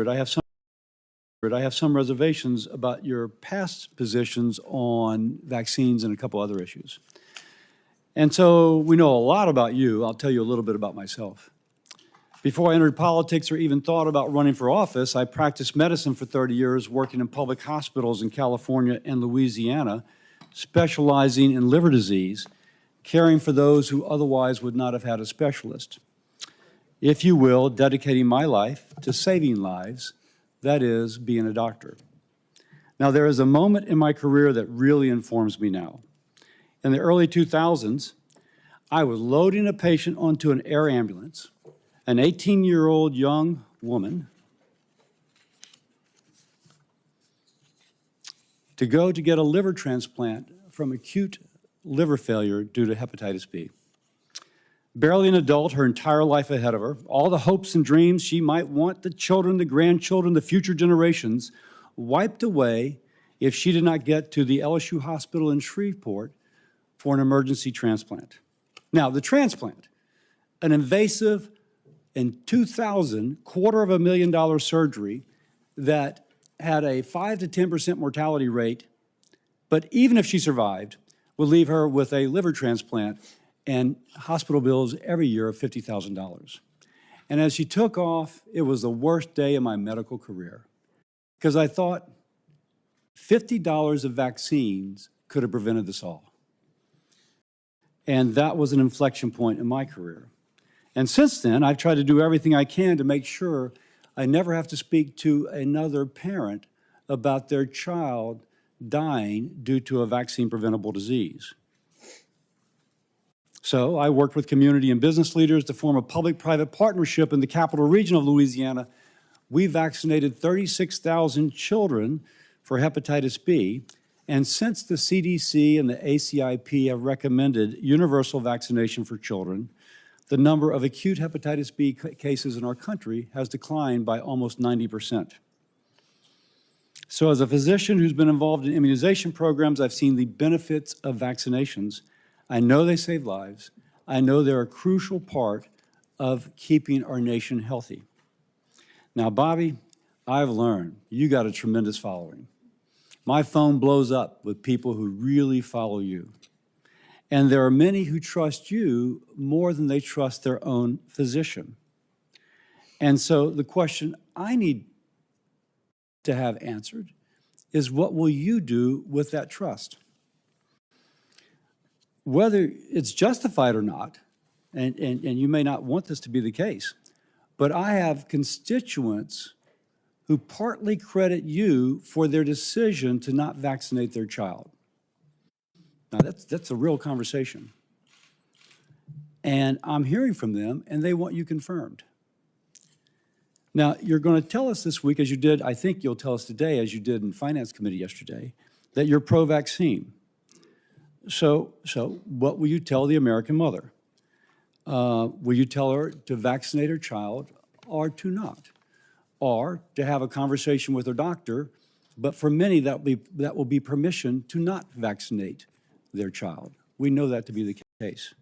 I have some reservations about your past positions on vaccines and a couple other issues. And so we know a lot about you. I'll tell you a little bit about myself. Before I entered politics or even thought about running for office, I practiced medicine for 30 years, working in public hospitals in California and Louisiana, specializing in liver disease, caring for those who otherwise would not have had a specialist. If you will, dedicating my life to saving lives, that is, being a doctor. Now, there is a moment in my career that really informs me now. In the early 2000s, I was loading a patient onto an air ambulance, an 18-year-old young woman, to go to get a liver transplant from acute liver failure due to hepatitis B. Barely an adult, her entire life ahead of her, all the hopes and dreams she might want, the children, the grandchildren, the future generations, wiped away if she did not get to the LSU hospital in Shreveport for an emergency transplant. Now, the transplant, an invasive, in 2000, $250,000 surgery that had a 5 to 10% mortality rate, but even if she survived, would leave her with a liver transplant and hospital bills every year of $50,000. And as she took off, it was the worst day of my medical career, because I thought $50 of vaccines could have prevented this all. And that was an inflection point in my career. And since then, I've tried to do everything I can to make sure I never have to speak to another parent about their child dying due to a vaccine-preventable disease. So I worked with community and business leaders to form a public-private partnership in the capital region of Louisiana. We vaccinated 36,000 children for hepatitis B, and since the CDC and the ACIP have recommended universal vaccination for children, the number of acute hepatitis B cases in our country has declined by almost 90%. So as a physician who's been involved in immunization programs, I've seen the benefits of vaccinations. I know they save lives. I know they're a crucial part of keeping our nation healthy. Now, Bobby, I've learned you got a tremendous following. My phone blows up with people who really follow you. And there are many who trust you more than they trust their own physician. And so the question I need to have answered is, what will you do with that trust? Whether it's justified or not, and you may not want this to be the case, but I have constituents who partly credit you for their decision to not vaccinate their child. Now, that's a real conversation. And I'm hearing from them, and they want you confirmed. Now, you're going to tell us this week, as you did, I think you'll tell us today, as you did in Finance Committee yesterday, that you're pro-vaccine. So what will you tell the American mother? Will you tell her to vaccinate her child or to not? Or to have a conversation with her doctor, but for many that will be permission to not vaccinate their child. We know that to be the case.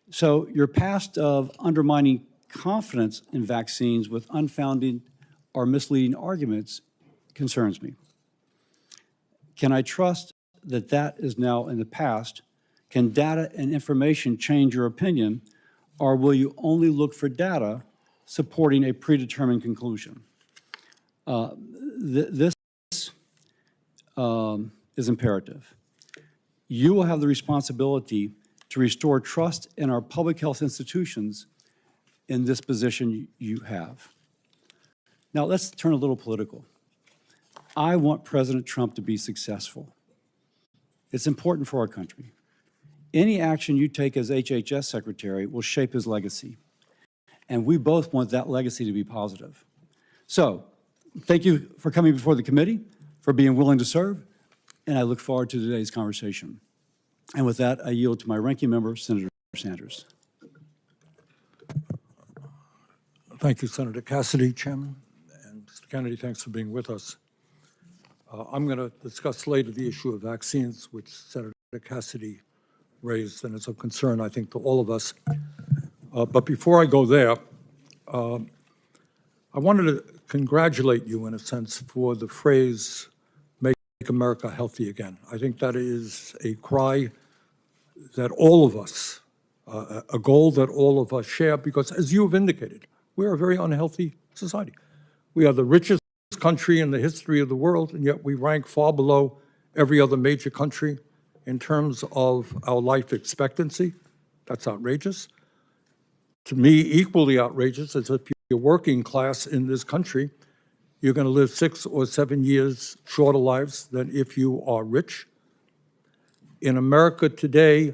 So your past of undermining confidence in vaccines with unfounded or misleading arguments concerns me. Can I trust that that is now in the past? Can data and information change your opinion, or will you only look for data supporting a predetermined conclusion? This is imperative. You will have the responsibility to restore trust in our public health institutions in this position you have. Now, let's turn a little political. I want President Trump to be successful. It's important for our country. Any action you take as HHS Secretary will shape his legacy. And we both want that legacy to be positive. So, thank you for coming before the committee, for being willing to serve, and I look forward to today's conversation. And with that, I yield to my ranking member, Senator Sanders. Thank you, Senator Cassidy, Chairman. And Mr. Kennedy, thanks for being with us. I'm going to discuss later the issue of vaccines, which Senator Cassidy raised, and is of concern, I think, to all of us. But before I go there, I wanted to congratulate you, in a sense, for the phrase, "Make America Healthy Again." I think that is a cry that all of us, a goal that all of us share, because as you have indicated, we're a very unhealthy society. We are the richest country in the history of the world, and yet we rank far below every other major country in terms of our life expectancy. That's outrageous. To me, equally outrageous is if you're working class in this country, you're going to live 6 or 7 years shorter lives than if you are rich. In America today,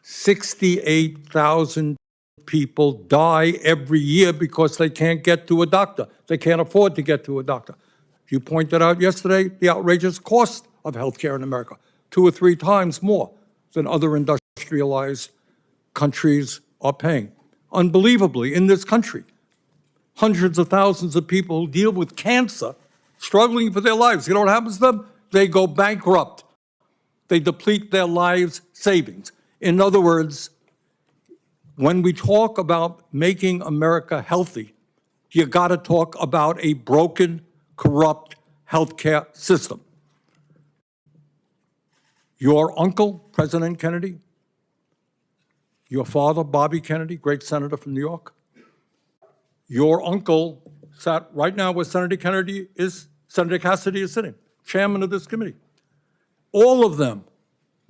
68,000 people die every year because they can't get to a doctor. They can't afford to get to a doctor. You pointed out yesterday the outrageous cost of healthcare in America, 2 or 3 times more than other industrialized countries are paying. Unbelievably, in this country, hundreds of thousands of people who deal with cancer, struggling for their lives. You know what happens to them? They go bankrupt. They deplete their lives' savings. In other words, when we talk about making America healthy, you got to talk about a broken, corrupt healthcare system. Your uncle, President Kennedy, your father, Bobby Kennedy, great senator from New York, your uncle sat right now where Senator Cassidy is sitting, chairman of this committee. All of them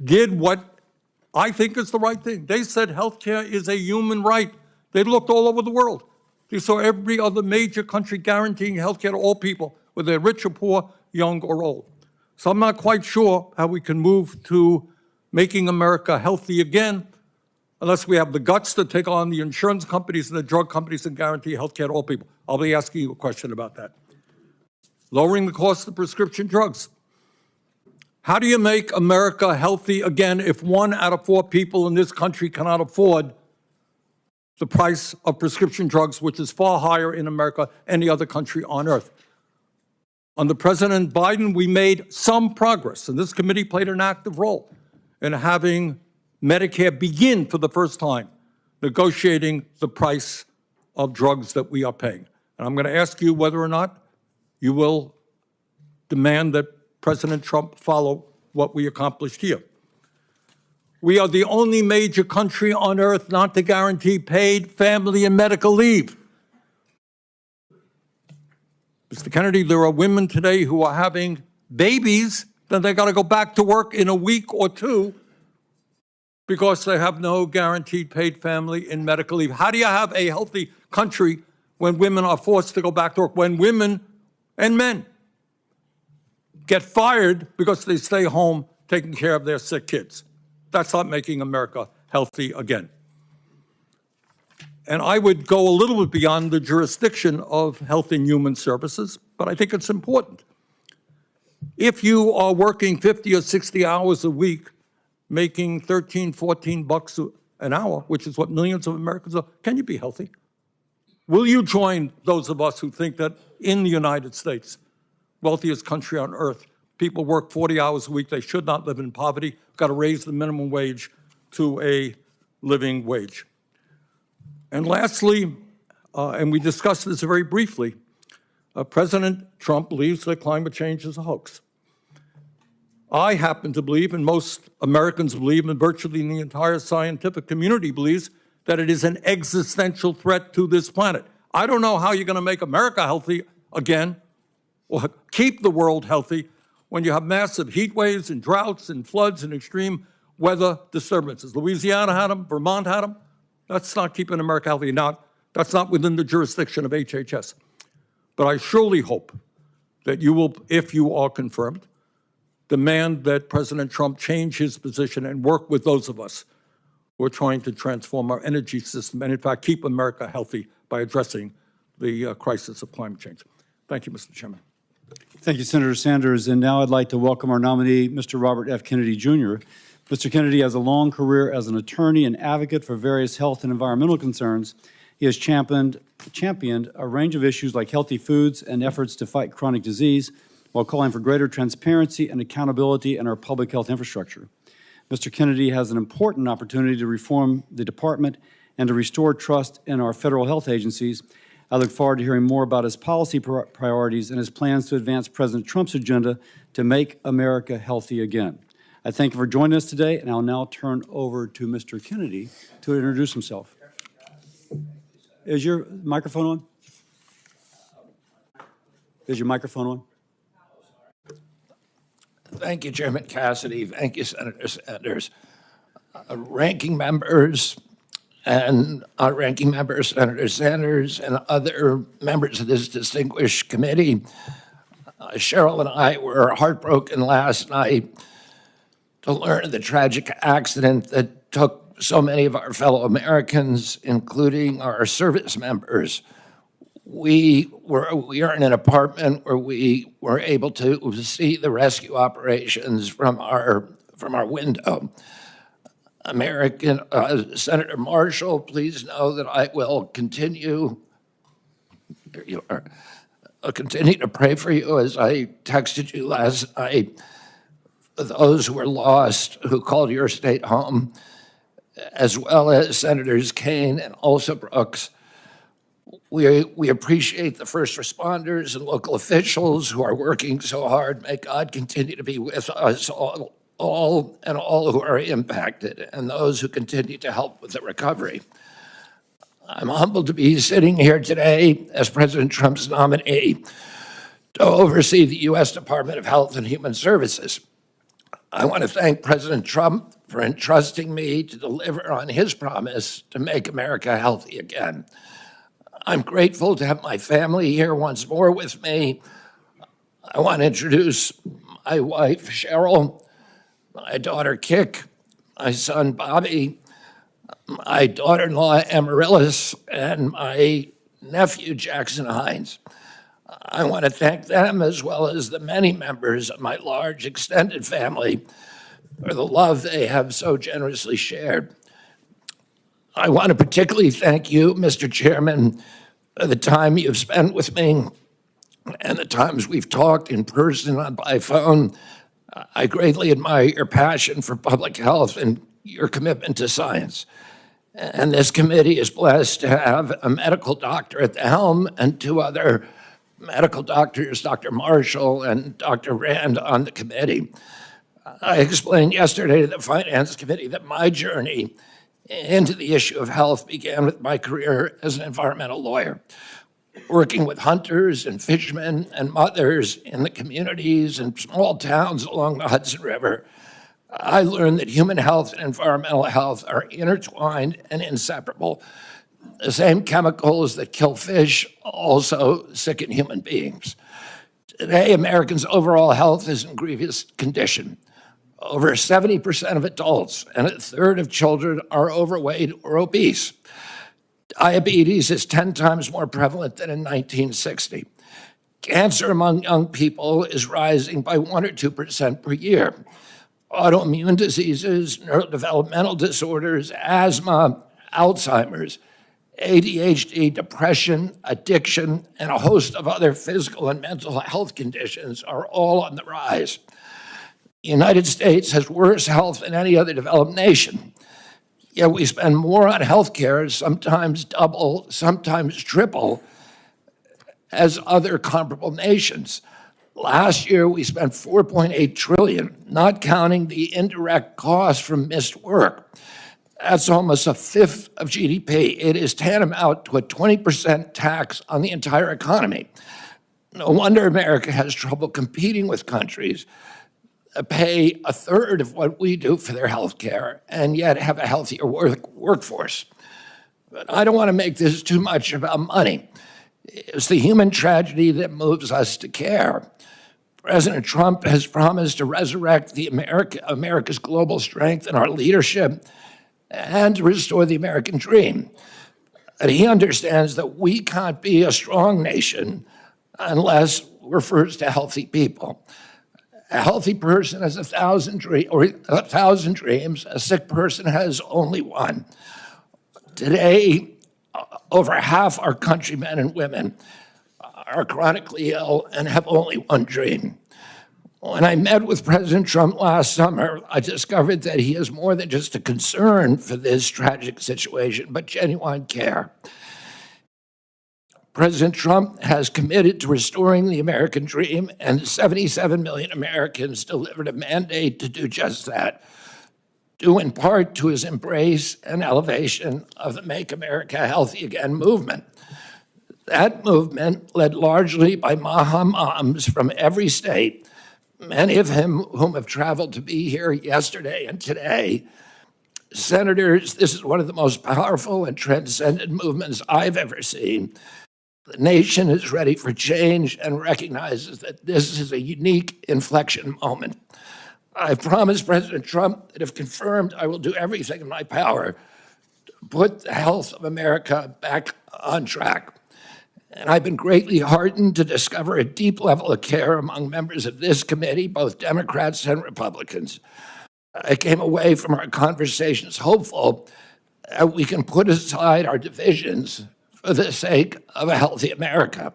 did what I think is the right thing. They said healthcare is a human right. They looked all over the world. They saw every other major country guaranteeing healthcare to all people, whether they're rich or poor, young or old. So I'm not quite sure how we can move to making America healthy again unless we have the guts to take on the insurance companies and the drug companies and guarantee healthcare to all people. I'll be asking you a question about that. Lowering the cost of prescription drugs. How do you make America healthy again if 1 out of 4 people in this country cannot afford the price of prescription drugs, which is far higher in America than any other country on earth? Under President Biden, we made some progress, and this committee played an active role in having Medicare begin for the first time negotiating the price of drugs that we are paying. And I'm going to ask you whether or not you will demand that President Trump follow what we accomplished here. We are the only major country on earth not to guarantee paid family and medical leave. Mr. Kennedy, there are women today who are having babies, then they got to go back to work in a week or 2 because they have no guaranteed paid family and medical leave. How do you have a healthy country when women are forced to go back to work, when women and men get fired because they stay home taking care of their sick kids? That's not making America healthy again. And I would go a little bit beyond the jurisdiction of Health and Human Services, but I think it's important. If you are working 50 or 60 hours a week, making 13, 14 bucks an hour, which is what millions of Americans are, can you be healthy? Will you join those of us who think that in the United States, wealthiest country on earth, people work 40 hours a week, they should not live in poverty, we've got to raise the minimum wage to a living wage? And lastly, and we discussed this very briefly, President Trump believes that climate change is a hoax. I happen to believe, and most Americans believe, and virtually the entire scientific community believes, that it is an existential threat to this planet. I don't know how you're going to make America healthy again, or keep the world healthy, when you have massive heat waves and droughts and floods and extreme weather disturbances. Louisiana had them, Vermont had them. That's not keeping America healthy. Now, that's not within the jurisdiction of HHS. But I surely hope that you will, if you are confirmed, demand that President Trump change his position and work with those of us who are trying to transform our energy system and, in fact, keep America healthy by addressing the crisis of climate change. Thank you, Mr. Chairman. Thank you, Senator Sanders. And now I'd like to welcome our nominee, Mr. Robert F. Kennedy, Jr. Mr. Kennedy has a long career as an attorney and advocate for various health and environmental concerns. He has championed a range of issues like healthy foods and efforts to fight chronic disease, while calling for greater transparency and accountability in our public health infrastructure. Mr. Kennedy has an important opportunity to reform the department and to restore trust in our federal health agencies. I look forward to hearing more about his policy priorities and his plans to advance President Trump's agenda to make America healthy again. I thank you for joining us today, and I'll now turn over to Mr. Kennedy to introduce himself. Is your microphone on? Is your microphone on? Thank you, Chairman Cassidy. Thank you, Senator Sanders. Ranking members and Ranking Member Senator Sanders and other members of this distinguished committee, Cheryl and I were heartbroken last night to learn of the tragic accident that took so many of our fellow Americans, including our service members. We are in an apartment where we were able to see the rescue operations from our window. Senator Marshall, please know that I will continue. There you are. I'll continue to pray for you as I texted you last night. For those who were lost, who called your state home, as well as Senators Kaine and also Brooks. We appreciate the first responders and local officials who are working so hard. May God continue to be with us all who are impacted and those who continue to help with the recovery. I'm humbled to be sitting here today as President Trump's nominee to oversee the U.S. Department of Health and Human Services. I want to thank President Trump for entrusting me to deliver on his promise to make America healthy again. I'm grateful to have my family here once more with me. I want to introduce my wife, Cheryl, my daughter, Kik, my son, Bobby, my daughter-in-law, Amaryllis, and my nephew, Jackson Hines. I want to thank them as well as the many members of my large extended family for the love they have so generously shared. I want to particularly thank you, Mr. Chairman, for the time you've spent with me and the times we've talked in person and by phone. I greatly admire your passion for public health and your commitment to science. And this committee is blessed to have a medical doctor at the helm and two other medical doctors, Dr. Marshall and Dr. Rand, on the committee. I explained yesterday to the Finance Committee that my journey into the issue of health began with my career as an environmental lawyer, working with hunters and fishermen and mothers in the communities and small towns along the Hudson River. I learned that human health and environmental health are intertwined and inseparable. The same chemicals that kill fish also sicken human beings. Today, Americans' overall health is in grievous condition. Over 70% of adults and a third of children are overweight or obese. Diabetes is 10 times more prevalent than in 1960. Cancer among young people is rising by 1 or 2% per year. Autoimmune diseases, neurodevelopmental disorders, asthma, Alzheimer's, ADHD, depression, addiction, and a host of other physical and mental health conditions are all on the rise. The United States has worse health than any other developed nation. Yet we spend more on health care, sometimes double, sometimes triple, as other comparable nations. Last year, we spent $4.8 trillion, not counting the indirect costs from missed work. That's almost a fifth of GDP. It is tantamount to a 20% tax on the entire economy. No wonder America has trouble competing with countries that pay a third of what we do for their health care and yet have a healthier workforce. But I don't want to make this too much about money. It's the human tragedy that moves us to care. President Trump has promised to resurrect America's global strength and our leadership and to restore the American dream. And he understands that we can't be a strong nation unless we're first a healthy people. A healthy person has 1,000 dreams. A sick person has only one. Today, over half our countrymen and women are chronically ill and have only one dream. When I met with President Trump last summer, I discovered that he has more than just a concern for this tragic situation, but genuine care. President Trump has committed to restoring the American dream, and 77 million Americans delivered a mandate to do just that, due in part to his embrace and elevation of the Make America Healthy Again movement. That movement, led largely by Maha moms from every state, many of whom have traveled to be here yesterday and today. Senators, this is one of the most powerful and transcendent movements I've ever seen. The nation is ready for change and recognizes that this is a unique inflection moment. I've promised President Trump that if confirmed, I will do everything in my power to put the health of America back on track. And I've been greatly heartened to discover a deep level of care among members of this committee, both Democrats and Republicans. I came away from our conversations hopeful that we can put aside our divisions for the sake of a healthy America.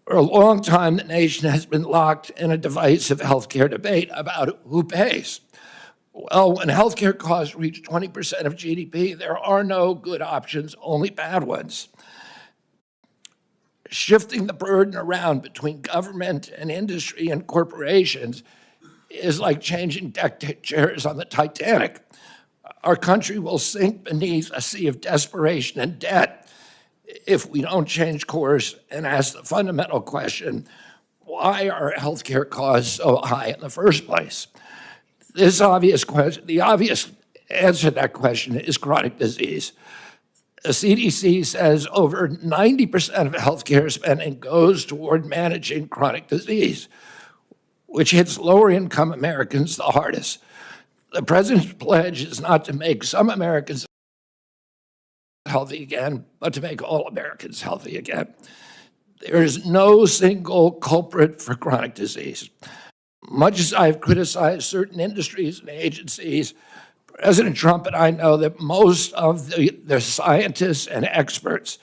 For a long time, the nation has been locked in a divisive healthcare debate about who pays. Well, when healthcare costs reach 20% of GDP, there are no good options, only bad ones. Shifting the burden around between government and industry and corporations is like changing deck chairs on the Titanic. Our country will sink beneath a sea of desperation and debt if we don't change course and ask the fundamental question, why are healthcare costs so high in the first place? The obvious answer to that question is chronic disease. The CDC says over 90% of healthcare spending goes toward managing chronic disease, which hits lower income Americans the hardest. The president's pledge is not to make some Americans healthy again, but to make all Americans healthy again. There is no single culprit for chronic disease. Much as I've criticized certain industries and agencies, President Trump and I know that most of the scientists and experts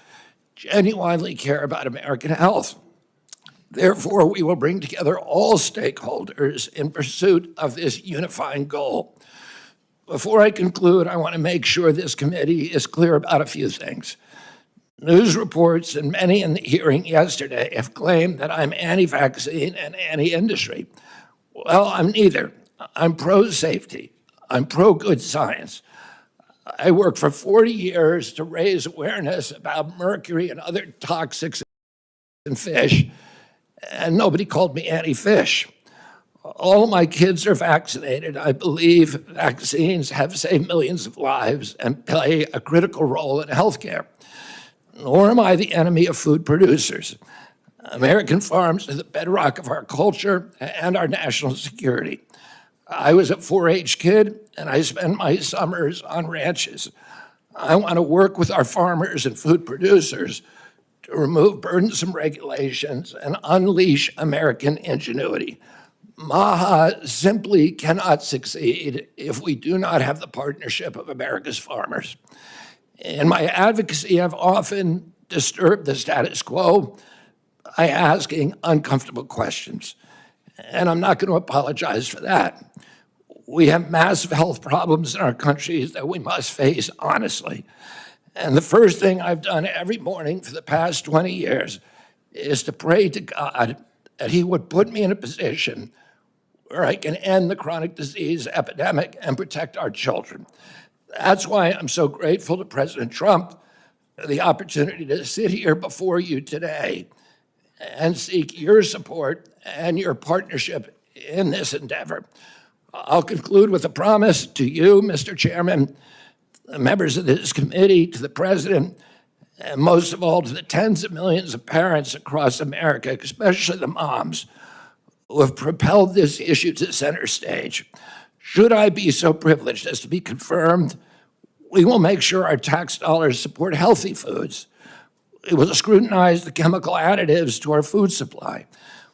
genuinely care about American health. Therefore, we will bring together all stakeholders in pursuit of this unifying goal. Before I conclude, I want to make sure this committee is clear about a few things. News reports and many in the hearing yesterday have claimed that I'm anti-vaccine and anti-industry. Well, I'm neither. I'm pro-safety. I'm pro-good science. I worked for 40 years to raise awareness about mercury and other toxics in fish, and nobody called me anti-fish. All my kids are vaccinated. I believe vaccines have saved millions of lives and play a critical role in healthcare. Nor am I the enemy of food producers. American farms are the bedrock of our culture and our national security. I was a 4-H kid, and I spent my summers on ranches. I want to work with our farmers and food producers to remove burdensome regulations and unleash American ingenuity. Maha simply cannot succeed if we do not have the partnership of America's farmers. In my advocacy, I've often disturbed the status quo by asking uncomfortable questions, and I'm not going to apologize for that. We have massive health problems in our country that we must face honestly. And the first thing I've done every morning for the past 20 years is to pray to God that he would put me in a position where I can end the chronic disease epidemic and protect our children. That's why I'm so grateful to President Trump for the opportunity to sit here before you today and seek your support and your partnership in this endeavor. I'll conclude with a promise to you, Mr. Chairman, the members of this committee, to the President, and most of all to the tens of millions of parents across America, especially the moms, who have propelled this issue to center stage. Should I be so privileged as to be confirmed, we will make sure our tax dollars support healthy foods. We will scrutinize the chemical additives to our food supply.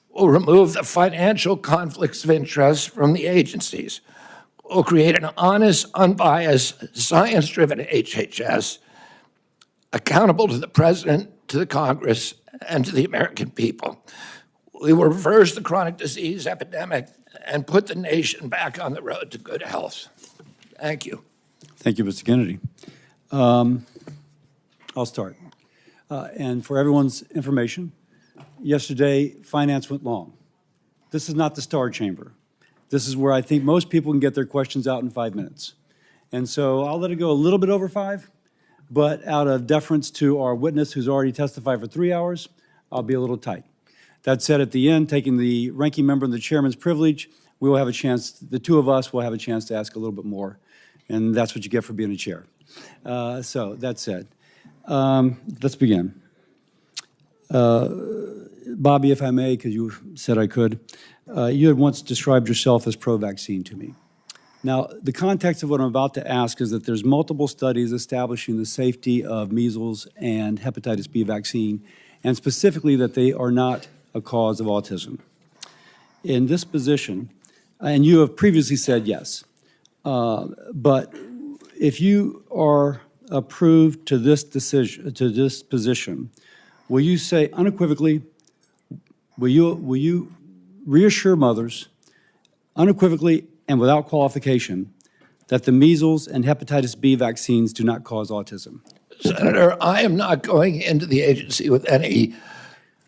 We'll remove the financial conflicts of interest from the agencies. We'll create an honest, unbiased, science-driven HHS accountable to the President, to the Congress, and to the American people. We will reverse the chronic disease epidemic and put the nation back on the road to good health. Thank you. Thank you, Mr. Kennedy. I'll start. And for everyone's information, yesterday, finance went long. This is not the Star Chamber. This is where I think most people can get their questions out in 5 minutes. And so I'll let it go a little bit over 5, but out of deference to our witness who's already testified for 3 hours, I'll be a little tight. That said, at the end, taking the ranking member and the chairman's privilege, we will have a chance, the two of us will have a chance to ask a little bit more. And that's what you get for being a chair. So that said, let's begin. Bobby, if I may, because you said I could, you had once described yourself as pro-vaccine to me. Now, the context of what I'm about to ask is that there's multiple studies establishing the safety of measles and hepatitis B vaccine, and specifically that they are not a cause of autism. In this position, and you have previously said yes, but if you are approved to this decision, to this position, will you say unequivocally, will you reassure mothers unequivocally and without qualification that the measles and hepatitis B vaccines do not cause autism? Senator, I am not going into the agency with any.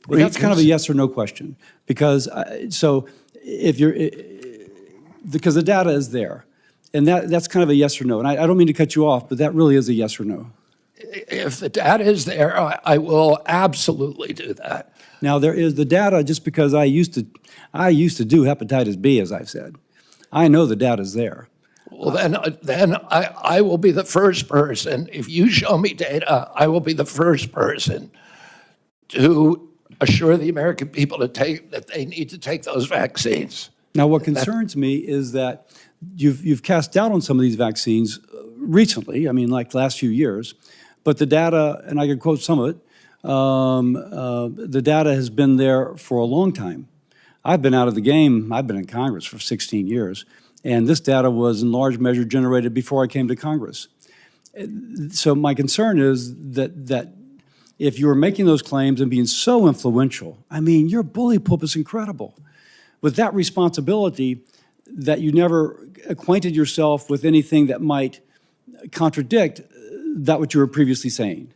Well, that's kind of a yes or no question, because so if you're, because the data is there, and that's kind of a yes or no. And I don't mean to cut you off, but that really is a yes or no. If the data is there, I will absolutely do that. Now there is the data. Just because I used to do hepatitis B, as I've said, I know the data is there. Well, then I will be the first person. If you show me data, I will be the first person to assure the American people that they need to take those vaccines. Now, what concerns me is that you've cast doubt on some of these vaccines recently. I mean, like the last few years, but the data, and I can quote some of it. The data has been there for a long time. I've been out of the game. I've been in Congress for 16 years. And this data was in large measure generated before I came to Congress. So my concern is that if you were making those claims and being so influential, I mean, your bully pulpit is incredible. With that responsibility, that you never acquainted yourself with anything that might contradict that what you were previously saying.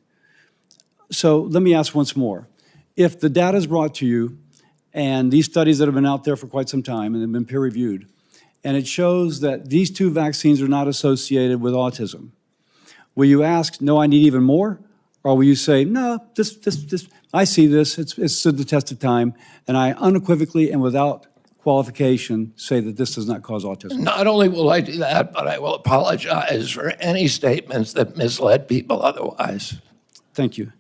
So let me ask once more. If the data is brought to you, and these studies that have been out there for quite some time and have been peer-reviewed, and it shows that these two vaccines are not associated with autism, will you ask, no, I need even more? Or will you say, no, I see this, it's stood the test of time, and I unequivocally and without qualification say that this does not cause autism? Not only will I do that, but I will apologize for any statements that misled people otherwise. Thank you.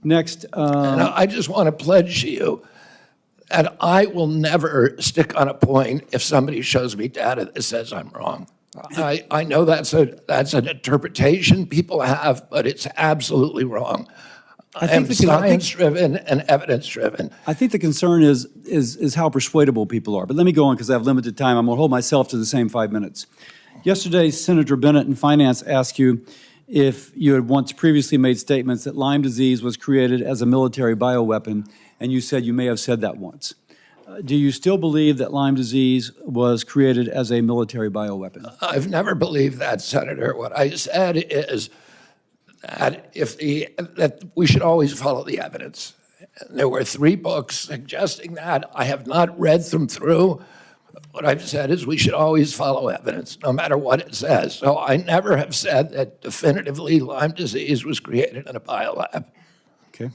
Next. And I just want to pledge to you and I will never stick on a point if somebody shows me data that says I'm wrong. I know that's an interpretation people have, but it's absolutely wrong. I am science-driven and evidence-driven. I think the concern is how persuadable people are. But let me go on because I have limited time. I'm going to hold myself to the same 5 minutes. Yesterday, Senator Bennett in Finance asked you if you had once previously made statements that Lyme disease was created as a military bioweapon, and you said you may have said that once. Do you still believe that Lyme disease was created as a military bioweapon? I've never believed that, Senator. What I said is that that we should always follow the evidence. There were 3 books suggesting that. I have not read them through. What I've said is we should always follow evidence, no matter what it says. So I never have said that definitively Lyme disease was created in a biolab. Okay.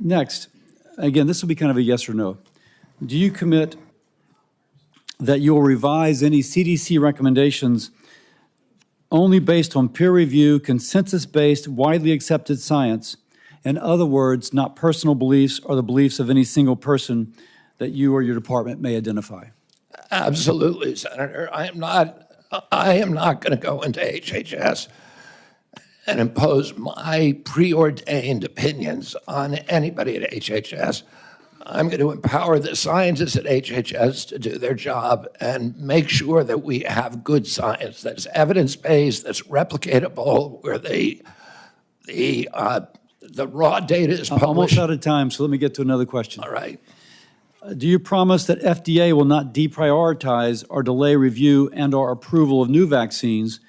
Next, again, this will be kind of a yes or no. Do you commit that you will revise any CDC recommendations only based on peer review, consensus-based, widely accepted science, in other words, not personal beliefs or the beliefs of any single person that you or your department may identify? Absolutely, Senator. I am not going to go into HHS and impose my preordained opinions on anybody at HHS. I'm going to empower the scientists at HHS to do their job and make sure that we have good science that's evidence-based, that's replicatable, where the raw data is published. I'm almost out of time, so let me get to another question. All right. Do you promise that FDA will not deprioritize or delay review and or approval of new vaccines,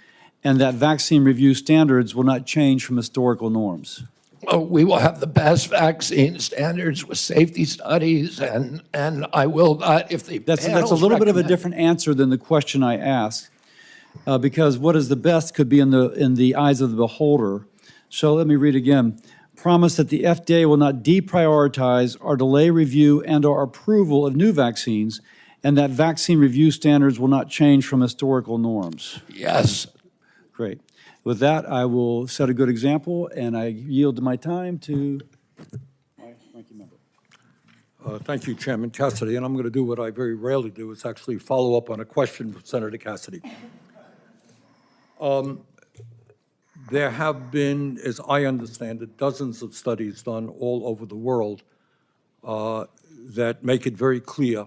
and that vaccine review standards will not change from historical norms? Oh, we will have the best vaccine standards with safety studies, and I will not, if the That's a panels little bit of a recommend- different answer than the question I asked, because what is the best could be in the eyes of the beholder. So let me read again. Promise that the FDA will not deprioritize or delay review and/or approval of new vaccines, and that vaccine review standards will not change from historical norms. Yes. Great. With that, I will set a good example, and I yield my time to my ranking member. Thank you, Chairman Cassidy, and I'm going to do what I very rarely do, is actually follow up on a question from Senator Cassidy. There have been, as I understand it, dozens of studies done all over the world that make it very clear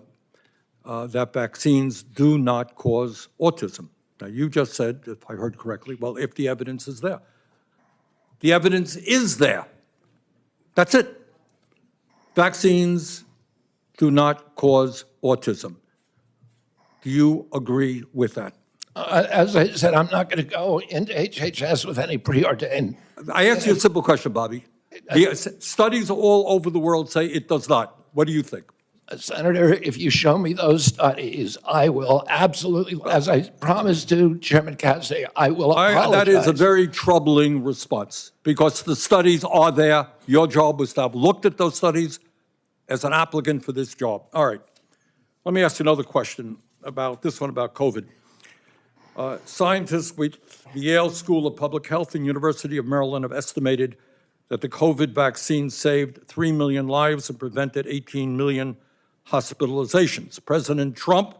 that vaccines do not cause autism. Now, you just said, if I heard correctly, well, if the evidence is there. The evidence is there. That's it. Vaccines do not cause autism. Do you agree with that? As I said, I'm not going to go into HHS with any preordained. I asked you a simple question, Bobby. The studies all over the world say it does not. What do you think? Senator, if you show me those studies, I will absolutely, as I promised to Chairman Cassidy, I will apologize. That is a very troubling response, because the studies are there. Your job was to have looked at those studies as an applicant for this job. All right. Let me ask you another question about this one about COVID. Scientists with the Yale School of Public Health and University of Maryland have estimated that the COVID vaccine saved 3 million lives and prevented 18 million hospitalizations. President Trump,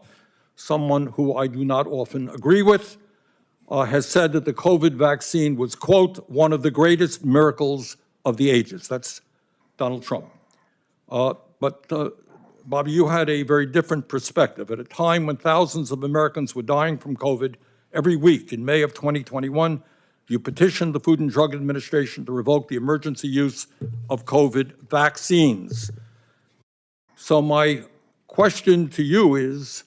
someone who I do not often agree with, has said that the COVID vaccine was, quote, one of the greatest miracles of the ages. That's Donald Trump. But Bobby, you had a very different perspective. At a time when thousands of Americans were dying from COVID every week, in May of 2021, you petitioned the Food and Drug Administration to revoke the emergency use of COVID vaccines. So my question to you is,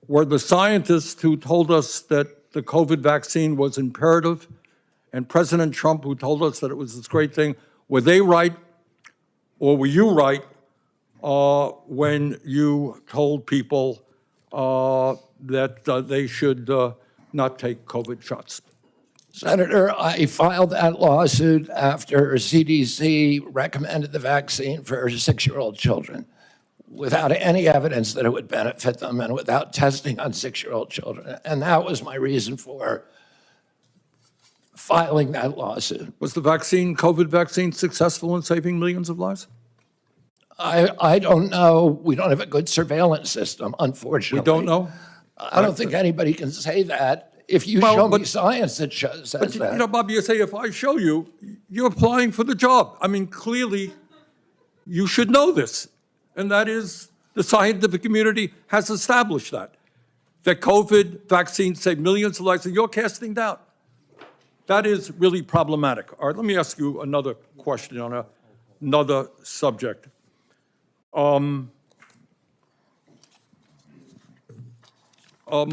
were the scientists who told us that the COVID vaccine was imperative, and President Trump who told us that it was this great thing, were they right, or were you right when you told people that they should not take COVID shots? Senator, I filed that lawsuit after CDC recommended the vaccine for 6-year-old children without any evidence that it would benefit them and without testing on 6-year-old children. And that was my reason for filing that lawsuit. Was the vaccine, COVID vaccine, successful in saving millions of lives? I don't know. We don't have a good surveillance system, unfortunately. We don't know? I don't think anybody can say that. If you Well, show but- me science that says But, that. you know, Bobby, you say, if I show you, you're applying for the job. I mean, clearly, you should know this. And that is, the scientific community has established that COVID vaccines save millions of lives, and you're casting doubt. That is really problematic. All right, let me ask you another question on another subject. My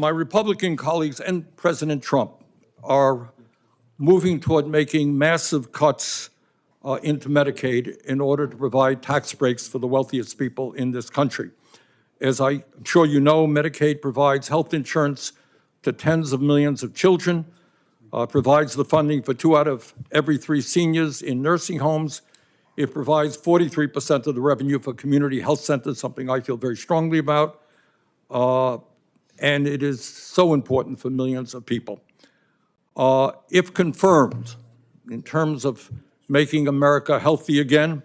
Republican colleagues and President Trump are moving toward making massive cuts into Medicaid in order to provide tax breaks for the wealthiest people in this country. As I'm sure you know, Medicaid provides health insurance to tens of millions of children, provides the funding for 2 out of every 3 seniors in nursing homes. It provides 43% of the revenue for community health centers, something I feel very strongly about. And it is so important for millions of people. If confirmed, in terms of making America healthy again,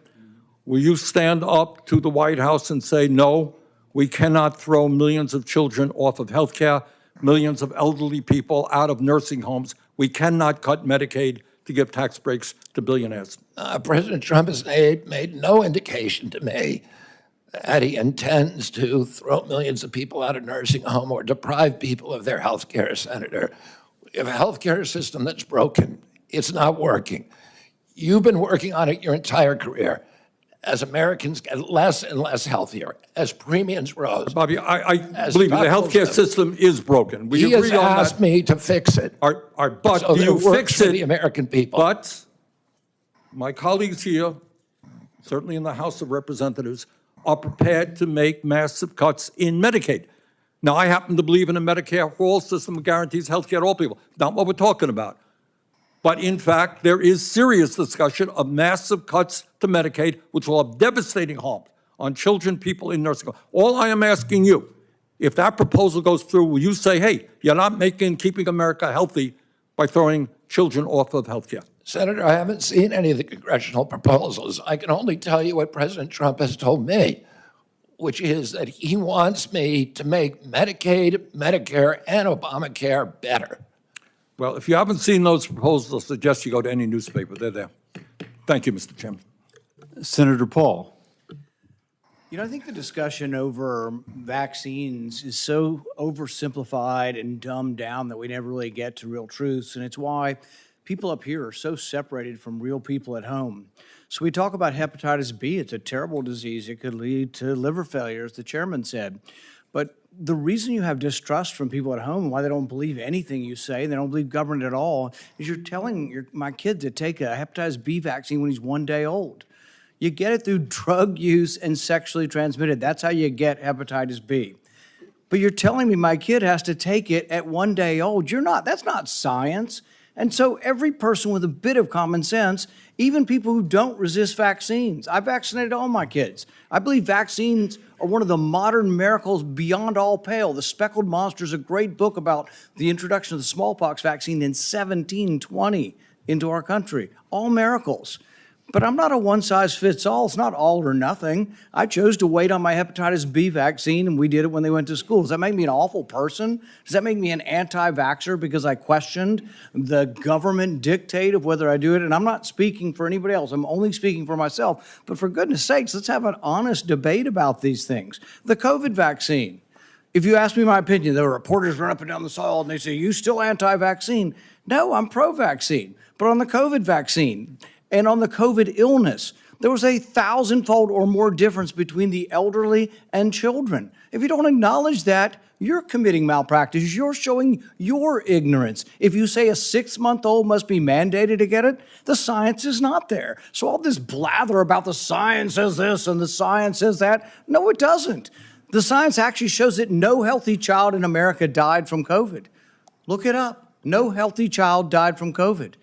will you stand up to the White House and say, no, we cannot throw millions of children off of health care, millions of elderly people out of nursing homes? We cannot cut Medicaid to give tax breaks to billionaires. President Trump has made no indication to me that he intends to throw millions of people out of nursing home or deprive people of their health care, Senator. We have a health care system that's broken. It's not working. You've been working on it your entire career. As Americans get less and less healthier, as premiums rose. Bobby, I believe the health care system is broken. We He agree has on asked that. me to fix it. But So do that you it works fix for it? the American people. But my colleagues here, certainly in the House of Representatives, are prepared to make massive cuts in Medicaid. Now, I happen to believe in a Medicare for all system that guarantees health care to all people. Not what we're talking about. But in fact, there is serious discussion of massive cuts to Medicaid, which will have devastating harm on children, people in nursing homes. All I am asking you, if that proposal goes through, will you say, hey, you're not keeping America healthy by throwing children off of health care? Senator, I haven't seen any of the congressional proposals. I can only tell you what President Trump has told me, which is that he wants me to make Medicaid, Medicare, and Obamacare better. Well, if you haven't seen those proposals, I suggest you go to any newspaper. They're there. Thank you, Mr. Chairman. Senator Paul. You know, I think the discussion over vaccines is so oversimplified and dumbed down that we never really get to real truths. And it's why people up here are so separated from real people at home. So we talk about hepatitis B. It's a terrible disease. It could lead to liver failure, as the chairman said. But the reason you have distrust from people at home, why they don't believe anything you say, they don't believe government at all, is you're telling my kid to take a hepatitis B vaccine when he's 1 day old. You get it through drug use and sexually transmitted. That's how you get hepatitis B. But you're telling me my kid has to take it at 1 day old. That's not science. And so every person with a bit of common sense, even people who don't resist vaccines, I vaccinated all my kids. I believe vaccines are one of the modern miracles beyond all pale. The Speckled Monster is a great book about the introduction of the smallpox vaccine in 1720 into our country. All miracles. But I'm not a one-size-fits-all. It's not all or nothing. I chose to wait on my hepatitis B vaccine, and we did it when they went to school. Does that make me an awful person? Does that make me an anti-vaxxer because I questioned the government dictate of whether I do it? And I'm not speaking for anybody else. I'm only speaking for myself. But for goodness sakes, let's have an honest debate about these things. The COVID vaccine. If you ask me my opinion, the reporters run up and down the aisle and they say, you still anti-vaccine? No, I'm pro-vaccine. But on the COVID vaccine, and on the COVID illness, there was a 1,000-fold or more difference between the elderly and children. If you don't acknowledge that, you're committing malpractice. You're showing your ignorance. If you say a 6-month-old must be mandated to get it, the science is not there. So all this blather about the science says this and the science says that, no, it doesn't. The science actually shows that no healthy child in America died from COVID. Look it up. No healthy child died from COVID.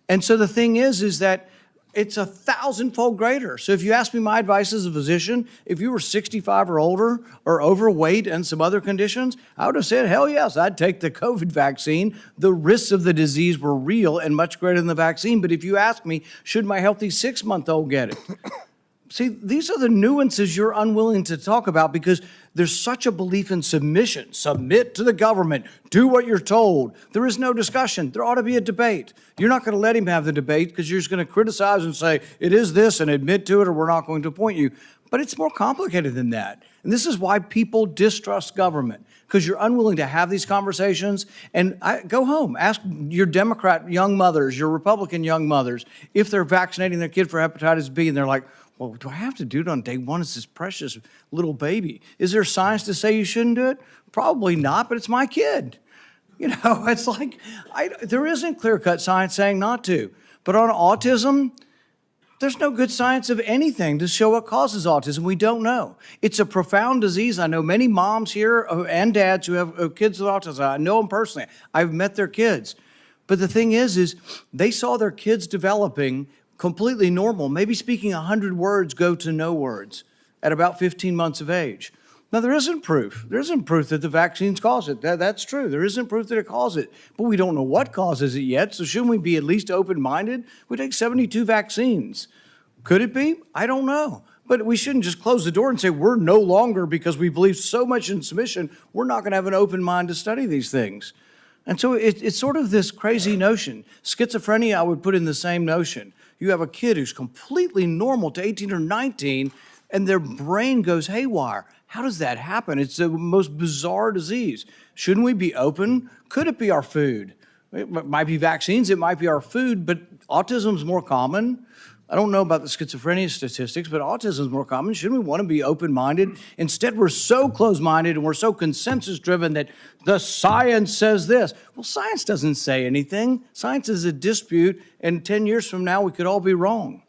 And so the thing is that it's 1,000-fold greater. So if you ask me my advice as a physician, if you were 65 or older or overweight and some other conditions, I would have said, hell yes, I'd take the COVID vaccine. The risks of the disease were real and much greater than the vaccine. But if you ask me, should my healthy 6-month-old get it? See, these are the nuances you're unwilling to talk about because there's such a belief in submission. Submit to the government. Do what you're told. There is no discussion. There ought to be a debate. You're not going to let him have the debate because you're just going to criticize and say, it is this, and admit to it, or we're not going to appoint you. But it's more complicated than that. And this is why people distrust government, because you're unwilling to have these conversations. And go home, ask your Democrat young mothers, your Republican young mothers, if they're vaccinating their kid for hepatitis B, and they're like, well, do I have to do it on day one? It's this precious little baby. Is there science to say you shouldn't do it? Probably not, but it's my kid. You know, it's like, there isn't clear-cut science saying not to. But on autism, there's no good science of anything to show what causes autism. We don't know. It's a profound disease. I know many moms here and dads who have kids with autism. I know them personally. I've met their kids. But the thing is they saw their kids developing completely normal, maybe speaking 100 words go to no words at about 15 months of age. Now, there isn't proof. There isn't proof that the vaccines cause it. That's true. There isn't proof that it causes it. But we don't know what causes it yet, so shouldn't we be at least open-minded? We take 72 vaccines. Could it be? I don't know. But we shouldn't just close the door and say we're no longer, because we believe so much in submission, we're not going to have an open mind to study these things. And so it's sort of this crazy notion. Schizophrenia, I would put in the same notion. You have a kid who's completely normal to 18 or 19, and their brain goes haywire. How does that happen? It's the most bizarre disease. Shouldn't we be open? Could it be our food? It might be vaccines, it might be our food, but autism's more common. I don't know about the schizophrenia statistics, but autism is more common. Shouldn't we want to be open-minded? Instead, we're so close-minded and we're so consensus-driven that the science says this. Well, science doesn't say anything. Science is a dispute, and 10 years from now, we could all be wrong.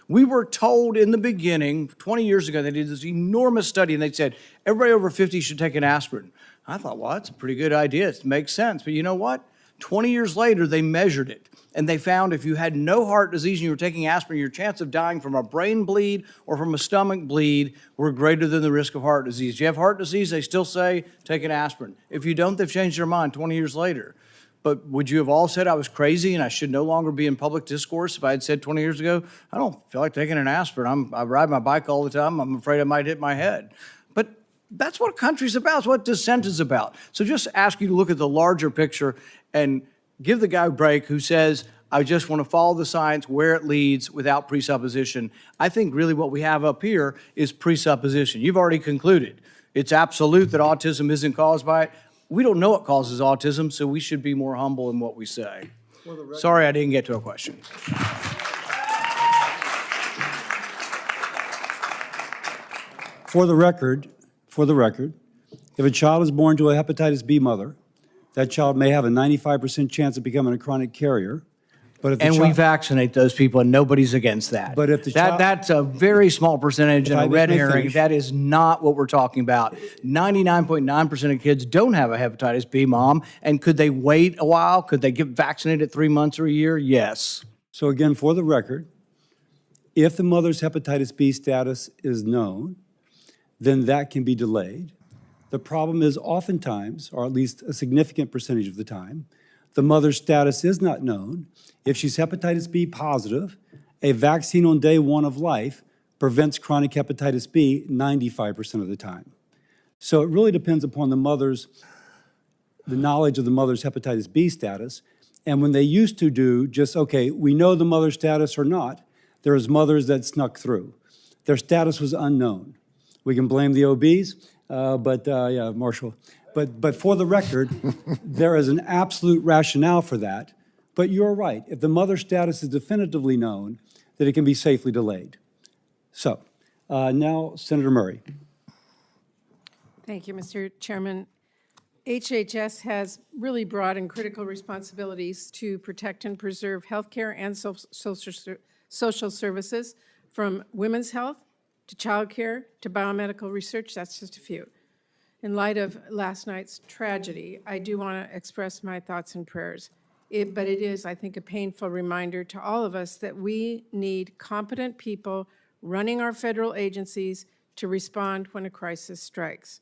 We were told in the beginning, 20 years ago, they did this enormous study, and they said, everybody over 50 should take an aspirin. I thought, well, that's a pretty good idea. It makes sense. But you know what? 20 years later, they measured it. And they found if you had no heart disease and you were taking aspirin, your chance of dying from a brain bleed or from a stomach bleed were greater than the risk of heart disease. If you have heart disease, they still say take an aspirin. If you don't, they've changed their mind 20 years later. But would you have all said I was crazy and I should no longer be in public discourse if I had said 20 years ago, I don't feel like taking an aspirin. I ride my bike all the time. I'm afraid I might hit my head. But that's what a country's about. It's what dissent is about. So just ask you to look at the larger picture and give the guy a break who says, I just want to follow the science where it leads without presupposition. I think really what we have up here is presupposition. You've already concluded. It's absolute that autism isn't caused by it. We don't know what causes autism, so we should be more humble in what we say. Sorry I didn't get to a question. For the record, if a child is born to a hepatitis B mother, that child may have a 95% chance of becoming a chronic carrier. But if the And we vaccinate those people, and nobody's against that. But if the child- that's a very small percentage and I a just red may herring. finish. That is not what we're talking about. 99.9% of kids don't have a hepatitis B, Mom. And could they wait a while? Could they get vaccinated 3 months or a year? Yes. So again, for the record, if the mother's hepatitis B status is known, then that can be delayed. The problem is oftentimes, or at least a significant percentage of the time, the mother's status is not known. If she's hepatitis B positive, a vaccine on day one of life prevents chronic hepatitis B 95% of the time. So it really depends upon the knowledge of the mother's hepatitis B status. And when they used to do just, okay, we know the mother's status or not, there was mothers that snuck through. Their status was unknown. We can blame the OBs, yeah, Marshall. But for the record, there is an absolute rationale for that. But you're right. If the mother's status is definitively known, that it can be safely delayed. So now, Senator Murray. Thank you, Mr. Chairman. HHS has really broad and critical responsibilities to protect and preserve healthcare and social services, from women's health to childcare to biomedical research. That's just a few. In light of last night's tragedy, I do want to express my thoughts and prayers. But it is, I think, a painful reminder to all of us that we need competent people running our federal agencies to respond when a crisis strikes.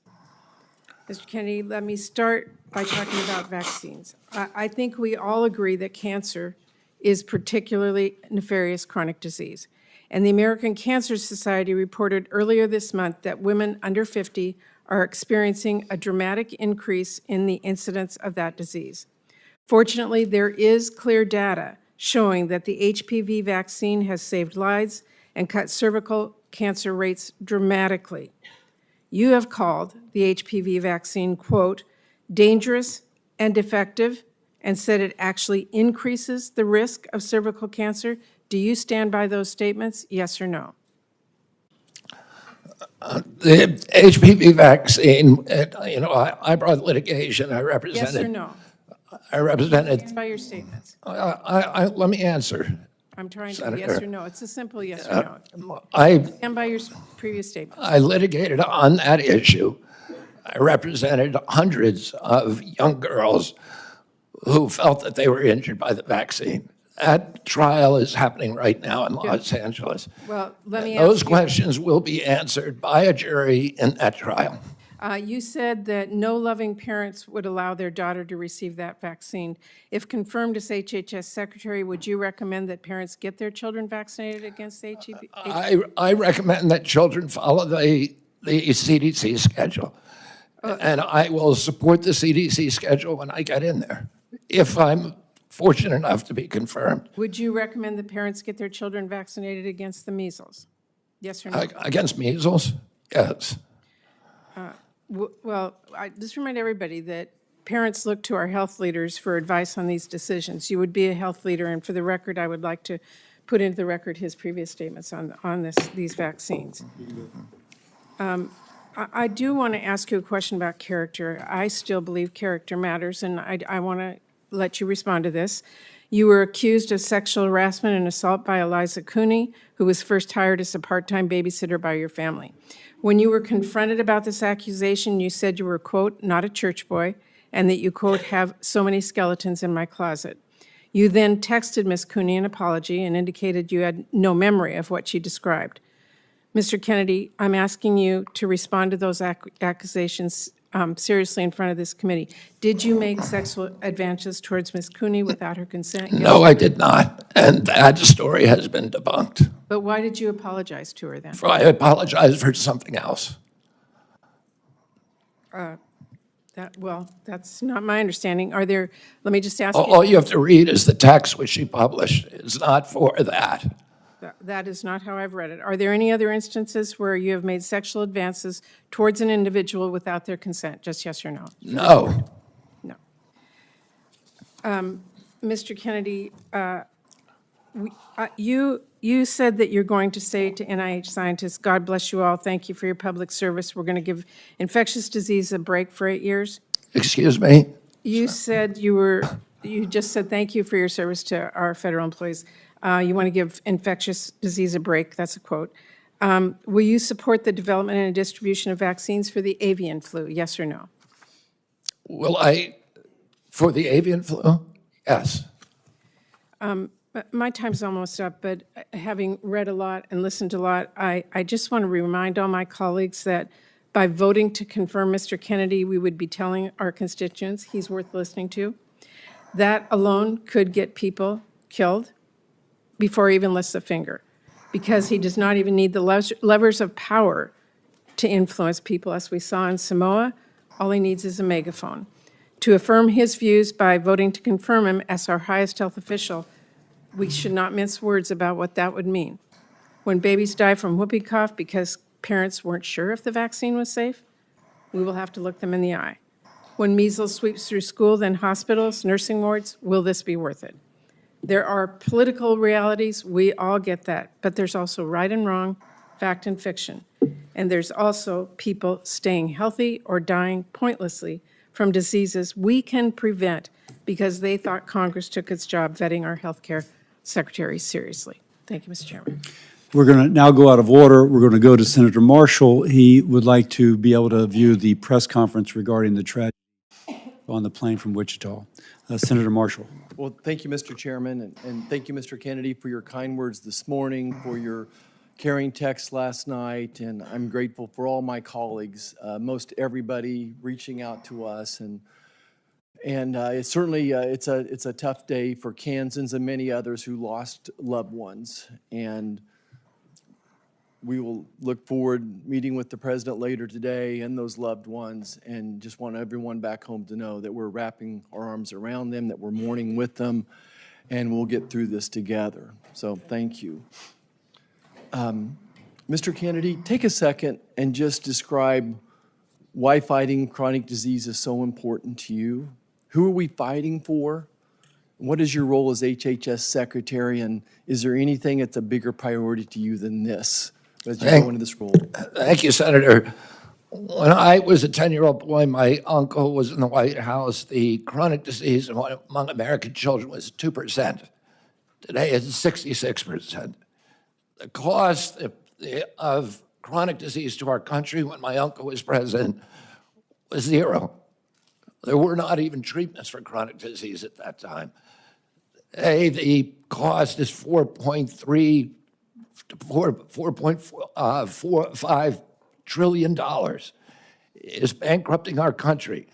Mr. Kennedy, let me start by talking about vaccines. I think we all agree that cancer is particularly nefarious chronic disease. And the American Cancer Society reported earlier this month that women under 50 are experiencing a dramatic increase in the incidence of that disease. Fortunately, there is clear data showing that the HPV vaccine has saved lives and cut cervical cancer rates dramatically. You have called the HPV vaccine, quote, dangerous and effective, and said it actually increases the risk of cervical cancer. Do you stand by those statements, yes or no? The HPV vaccine, I brought litigation. I represented. Yes or no? I represented. Stand by your statements. Let me answer. I'm trying to, Senator. yes or no? It's a simple yes or no. I Stand by your previous statements. I litigated on that issue. I represented hundreds of young girls who felt that they were injured by the vaccine. That trial is happening right now in Los Angeles. Well, let me Those ask you. questions will be answered by a jury in that trial. You said that no loving parents would allow their daughter to receive that vaccine. If confirmed as HHS Secretary, would you recommend that parents get their children vaccinated against HPV? I recommend that children follow the CDC schedule. And I will support the CDC schedule when I get in there, if I'm fortunate enough to be confirmed. Would you recommend that parents get their children vaccinated against the measles? Yes or no? Against measles? Yes. Well, I just remind everybody that parents look to our health leaders for advice on these decisions. You would be a health leader, and for the record, I would like to put into the record his previous statements on these vaccines. I do want to ask you a question about character. I still believe character matters, and I want to let you respond to this. You were accused of sexual harassment and assault by Eliza Cooney, who was first hired as a part-time babysitter by your family. When you were confronted about this accusation, you said you were, quote, not a church boy, and that you, quote, have so many skeletons in my closet. You then texted Ms. Cooney an apology and indicated you had no memory of what she described. Mr. Kennedy, I'm asking you to respond to those accusations seriously in front of this committee. Did you make sexual advances towards Ms. Cooney without her consent? Yes. No, I did not, and that story has been debunked. But why did you apologize to her then? I apologize for something else. Well, that's not my understanding. Are there, let me just ask All you, you have to read is the text which she published. It's not for that. that is not how I've read it. Are there any other instances where you have made sexual advances towards an individual without their consent? Just yes or no? No. No. Mr. Kennedy, you said that you're going to say to NIH scientists, God bless you all, thank you for your public service. We're going to give infectious disease a break for 8 years. Excuse me? You said you just said thank you for your service to our federal employees. You want to give infectious disease a break, that's a quote. Will you support the development and distribution of vaccines for the avian flu, yes or no? Will I, for the avian flu? Yes. My time's almost up, but having read a lot and listened to a lot, I just want to remind all my colleagues that by voting to confirm Mr. Kennedy, we would be telling our constituents he's worth listening to. That alone could get people killed before he even lifts a finger, because he does not even need the levers of power to influence people, as we saw in Samoa. All he needs is a megaphone. To affirm his views by voting to confirm him as our highest health official, we should not mince words about what that would mean. When babies die from whooping cough because parents weren't sure if the vaccine was safe, we will have to look them in the eye. When measles sweeps through school, then hospitals, nursing wards, will this be worth it? There are political realities, we all get that, but there's also right and wrong, fact and fiction. And there's also people staying healthy or dying pointlessly from diseases we can prevent because they thought Congress took its job vetting our health care secretary seriously. Thank you, Mr. Chairman. We're going to now go out of order. We're going to go to Senator Marshall. He would like to be able to view the press conference regarding the tragedy on the plane from Wichita. Senator Marshall. Well, thank you, Mr. Chairman, and thank you, Mr. Kennedy, for your kind words this morning, for your caring text last night, and I'm grateful for all my colleagues, most everybody reaching out to us, and it's certainly it's a tough day for Kansans and many others who lost loved ones, and we will look forward meeting with the president later today and those loved ones, and just want everyone back home to know that we're wrapping our arms around them, that we're mourning with them, and we'll get through this together. So thank you. Mr. Kennedy, take a second and just describe why fighting chronic disease is so important to you. Who are we fighting for? What is your role as HHS secretary, and is there anything that's a bigger priority to you than this as you go into this role? Thank you, Senator. When I was a 10-year-old boy, my uncle was in the White House. The chronic disease among American children was 2%. Today it's 66%. The cost of chronic disease to our country when my uncle was president was 0. There were not even treatments for chronic disease at that time. Today, the cost is $4.45 trillion. Is bankrupting our country.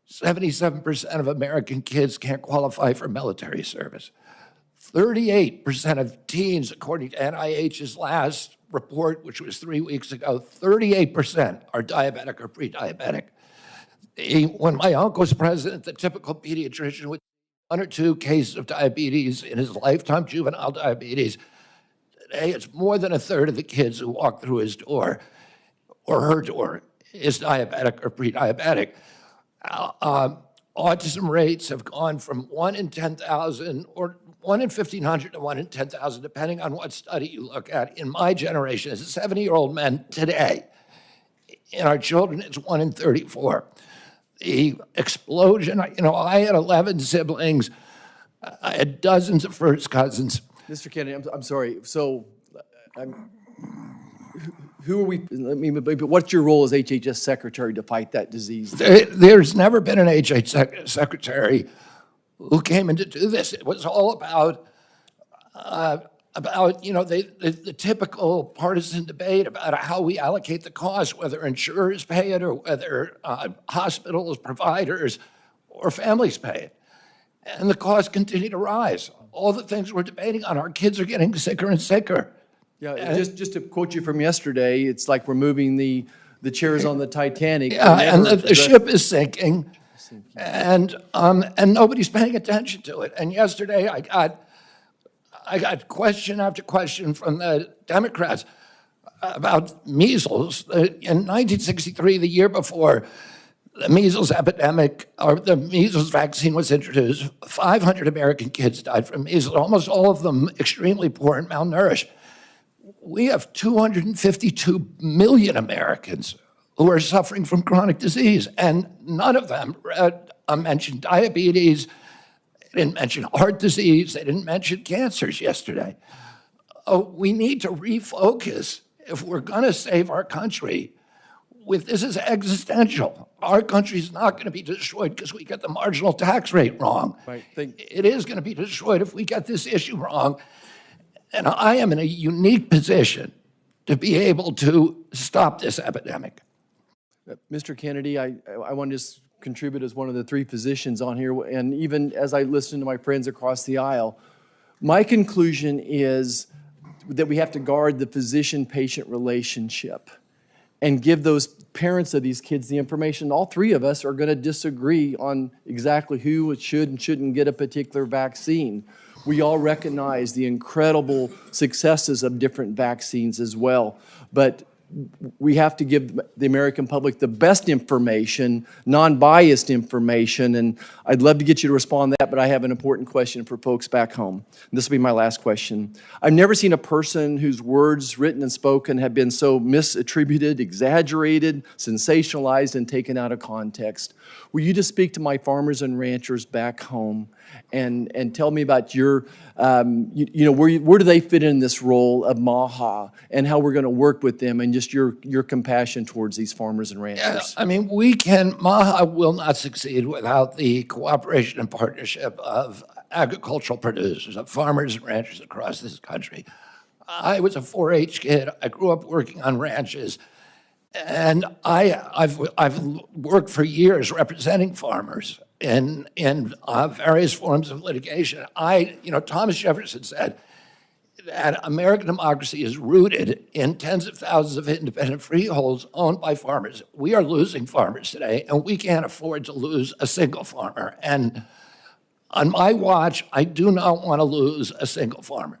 77% of American kids can't qualify for military service. 38% of teens, according to NIH's last report, which was 3 weeks ago, 38% are diabetic or pre-diabetic. When my uncle was president, the typical pediatrician would 1 or 2 cases of diabetes in his lifetime, juvenile diabetes. Today, it's more than a third of the kids who walk through his door or her door is diabetic or pre-diabetic. Autism rates have gone from 1 in 10,000 or 1 in 1,500 to 1 in 10,000, depending on what study you look at. In my generation, as 70-year-old men today, in our children, it's 1 in 34. The explosion, I had 11 siblings. I had dozens of first cousins. Mr. Kennedy, I'm sorry. So, who are we, what's your role as HHS secretary to fight that disease? There's never been an HHS secretary who came in to do this. It was all about the typical partisan debate about how we allocate the cost, whether insurers pay it or whether hospitals, providers, or families pay it. And the costs continue to rise. All the things we're debating on, our kids are getting sicker and sicker. Yeah, just to quote you from yesterday, it's like we're moving the chairs on the Titanic. Yeah, and the ship is sinking, and nobody's paying attention to it. And yesterday, I got question after question from the Democrats about measles. In 1963, the year before the measles epidemic, or the measles vaccine was introduced, 500 American kids died from measles, almost all of them extremely poor and malnourished. We have 252 million Americans who are suffering from chronic disease, and none of them mentioned diabetes. They didn't mention heart disease. They didn't mention cancers yesterday. We need to refocus if we're going to save our country. This is existential. Our country's not going to be destroyed because we get the marginal tax rate wrong. Right. It is going to be destroyed if we get this issue wrong. And I am in a unique position to be able to stop this epidemic. Mr. Kennedy, I want to just contribute as one of the 3 physicians on here, and even as I listen to my friends across the aisle, my conclusion is that we have to guard the physician-patient relationship and give those parents of these kids the information. All 3 of us are going to disagree on exactly who should and shouldn't get a particular vaccine. We all recognize the incredible successes of different vaccines as well, but we have to give the American public the best information, non-biased information, and I'd love to get you to respond to that, but I have an important question for folks back home. And this will be my last question. I've never seen a person whose words, written and spoken, have been so misattributed, exaggerated, sensationalized, and taken out of context. Will you just speak to my farmers and ranchers back home and tell me about your, where do they fit in this role of MAHA and how we're going to work with them and just your compassion towards these farmers and ranchers? Yeah, I mean, MAHA will not succeed without the cooperation and partnership of agricultural producers, of farmers and ranchers across this country. I was a 4-H kid. I grew up working on ranches. And I've worked for years representing farmers in various forms of litigation. Thomas Jefferson said that American democracy is rooted in tens of thousands of independent freeholds owned by farmers. We are losing farmers today, and we can't afford to lose a single farmer. And on my watch, I do not want to lose a single farmer.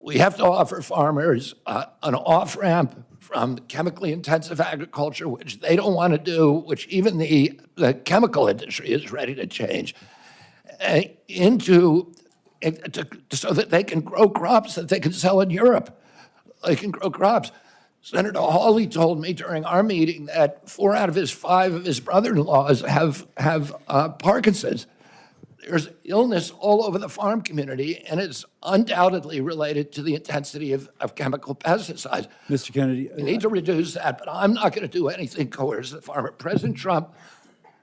We have to offer farmers an off-ramp from chemically intensive agriculture, which they don't want to do, which even the chemical industry is ready to change, so that they can grow crops that they can sell in Europe. They can grow crops. Senator Hawley told me during our meeting that 4 out of his 5 of his brother-in-laws have Parkinson's. There's illness all over the farm community, and it's undoubtedly related to the intensity of chemical pesticides. Mr. Kennedy. We need to reduce that, but I'm not going to do anything coerce the farmer. President Trump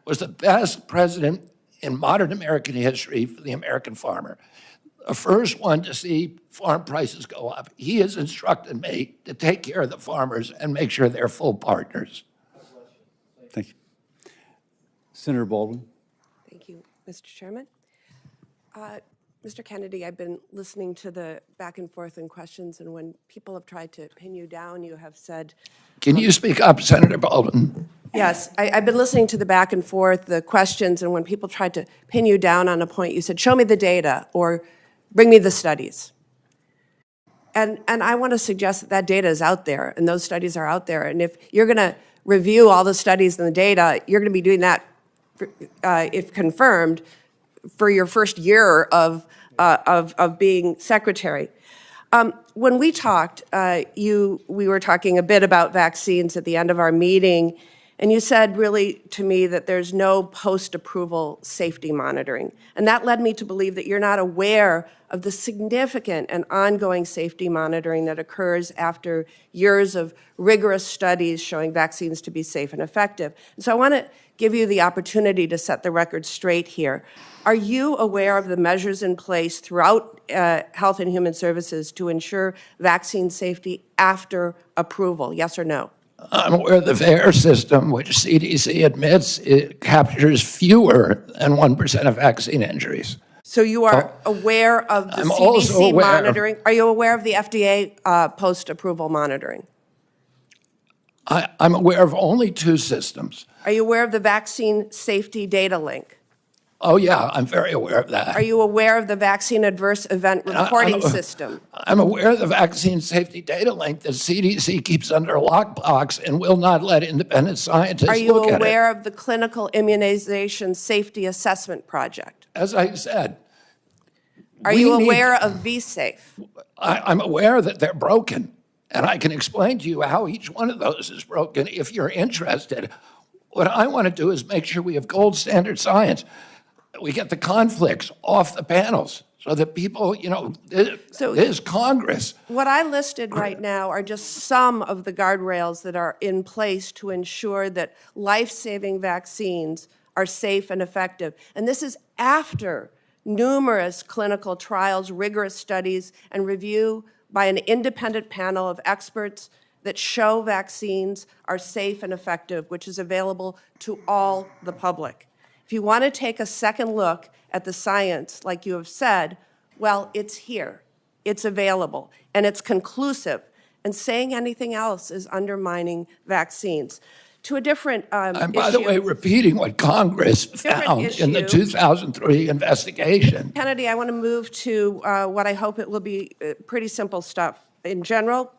was the best president in modern American history for the American farmer. The first one to see farm prices go up. He has instructed me to take care of the farmers and make sure they're full partners. Thank you. Senator Baldwin. Thank you, Mr. Chairman. Mr. Kennedy, I've been listening to the back and forth and questions, and when people have tried to pin you down, you have said... Can you speak up, Senator Baldwin? Yes, I've been listening to the back and forth, the questions, and when people tried to pin you down on a point, you said, show me the data, or bring me the studies. And I want to suggest that data is out there, and those studies are out there, and if you're going to review all the studies and the data, you're going to be doing that, if confirmed, for your first year of of being secretary. When we talked, we were talking a bit about vaccines at the end of our meeting, and you said really to me that there's no post-approval safety monitoring. And that led me to believe that you're not aware of the significant and ongoing safety monitoring that occurs after years of rigorous studies showing vaccines to be safe and effective. And so I want to give you the opportunity to set the record straight here. Are you aware of the measures in place throughout Health and Human Services to ensure vaccine safety after approval? Yes or no? I'm aware of the VAERS system, which CDC admits it captures fewer than 1% of vaccine injuries. So you are aware of the I'm also CDC aware- monitoring? Are you aware of the FDA post-approval monitoring? I'm aware of only 2 systems. Are you aware of the vaccine safety data link? Oh, yeah, I'm very aware of that. Are you aware of the vaccine adverse event reporting system? I'm aware of the vaccine safety data link that CDC keeps under a lockbox and will not let independent scientists Are you look at it. aware of the clinical immunization safety assessment project? As I said, Are you aware of VSafe? I'm aware that they're broken, and I can explain to you how each one of those is broken if you're interested. What I want to do is make sure we have gold standard science. We get the conflicts off the panels so that people, there's Congress. What I listed right now are just some of the guardrails that are in place to ensure that life-saving vaccines are safe and effective. And this is after numerous clinical trials, rigorous studies, and review by an independent panel of experts that show vaccines are safe and effective, which is available to all the public. If you want to take a second look at the science, like you have said, well, it's here, it's available, and it's conclusive. And saying anything else is undermining vaccines. To a different And by the way, repeating what Congress found in the 2003 investigation. Kennedy, I want to move to what I hope it will be pretty simple stuff. In general,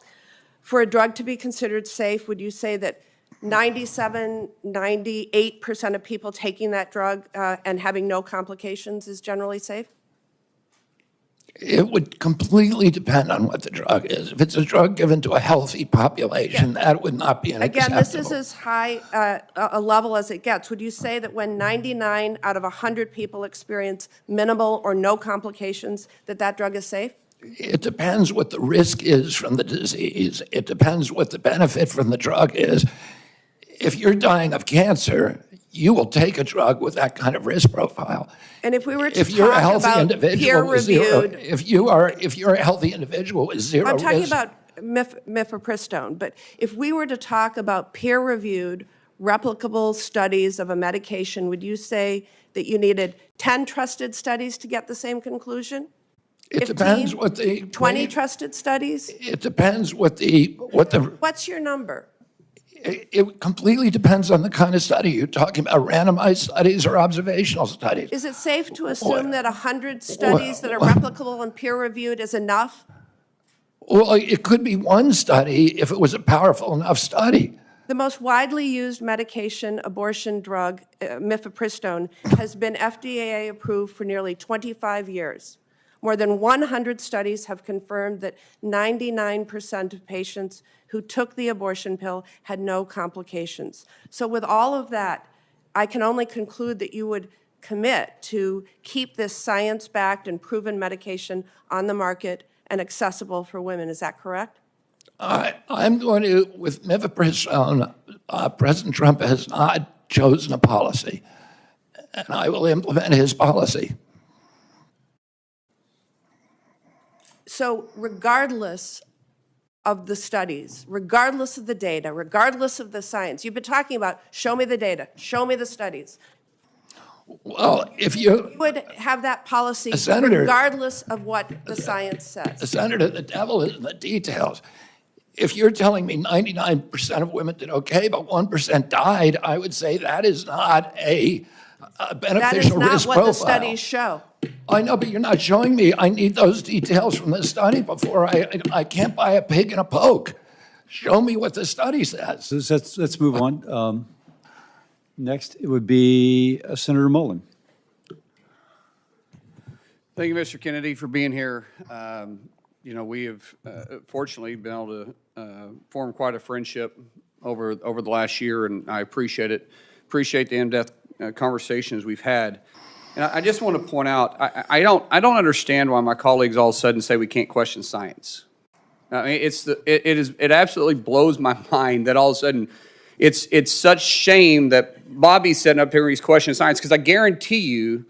for a drug to be considered safe, would you say that 97, 98% of people taking that drug and having no complications is generally safe? It would completely depend on what the drug is. If it's a drug given to a healthy population, that would not be an Again, acceptable. this is as high a level as it gets. Would you say that when 99 out of 100 people experience minimal or no complications, that that drug is safe? It depends what the risk is from the disease. It depends what the benefit from the drug is. If you're dying of cancer, you will take a drug with that kind of risk profile. And if we were to If you're a talk healthy about individual with zero, peer-reviewed, if you're a healthy individual with zero I'm talking risk, about mifepristone, but if we were to talk about peer-reviewed, replicable studies of a medication, would you say that you needed 10 trusted studies to get the same conclusion? it 15, depends what the 20 trusted studies? It depends what the What's your number? It completely depends on the kind of study. You're talking about randomized studies or observational studies. Is it safe to assume that 100 studies that are replicable and peer-reviewed is enough? Well, it could be one study if it was a powerful enough study. The most widely used medication, abortion drug, mifepristone, has been FDA approved for nearly 25 years. More than 100 studies have confirmed that 99% of patients who took the abortion pill had no complications. So with all of that, I can only conclude that you would commit to keep this science-backed and proven medication on the market and accessible for women. Is that correct? I'm going to, with mifepristone, President Trump has not chosen a policy, and I will implement his policy. So regardless of the studies, regardless of the data, regardless of the science, you've been talking about, show me the data, show me the studies. Well, if you would have that policy Senator, regardless of what the science says. Senator, the devil is in the details. If you're telling me 99% of women did okay, but 1% died, I would say that is not a beneficial risk profile. That is not what the studies show. I know, but you're not showing me. I need those details from the study before I can't buy a pig in a poke. Show me what the study says. So let's move on. Next, it would be Senator Mullen. Thank you, Mr. Kennedy, for being here. You know, we have fortunately been able to form quite a friendship over the last year, and I appreciate it. Appreciate the in-depth conversations we've had. And I just want to point out, I don't understand why my colleagues all of a sudden say we can't question science. I mean, it absolutely blows my mind that all of a sudden it's such shame that Bobby's sitting up here and he's questioning science, because I guarantee you,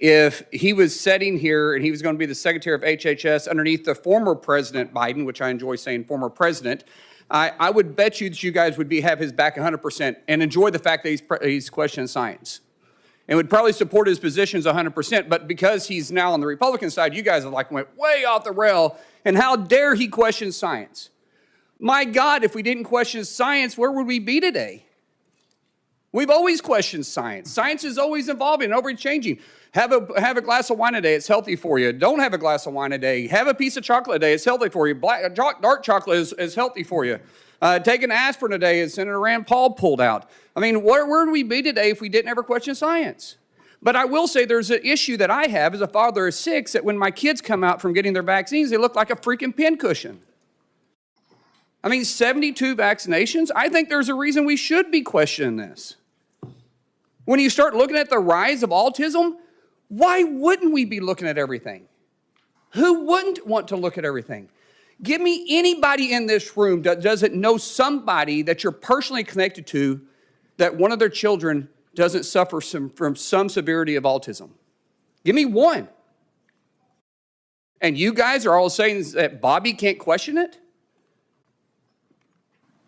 if he was sitting here and he was going to be the secretary of HHS underneath the former President Biden, which I enjoy saying former president, I would bet you that you guys would have his back 100% and enjoy the fact that he's questioning science. And would probably support his positions 100%, but because he's now on the Republican side, you guys have went way off the rail, and how dare he question science? My God, if we didn't question science, where would we be today? We've always questioned science. Science is always evolving and always changing. Have a glass of wine a day, it's healthy for you. Don't have a glass of wine a day. Have a piece of chocolate a day, it's healthy for you. Dark chocolate is healthy for you. Take an aspirin a day, as Senator Rand Paul pulled out. I mean, where would we be today if we didn't ever question science? But I will say there's an issue that I have as a father of 6, that when my kids come out from getting their vaccines, they look like a freaking pincushion. I mean, 72 vaccinations? I think there's a reason we should be questioning this. When you start looking at the rise of autism, why wouldn't we be looking at everything? Who wouldn't want to look at everything? Give me anybody in this room that doesn't know somebody that you're personally connected to that one of their children doesn't suffer from some severity of autism. Give me one. And you guys are all saying that Bobby can't question it?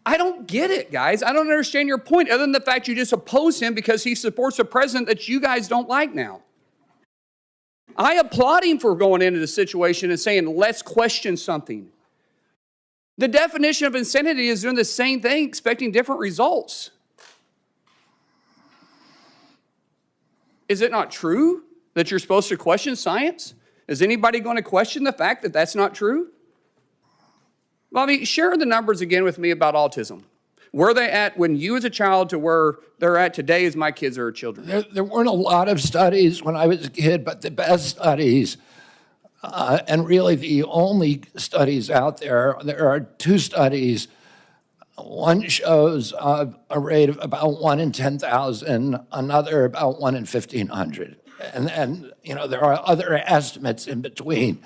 I don't get it, guys. I don't understand your point, other than the fact you just oppose him because he supports a president that you guys don't like now. I applaud him for going into the situation and saying, let's question something. The definition of insanity is doing the same thing, expecting different results. Is it not true that you're supposed to question science? Is anybody going to question the fact that that's not true? Bobby, share the numbers again with me about autism. Where they at when you was a child to where they're at today as my kids are children? There weren't a lot of studies when I was a kid, but the best studies, and really the only studies out there are 2 studies. One shows a rate of about 1 in 10,000, another about 1 in 1,500. And you know, there are other estimates in between.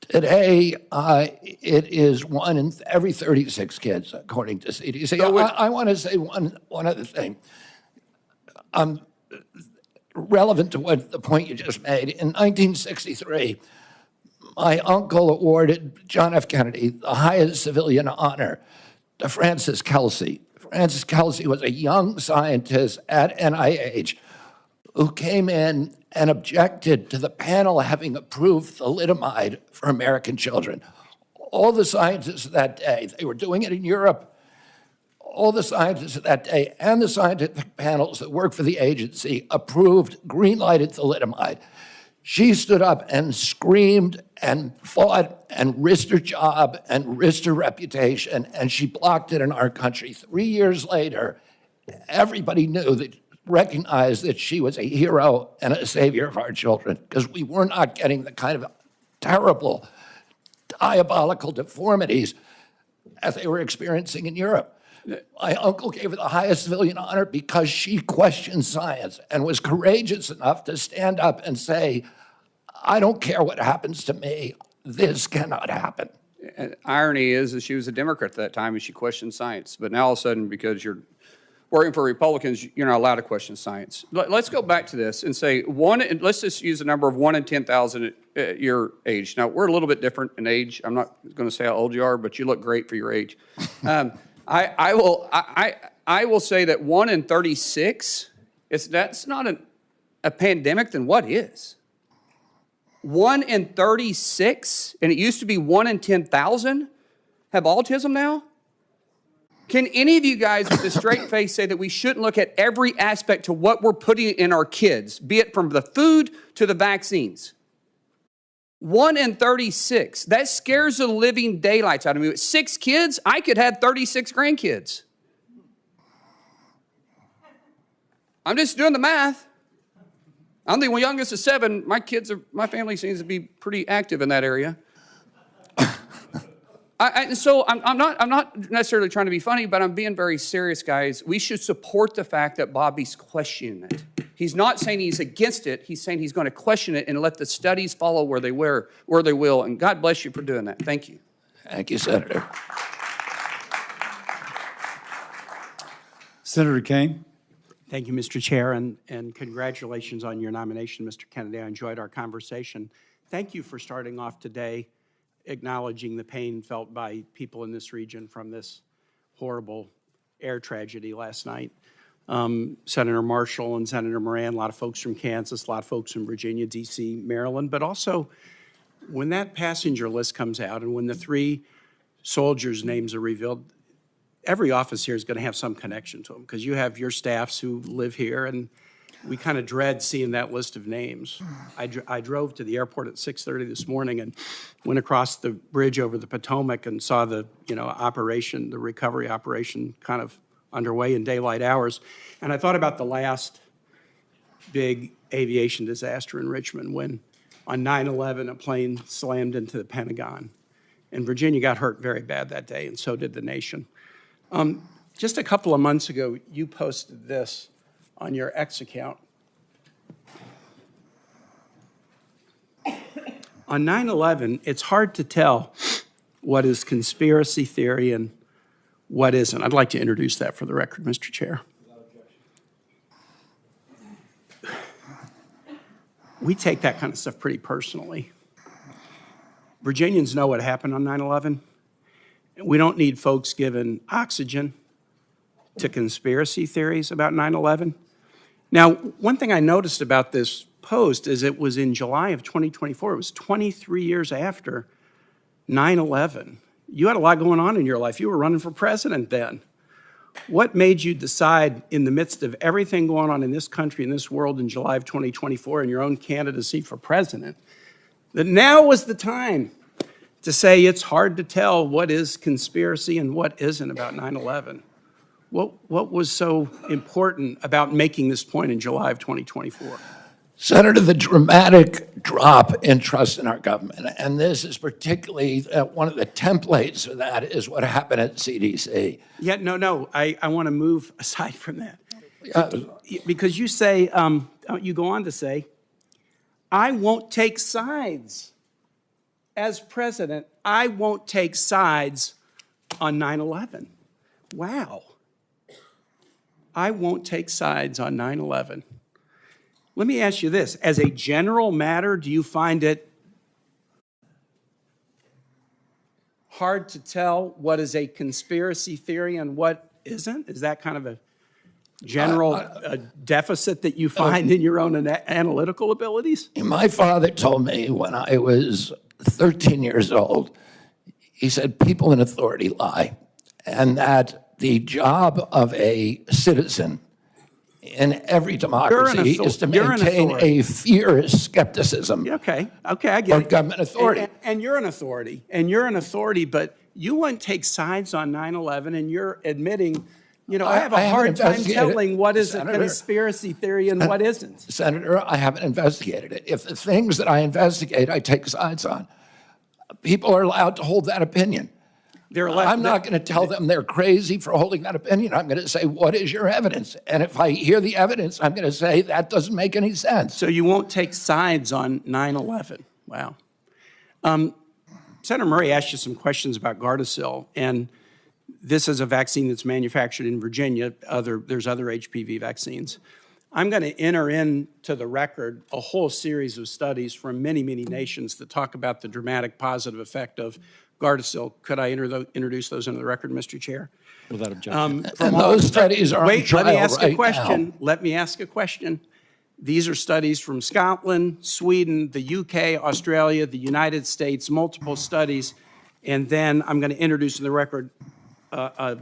Today, it is 1 in every 36 kids, according to CDC. So I want to say one other thing. Relevant to the point you just made. In 1963, my uncle awarded John F. Kennedy the highest civilian honor to Francis Kelsey. Francis Kelsey was a young scientist at NIH who came in and objected to the panel having approved thalidomide for American children. All the scientists of that day, they were doing it in Europe, all the scientists of that day and the scientific panels that worked for the agency approved, green-lighted thalidomide. She stood up and screamed and fought and risked her job and risked her reputation, and she blocked it in our country. 3 years later, everybody recognized that she was a hero and a savior of our children, because we were not getting the kind of terrible, diabolical deformities as they were experiencing in Europe. My uncle gave her the highest civilian honor because she questioned science and was courageous enough to stand up and say, I don't care what happens to me, this cannot happen. And irony is that she was a Democrat at that time and she questioned science. But now all of a sudden, because you're working for Republicans, you're not allowed to question science. Let's go back to this and say let's just use the number of 1 in 10,000 at your age. Now, we're a little bit different in age. I'm not going to say how old you are, but you look great for your age. I will say that 1 in 36, that's not a pandemic, then what is? 1 in 36, and it used to be 1 in 10,000 have autism now? Can any of you guys with a straight face say that we shouldn't look at every aspect to what we're putting in our kids, be it from the food to the vaccines? 1 in 36, that scares the living daylights out of me. With 6 kids, I could have 36 grandkids. I'm just doing the math. I'm the youngest of 7. My family seems to be pretty active in that area. So I'm not necessarily trying to be funny, but I'm being very serious, guys. We should support the fact that Bobby's questioning it. He's not saying he's against it. He's saying he's going to question it and let the studies follow where they will. And God bless you for doing that. Thank you. Thank you, Senator. Senator Kane? Thank you, Mr. Chair, and congratulations on your nomination, Mr. Kennedy. I enjoyed our conversation. Thank you for starting off today acknowledging the pain felt by people in this region from this horrible air tragedy last night. Senator Marshall and Senator Moran, a lot of folks from Kansas, a lot of folks from Virginia, D.C., Maryland, but also when that passenger list comes out and when the 3 soldiers' names are revealed, every office here is going to have some connection to them because you have your staffs who live here, and we kind of dread seeing that list of names. I drove to the airport at 6:30 this morning and went across the bridge over the Potomac and saw the operation, the recovery operation kind of underway in daylight hours. And I thought about the last big aviation disaster in Richmond when on 9/11 a plane slammed into the Pentagon. And Virginia got hurt very bad that day, and so did the nation. Just a couple of months ago, you posted this on your X account. On 9/11, it's hard to tell what is conspiracy theory and what isn't. I'd like to introduce that for the record, Mr. Chair. We take that kind of stuff pretty personally. Virginians know what happened on 9/11. We don't need folks giving oxygen to conspiracy theories about 9/11. Now, one thing I noticed about this post is it was in July of 2024. It was 23 years after 9/11. You had a lot going on in your life. You were running for president then. What made you decide in the midst of everything going on in this country, in this world in July of 2024 and your own candidacy for president, that now was the time to say it's hard to tell what is conspiracy and what isn't about 9/11? What was so important about making this point in July of 2024? Senator, the dramatic drop in trust in our government, and this is particularly one of the templates for that is what happened at CDC. Yeah, no, I want to move aside from that. Because you say, you go on to say, I won't take sides. As president, I won't take sides on 9/11. Wow. I won't take sides on 9/11. Let me ask you this. As a general matter, do you find it hard to tell what is a conspiracy theory and what isn't? Is that kind of a general deficit that you find in your own analytical abilities? My father told me when I was 13 years old, he said, people in authority lie, and that the job of a citizen in every democracy is to maintain a fierce skepticism. Okay, I get it. Of government authority. And you're an authority, but you wouldn't take sides on 9/11, and you're admitting, I have a hard time telling what is a conspiracy theory and what isn't. Senator, I haven't investigated it. If the things that I investigate, I take sides on, people are allowed to hold that opinion. I'm not going to tell them they're crazy for holding that opinion. I'm going to say, what is your evidence? And if I hear the evidence, I'm going to say, that doesn't make any sense. So you won't take sides on 9/11. Wow. Senator Murray asked you some questions about Gardasil, and this is a vaccine that's manufactured in Virginia. There's other HPV vaccines. I'm going to enter into the record a whole series of studies from many, many nations that talk about the dramatic positive effect of Gardasil. Could I introduce those into the record, Mr. Chair? Without objection. And those studies are on trial let me ask right a question. now. Let me ask a question. These are studies from Scotland, Sweden, the UK, Australia, the United States, multiple studies. And then I'm going to introduce in the record, I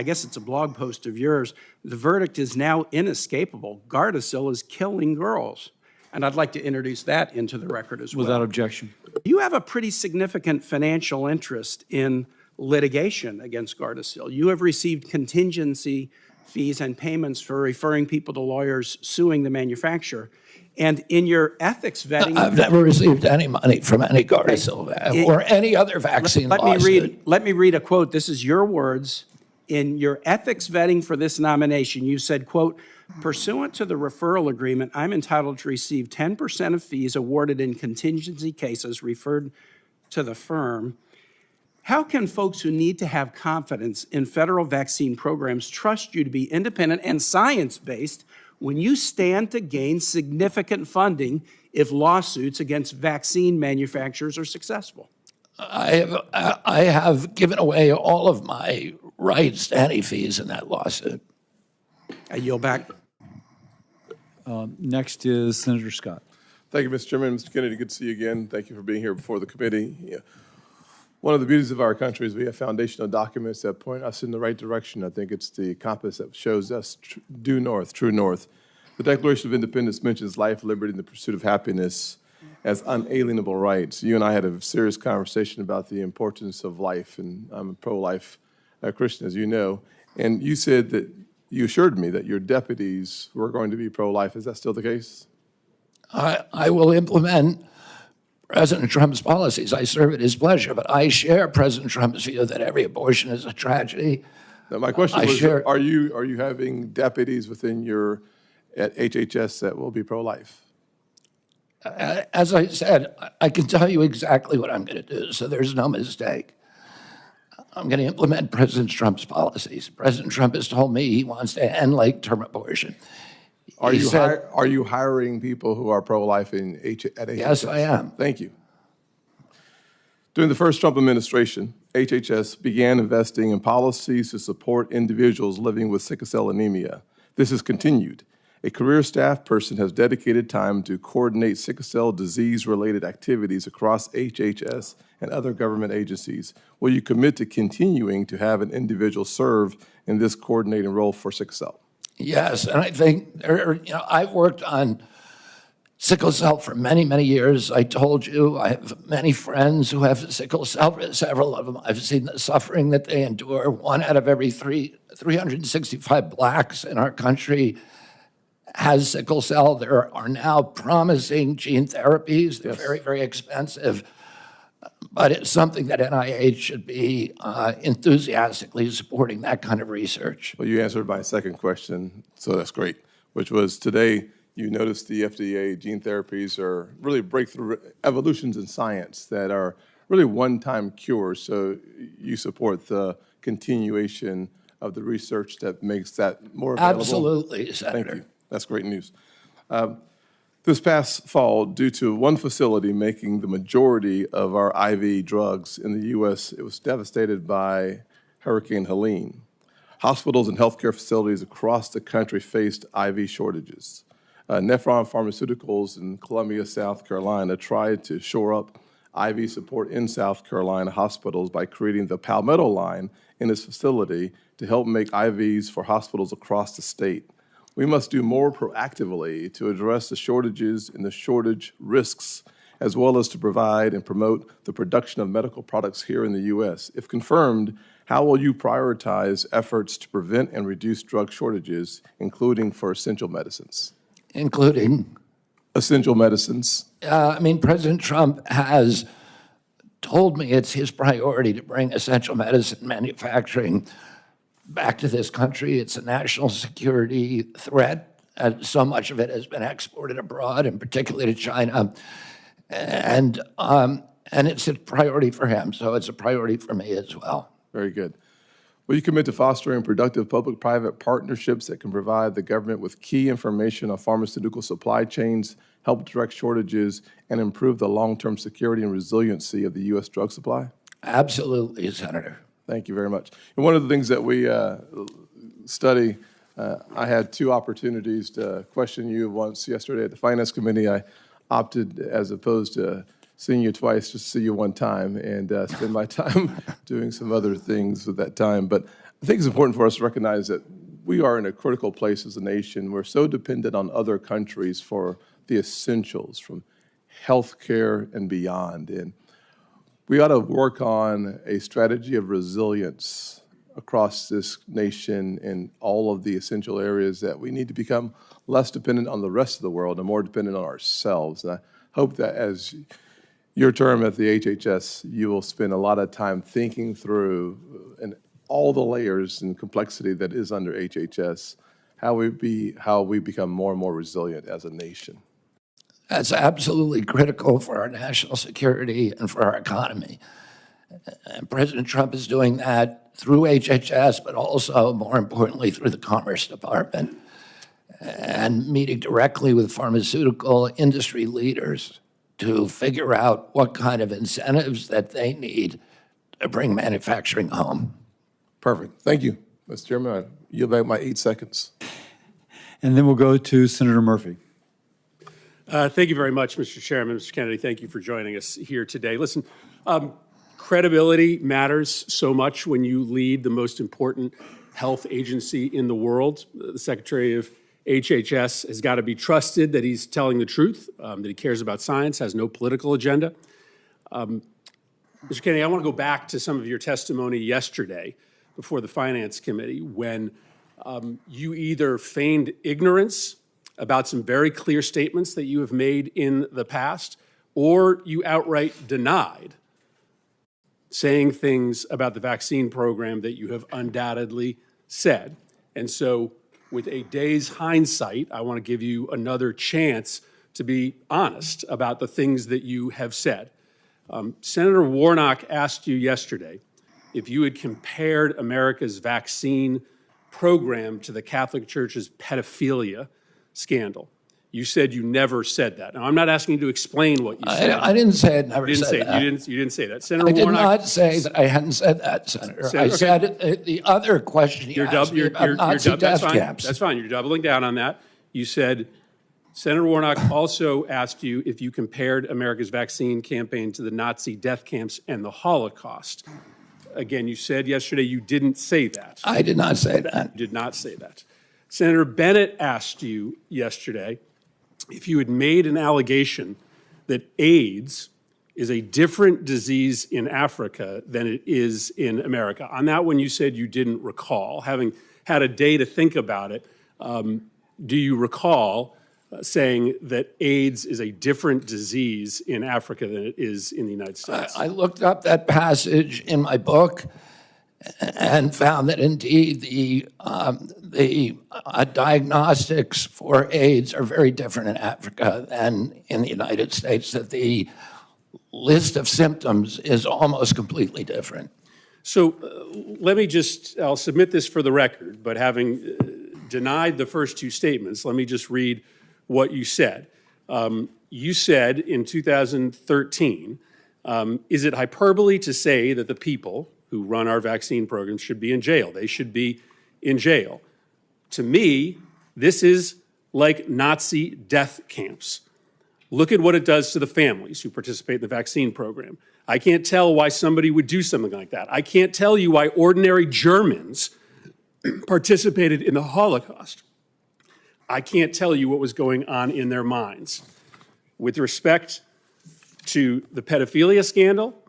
guess it's a blog post of yours. The verdict is now inescapable. Gardasil is killing girls. And I'd like to introduce that into the record as well. Without objection. You have a pretty significant financial interest in litigation against Gardasil. You have received contingency fees and payments for referring people to lawyers suing the manufacturer. And in your ethics vetting. I've never received any money from any Gardasil or any other vaccine lawsuit. Let me read a quote. This is your words. In your ethics vetting for this nomination, you said, quote, "Pursuant to the referral agreement, I'm entitled to receive 10% of fees awarded in contingency cases referred to the firm." How can folks who need to have confidence in federal vaccine programs trust you to be independent and science-based when you stand to gain significant funding if lawsuits against vaccine manufacturers are successful? I have given away all of my rights to any fees in that lawsuit. I yield back. Next is Senator Scott. Thank you, Mr. Chairman. Mr. Kennedy, good to see you again. Thank you for being here before the committee. Yeah. One of the beauties of our country is we have foundational documents that point us in the right direction. I think it's the compass that shows us due north, true north. The Declaration of Independence mentions life, liberty, and the pursuit of happiness as unalienable rights. You and I had a serious conversation about the importance of life, and I'm a pro-life Christian, as you know. And you said that you assured me that your deputies were going to be pro-life. Is that still the case? I will implement President Trump's policies. I serve at his pleasure, but I share President Trump's view that every abortion is a tragedy. Now, my question was, are you having deputies within your at HHS that will be pro-life? As I said, I can tell you exactly what I'm going to do, so there's no mistake. I'm going to implement President Trump's policies. President Trump has told me he wants to end late-term abortion. Are you hiring people who are pro-life at HHS? Yes, I am. Thank you. During the first Trump administration, HHS began investing in policies to support individuals living with sickle cell anemia. This has continued. A career staff person has dedicated time to coordinate sickle cell disease-related activities across HHS and other government agencies. Will you commit to continuing to have an individual serve in this coordinating role for sickle cell? Yes, and I think, I've worked on sickle cell for many, many years. I told you I have many friends who have sickle cell, several of them. I've seen the suffering that they endure. 1 out of every 365 blacks in our country has sickle cell. There are now promising gene therapies. They're very, very expensive. But it's something that NIH should be enthusiastically supporting that kind of research. Well, you answered my second question, so that's great, which was today you noticed the FDA gene therapies are really breakthrough evolutions in science that are really one-time cures. So you support the continuation of the research that makes that more available? Absolutely, Senator. Thank you. That's great news. This past fall, due to one facility making the majority of our IV drugs in the U.S., it was devastated by Hurricane Helene. Hospitals and healthcare facilities across the country faced IV shortages. Nephron Pharmaceuticals in Columbia, South Carolina, tried to shore up IV support in South Carolina hospitals by creating the Palmetto line in its facility to help make IVs for hospitals across the state. We must do more proactively to address the shortages and the shortage risks, as well as to provide and promote the production of medical products here in the U.S. If confirmed, how will you prioritize efforts to prevent and reduce drug shortages, including for essential medicines? Including? Essential medicines. President Trump has told me it's his priority to bring essential medicine manufacturing back to this country. It's a national security threat. So much of it has been exported abroad, and particularly to China. And it's a priority for him, so it's a priority for me as well. Very good. Will you commit to fostering productive public-private partnerships that can provide the government with key information on pharmaceutical supply chains, help direct shortages, and improve the long-term security and resiliency of the U.S. drug supply? Absolutely, Senator. Thank you very much. And one of the things that we study, I had 2 opportunities to question you. Once yesterday at the Finance Committee, I opted, as opposed to seeing you twice, just see you one time and spend my time doing some other things with that time. But I think it's important for us to recognize that we are in a critical place as a nation. We're so dependent on other countries for the essentials, from healthcare and beyond. And we ought to work on a strategy of resilience across this nation in all of the essential areas that we need to become less dependent on the rest of the world and more dependent on ourselves. And I hope that as your term at the HHS, you will spend a lot of time thinking through and all the layers and complexity that is under HHS, how we become more and more resilient as a nation. That's absolutely critical for our national security and for our economy. And President Trump is doing that through HHS, but also, more importantly, through the Commerce Department and meeting directly with pharmaceutical industry leaders to figure out what kind of incentives that they need to bring manufacturing home. Perfect. Thank you, Mr. Chairman. I yield back my 8 seconds. And then we'll go to Senator Murphy. Thank you very much, Mr. Chairman. Mr. Kennedy, thank you for joining us here today. Listen, credibility matters so much when you lead the most important health agency in the world. The Secretary of HHS has got to be trusted that he's telling the truth, that he cares about science, has no political agenda. Mr. Kennedy, I want to go back to some of your testimony yesterday before the Finance Committee when you either feigned ignorance about some very clear statements that you have made in the past, or you outright denied saying things about the vaccine program that you have undoubtedly said. And so with a day's hindsight, I want to give you another chance to be honest about the things that you have said. Senator Warnock asked you yesterday if you had compared America's vaccine program to the Catholic Church's pedophilia scandal. You said you never said that. Now, I'm not asking you to explain what you said. I didn't say it, never said that. You didn't say that. Senator I did Warnock, not say that I hadn't said that, Senator. I said the other question you asked me about Nazi death camps. That's fine. You're doubling down on that. You said, Senator Warnock also asked you if you compared America's vaccine campaign to the Nazi death camps and the Holocaust. Again, you said yesterday you didn't say that. I did not say that. You did not say that. Senator Bennett asked you yesterday if you had made an allegation that AIDS is a different disease in Africa than it is in America. On that one, you said you didn't recall. Having had a day to think about it, do you recall saying that AIDS is a different disease in Africa than it is in the United States? I looked up that passage in my book and found that indeed the diagnostics for AIDS are very different in Africa than in the United States, that the list of symptoms is almost completely different. So let me I'll submit this for the record, but having denied the first two statements, let me just read what you said. You said in 2013, is it hyperbole to say that the people who run our vaccine programs should be in jail? They should be in jail. To me, this is like Nazi death camps. Look at what it does to the families who participate in the vaccine program. I can't tell why somebody would do something like that. I can't tell you why ordinary Germans participated in the Holocaust. I can't tell you what was going on in their minds. With respect to the pedophilia scandal,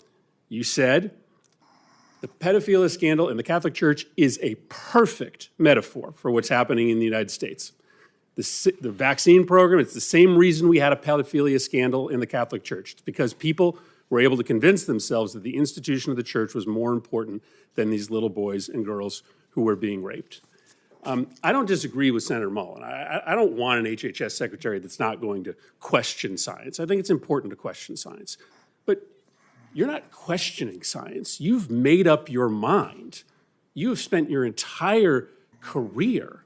you said the pedophilia scandal in the Catholic Church is a perfect metaphor for what's happening in the United States. The vaccine program, it's the same reason we had a pedophilia scandal in the Catholic Church. It's because people were able to convince themselves that the institution of the church was more important than these little boys and girls who were being raped. I don't disagree with Senator Mullen. I don't want an HHS secretary that's not going to question science. I think it's important to question science. But you're not questioning science. You've made up your mind. You have spent your entire career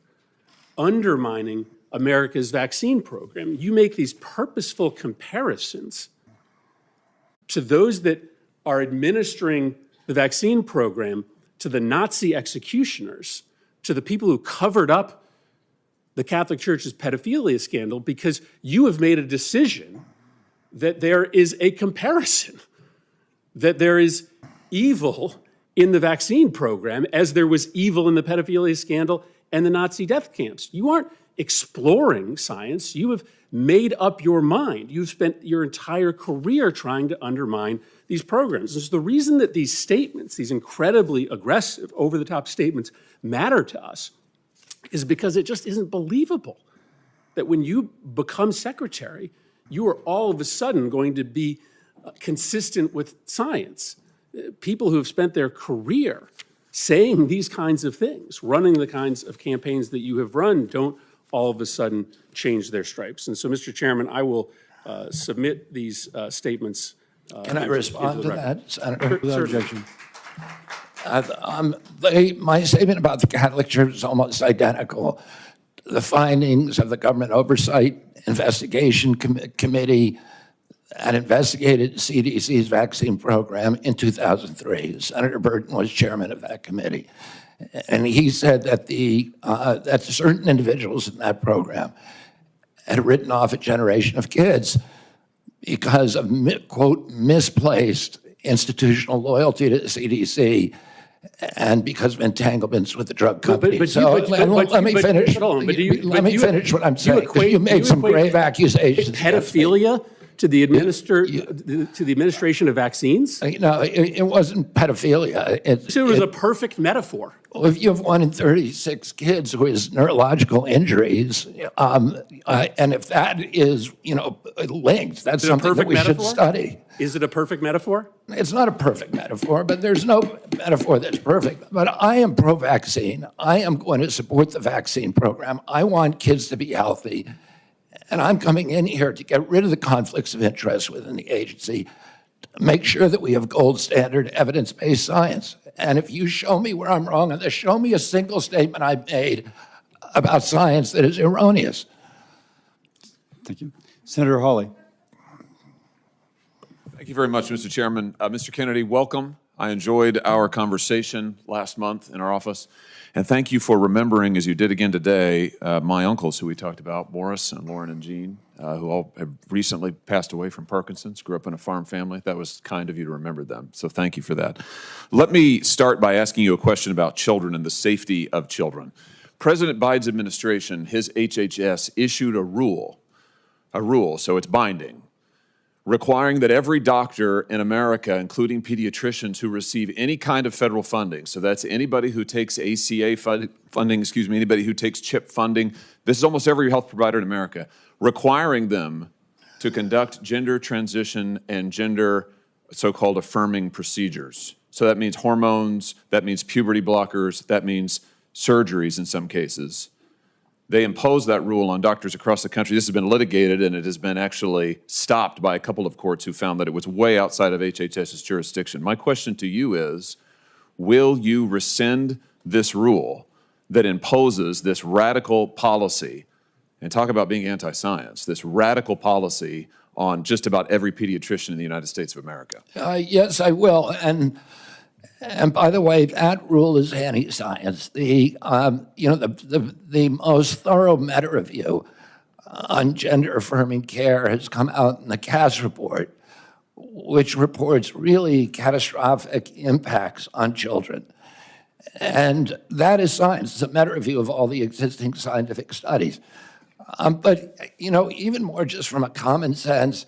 undermining America's vaccine program. You make these purposeful comparisons to those that are administering the vaccine program to the Nazi executioners, to the people who covered up the Catholic Church's pedophilia scandal, because you have made a decision that there is a comparison, that there is evil in the vaccine program as there was evil in the pedophilia scandal and the Nazi death camps. You aren't exploring science. You have made up your mind. You've spent your entire career trying to undermine these programs. And so the reason that these statements, these incredibly aggressive, over-the-top statements, matter to us is because it just isn't believable that when you become secretary, you are all of a sudden going to be consistent with science. People who have spent their career saying these kinds of things, running the kinds of campaigns that you have run, don't all of a sudden change their stripes. And so, Mr. Chairman, I will submit these statements. Can I respond to that, Senator? Without objection. My statement about the Catholic Church is almost identical. The findings of the Government Oversight Investigation Committee that investigated CDC's vaccine program in 2003. Senator Burton was chairman of that committee. And he said that that certain individuals in that program had written off a generation of kids because of, quote, misplaced institutional loyalty to the CDC and because of entanglements with the drug company. Let me finish. Let me finish what I'm saying. You made some grave accusations. Pedophilia to the administration of vaccines? No, it wasn't pedophilia. It was a perfect metaphor. Well, if you have 1 in 36 kids who has neurological injuries, and if that is, linked, that's something that we should study. Is it a perfect metaphor? It's not a perfect metaphor, but there's no metaphor that's perfect. But I am pro-vaccine. I am going to support the vaccine program. I want kids to be healthy. And I'm coming in here to get rid of the conflicts of interest within the agency, to make sure that we have gold standard evidence-based science. And if you show me where I'm wrong on this, show me a single statement I've made about science that is erroneous. Thank you. Senator Hawley. Thank you very much, Mr. Chairman. Mr. Kennedy, welcome. I enjoyed our conversation last month in our office. And thank you for remembering, as you did again today, my uncles who we talked about, Morris and Lauren and Jean, who all have recently passed away from Parkinson's, grew up in a farm family. That was kind of you to remember them. So thank you for that. Let me start by asking you a question about children and the safety of children. President Biden's administration, his HHS, issued a rule, so it's binding, requiring that every doctor in America, including pediatricians who receive any kind of federal funding, so that's anybody who takes ACA funding, anybody who takes CHIP funding, this is almost every health provider in America, requiring them to conduct gender transition and gender so-called affirming procedures. So that means hormones, that means puberty blockers, that means surgeries in some cases. They imposed that rule on doctors across the country. This has been litigated, and it has been actually stopped by a couple of courts who found that it was way outside of HHS's jurisdiction. My question to you is, will you rescind this rule that imposes this radical policy, and talk about being anti-science, this radical policy on just about every pediatrician in the United States of America? Yes, I will. And by the way, that rule is anti-science. The most thorough meta-review on gender-affirming care has come out in the Cass report, which reports really catastrophic impacts on children. And that is science. It's a meta-review of all the existing scientific studies. But, even more just from a common sense,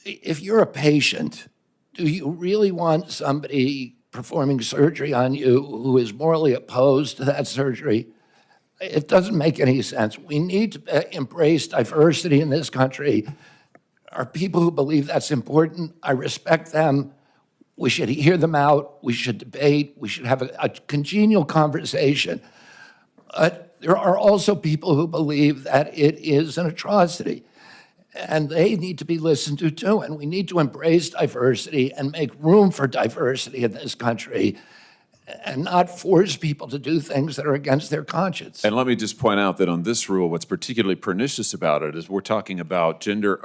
if you're a patient, do you really want somebody performing surgery on you who is morally opposed to that surgery? It doesn't make any sense. We need to embrace diversity in this country. There are people who believe that's important. I respect them. We should hear them out. We should debate. We should have a congenial conversation. There are also people who believe that it is an atrocity, and they need to be listened to too. And we need to embrace diversity and make room for diversity in this country and not force people to do things that are against their conscience. And let me just point out that on this rule, what's particularly pernicious about it is we're talking about gender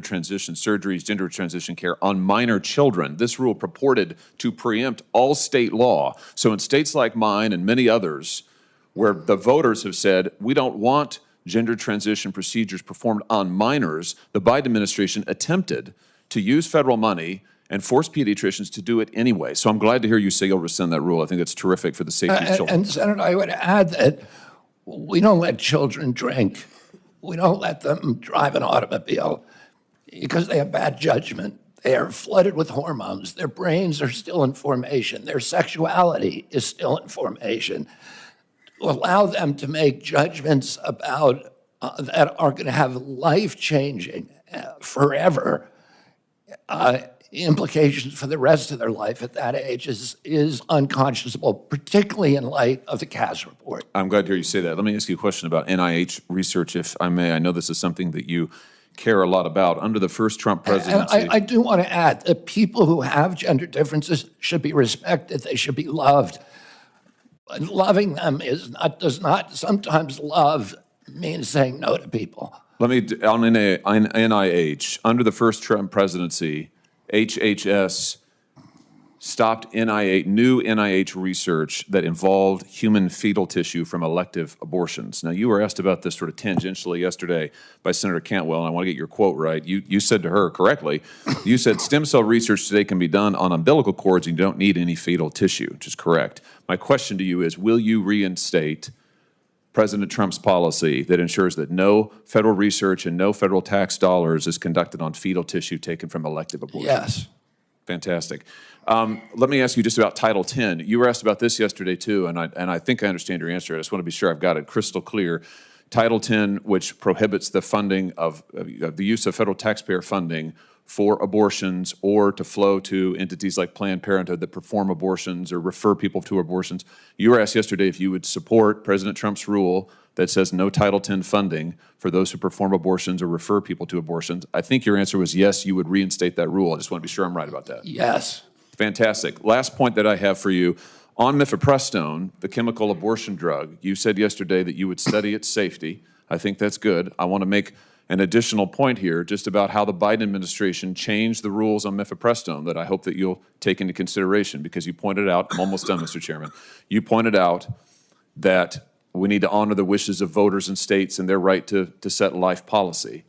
transition surgeries, gender transition care on minor children. This rule purported to preempt all state law. So in states like mine and many others, where the voters have said, we don't want gender transition procedures performed on minors, the Biden administration attempted to use federal money and force pediatricians to do it anyway. So I'm glad to hear you say you'll rescind that rule. I think it's terrific for the safety of children. And Senator, I would add that We don't let children drink. We don't let them drive an automobile because they have bad judgment. They are flooded with hormones. Their brains are still in formation. Their sexuality is still in formation. To allow them to make judgments about that are going to have life-changing, forever implications for the rest of their life at that age is unconscionable, particularly in light of the Cass report. I'm glad to hear you say that. Let me ask you a question about NIH research, if I may. I know this is something that you care a lot about. Under the first Trump presidency. And I do want to add that people who have gender differences should be respected. They should be loved. But loving them does not sometimes love means saying no to people. Let me, on NIH, under the first Trump presidency, HHS stopped new NIH research that involved human fetal tissue from elective abortions. Now, you were asked about this sort of tangentially yesterday by Senator Cantwell, and I want to get your quote right. You said to her correctly, you said stem cell research today can be done on umbilical cords and you don't need any fetal tissue, which is correct. My question to you is, will you reinstate President Trump's policy that ensures that no federal research and no federal tax dollars is conducted on fetal tissue taken from elective abortions? Yes. Fantastic. Let me ask you just about Title X. You were asked about this yesterday too, and I think I understand your answer. I just want to be sure I've got it crystal clear. Title X, which prohibits the funding of the use of federal taxpayer funding for abortions or to flow to entities like Planned Parenthood that perform abortions or refer people to abortions. You were asked yesterday if you would support President Trump's rule that says no Title X funding for those who perform abortions or refer people to abortions. I think your answer was yes, you would reinstate that rule. I just want to be sure I'm right about that. Yes. Fantastic. Last point that I have for you. On mifepristone, the chemical abortion drug, you said yesterday that you would study its safety. I think that's good. I want to make an additional point here just about how the Biden administration changed the rules on mifepristone that I hope that you'll take into consideration, because you pointed out, I'm almost done, Mr. Chairman, you pointed out that we need to honor the wishes of voters and states and their right to set life policy.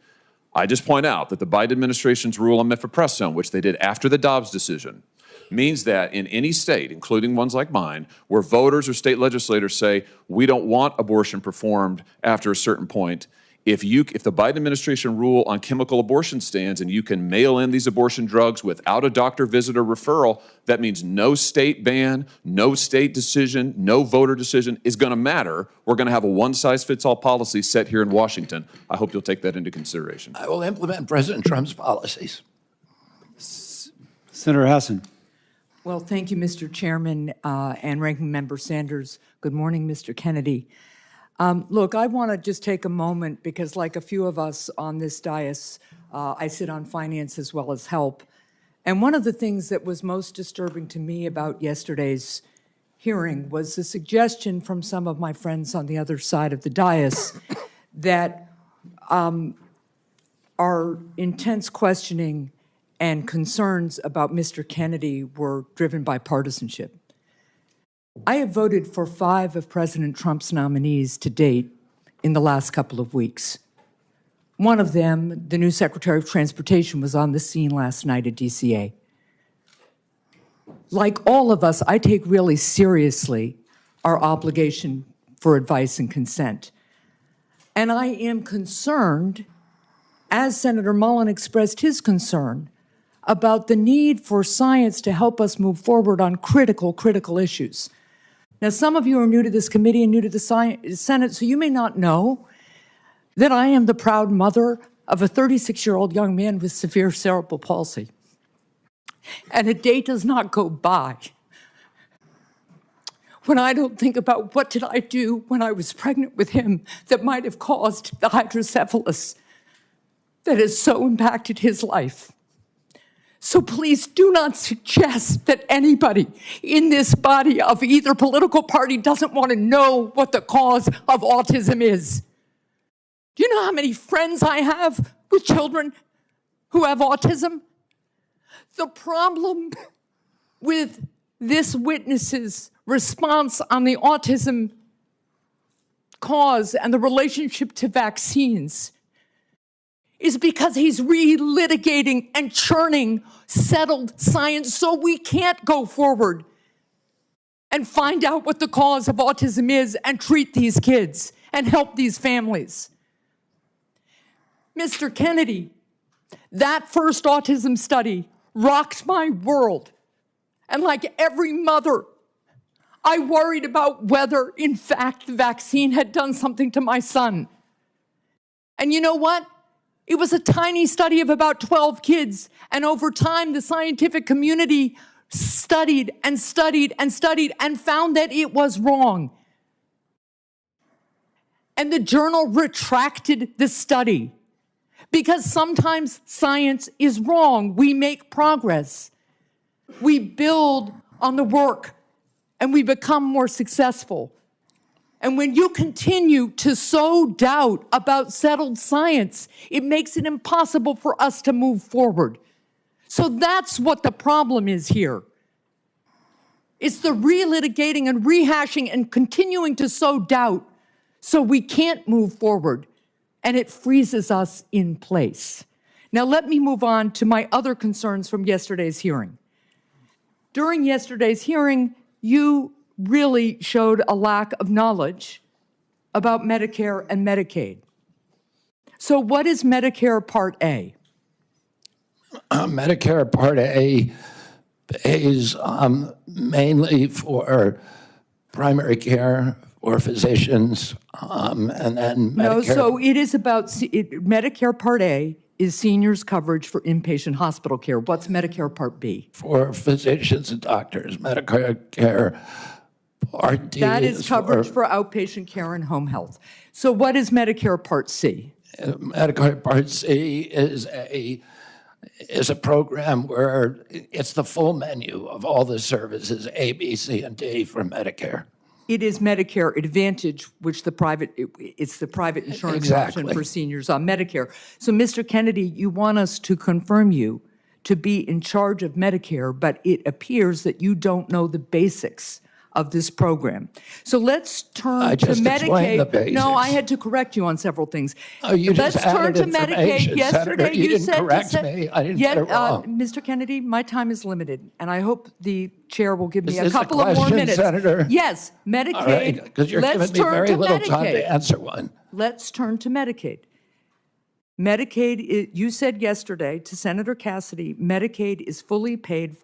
I just point out that the Biden administration's rule on mifepristone, which they did after the Dobbs decision, means that in any state, including ones like mine, where voters or state legislators say, we don't want abortion performed after a certain point, if the Biden administration rule on chemical abortion stands and you can mail in these abortion drugs without a doctor visit or referral, that means no state ban, no state decision, no voter decision is going to matter. We're going to have a one-size-fits-all policy set here in Washington. I hope you'll take that into consideration. I will implement President Trump's policies. Senator Hassan. Well, thank you, Mr. Chairman and Ranking Member Sanders. Good morning, Mr. Kennedy. Look, I want to just take a moment because, like a few of us on this dais, I sit on finance as well as help. And one of the things that was most disturbing to me about yesterday's hearing was the suggestion from some of my friends on the other side of the dais that our intense questioning and concerns about Mr. Kennedy were driven by partisanship. I have voted for 5 of President Trump's nominees to date in the last couple of weeks. One of them, the new Secretary of Transportation, was on the scene last night at DCA. Like all of us, I take really seriously our obligation for advice and consent. And I am concerned, as Senator Mullen expressed his concern, about the need for science to help us move forward on critical issues. Now, some of you are new to this committee and new to the Senate, so you may not know that I am the proud mother of a 36-year-old young man with severe cerebral palsy. And a day does not go by when I don't think about what did I do when I was pregnant with him that might have caused the hydrocephalus that has so impacted his life. So please do not suggest that anybody in this body of either political party doesn't want to know what the cause of autism is. Do you know how many friends I have with children who have autism? The problem with this witness's response on the autism cause and the relationship to vaccines is because he's relitigating and churning settled science so we can't go forward and find out what the cause of autism is and treat these kids and help these families. Mr. Kennedy, that first autism study rocked my world. And like every mother, I worried about whether, in fact, the vaccine had done something to my son. And you know what? It was a tiny study of about 12 kids. And over time, the scientific community studied and studied and studied and found that it was wrong. And the journal retracted the study because sometimes science is wrong. We make progress. We build on the work and we become more successful. And when you continue to sow doubt about settled science, it makes it impossible for us to move forward. So that's what the problem is here. It's the relitigating and rehashing and continuing to sow doubt so we can't move forward, and it freezes us in place. Now let me move on to my other concerns from yesterday's hearing. During yesterday's hearing, you really showed a lack of knowledge about Medicare and Medicaid. So what is Medicare Part A? Medicare Part A pays mainly for primary care or physicians, and then Medicare. No, so it is about, Medicare Part A is seniors coverage for inpatient hospital care. What's Medicare Part B? For physicians and doctors. Medicare care Part D That is coverage for for outpatient care and home health. So what is Medicare Part C? Medicare Part C is a program where it's the full menu of all the services, A, B, C, and D for Medicare. It is Medicare Advantage, which it's the private insurance option for seniors on Medicare. So, Mr. Kennedy, you want us to confirm you to be in charge of Medicare, but it appears that you don't know the basics of this program. So let's turn to Medicaid. The basics. No, I had to correct you on several things. Oh, you let's just turn added to Medicaid. information, Yesterday, Senator. You didn't said correct me. I didn't get it wrong. Mr. Kennedy, my time is limited, and I hope the chair will give me Is a this couple of more question, minutes. Senator? Yes, Medicaid. All right, because you're let's giving me turn very to little Medicaid. time to answer one. Let's turn to Medicaid. Medicaid, you said yesterday to Senator Cassidy, Medicaid is fully paid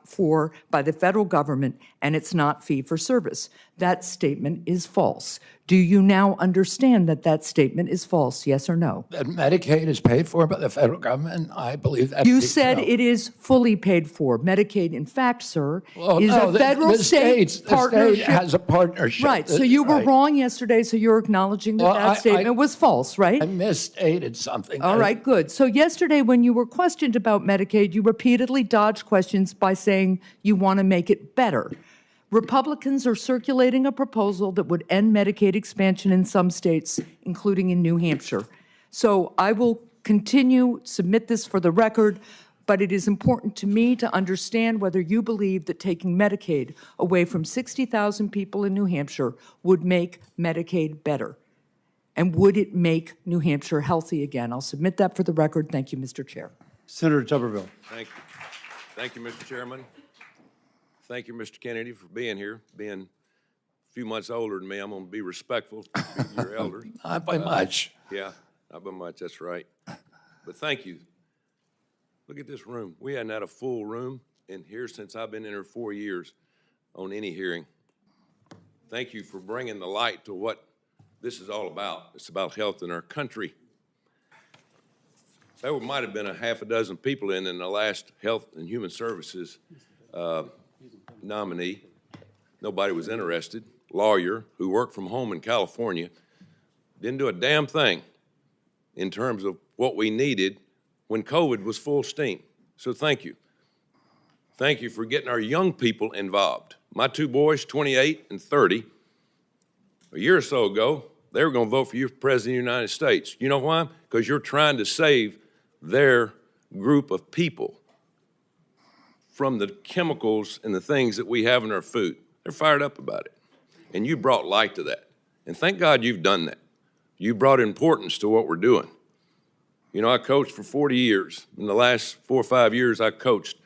for by the federal government, and it's not fee for service. That statement is false. Do you now understand that that statement is false, yes or no? That Medicaid is paid for by the federal government? I believe that. You said it is fully paid for. Medicaid, in fact, sir, Well, is no, a federal-state partnership. The state has a partnership. Right, so you were Right. wrong yesterday, so you're acknowledging that that statement was false, right? I misstated something. All right, good. So yesterday, when you were questioned about Medicaid, you repeatedly dodged questions by saying you want to make it better. Republicans are circulating a proposal that would end Medicaid expansion in some states, including in New Hampshire. So I will submit this for the record, but it is important to me to understand whether you believe that taking Medicaid away from 60,000 people in New Hampshire would make Medicaid better. And would it make New Hampshire healthy again? I'll submit that for the record. Thank you, Mr. Chair. Senator Tuberville. Thank you. Thank you, Mr. Chairman. Thank you, Mr. Kennedy, for being here. Being a few months older than me, I'm going to be respectful to your elders. Not by much. Yeah, not by much, that's right. But thank you. Look at this room. We hadn't had a full room in here since I've been in here 4 years on any hearing. Thank you for bringing the light to what this is all about. It's about health in our country. There might have been a half a dozen people in the last Health and Human Services nominee. Nobody was interested. Lawyer who worked from home in California. Didn't do a damn thing in terms of what we needed when COVID was full steam. So thank you. Thank you for getting our young people involved. My two boys, 28 and 30, a year or so ago, they were going to vote for you for President of the United States. You know why? Because you're trying to save their group of people from the chemicals and the things that we have in our food. They're fired up about it. And you brought light to that. And thank God you've done that. You brought importance to what we're doing. You know, I coached for 40 years. In the last 4 or 5 years I coached,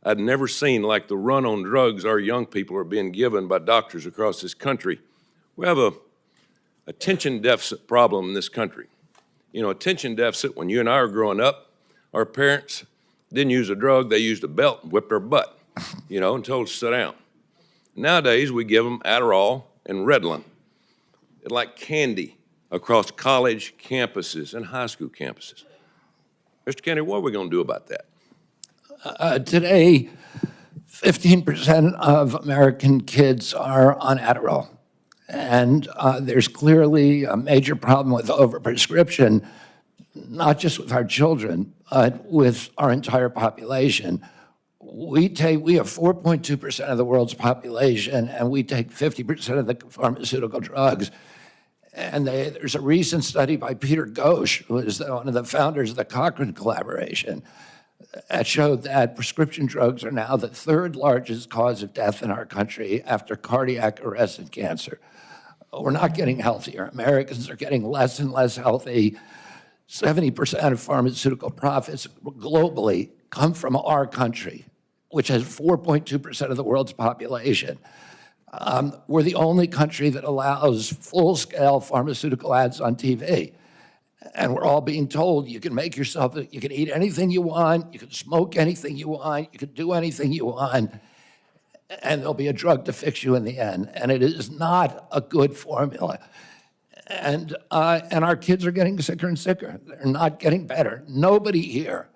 I'd never seen like the run on drugs our young people are being given by doctors across this country. We have attention deficit problem in this country. You know, attention deficit, when you and I were growing up, our parents didn't use a drug, they used a belt and whipped our butt, you know, and told us to sit down. Nowadays, we give them Adderall and Ritalin, like candy, across college campuses and high school campuses. Mr. Kennedy, what are we going to do about that? Today, 15% of American kids are on Adderall. And there's clearly a major problem with overprescription, not just with our children, but with our entire population. We have 4.2% of the world's population, and we take 50% of the pharmaceutical drugs. And there's a recent study by Peter Ghosh, who is one of the founders of the Cochrane collaboration, that showed that prescription drugs are now the third largest cause of death in our country after cardiac arrest and cancer. We're not getting healthier. Americans are getting less and less healthy. 70% of pharmaceutical profits globally come from our country, which has 4.2% of the world's population. We're the only country that allows full-scale pharmaceutical ads on TV. And we're all being told you can make yourself, you can eat anything you want, you can smoke anything you want, you can do anything you want, and there'll be a drug to fix you in the end. And it is not a good formula. And our kids are getting sicker and sicker. They're not getting better. Nobody here,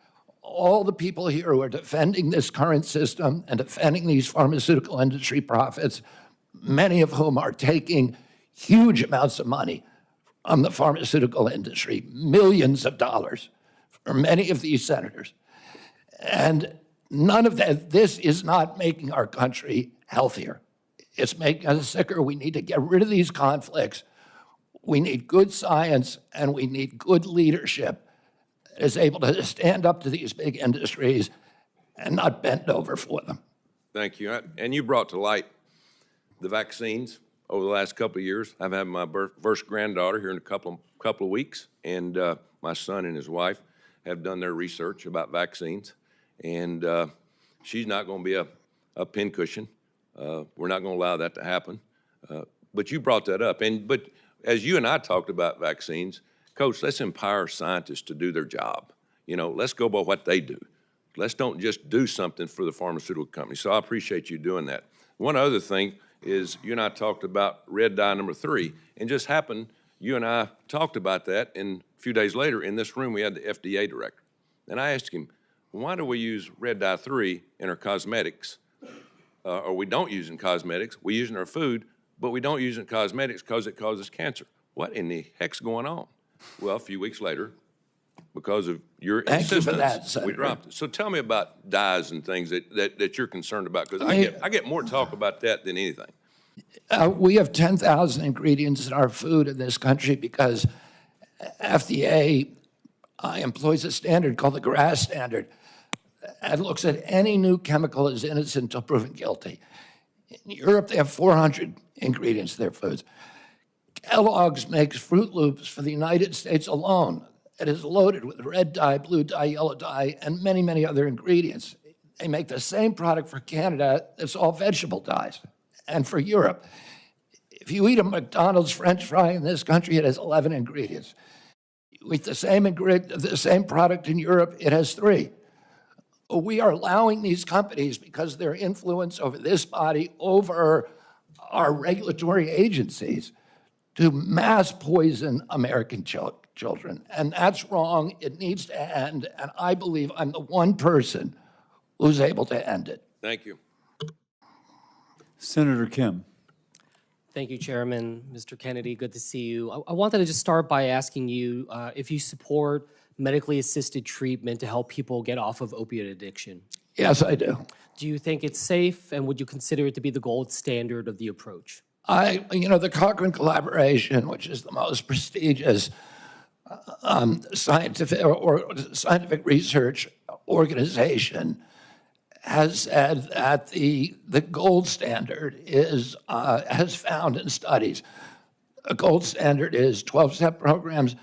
all the people here who are defending this current system and defending these pharmaceutical industry profits, many of whom are taking huge amounts of money from the pharmaceutical industry, millions of dollars for many of these senators. And none of that, this is not making our country healthier. It's making us sicker. We need to get rid of these conflicts. We need good science, and we need good leadership that is able to stand up to these big industries and not bend over for them. Thank you. And you brought to light the vaccines over the last couple of years. I've had my first granddaughter here in a couple of weeks, and my son and his wife have done their research about vaccines, and she's not going to be a pincushion. We're not going to allow that to happen. But you brought that up, but as you and I talked about vaccines, Coach, let's empower scientists to do their job. You know, let's go by what they do. Let's don't just do something for the pharmaceutical company. So I appreciate you doing that. One other thing is you and I talked about red dye number 3, and just happened, you and I talked about that, and a few days later in this room we had the FDA director. And I asked him, why do we use red dye 3 in our cosmetics, or we don't use in cosmetics, we use in our food, but we don't use it in cosmetics because it causes cancer. What in the heck's going on? Well, a few weeks later, because of your insistence, we dropped it. So tell me about dyes and things that you're concerned about, because I get more talk about that than anything. We have 10,000 ingredients in our food in this country because FDA employs a standard called the GRAS standard that looks at any new chemical as innocent until proven guilty. In Europe, they have 400 ingredients in their foods. Kellogg's makes Fruit Loops for the United States alone. It is loaded with red dye, blue dye, yellow dye, and many, many other ingredients. They make the same product for Canada that's all vegetable dyes, and for Europe. If you eat a McDonald's French fry in this country, it has 11 ingredients. You eat the same product in Europe, it has 3. We are allowing these companies, because of their influence over this body, over our regulatory agencies, to mass poison American children. And that's wrong. It needs to end. And I believe I'm the one person who's able to end it. Thank you. Senator Kim. Thank you, Chairman. Mr. Kennedy, good to see you. I wanted to just start by asking you if you support medically assisted treatment to help people get off of opioid addiction. Yes, I do. Do you think it's safe, and would you consider it to be the gold standard of the approach? The Cochrane collaboration, which is the most prestigious scientific research organization, has said that the gold standard is, has found in studies, a gold standard is 12-step programs.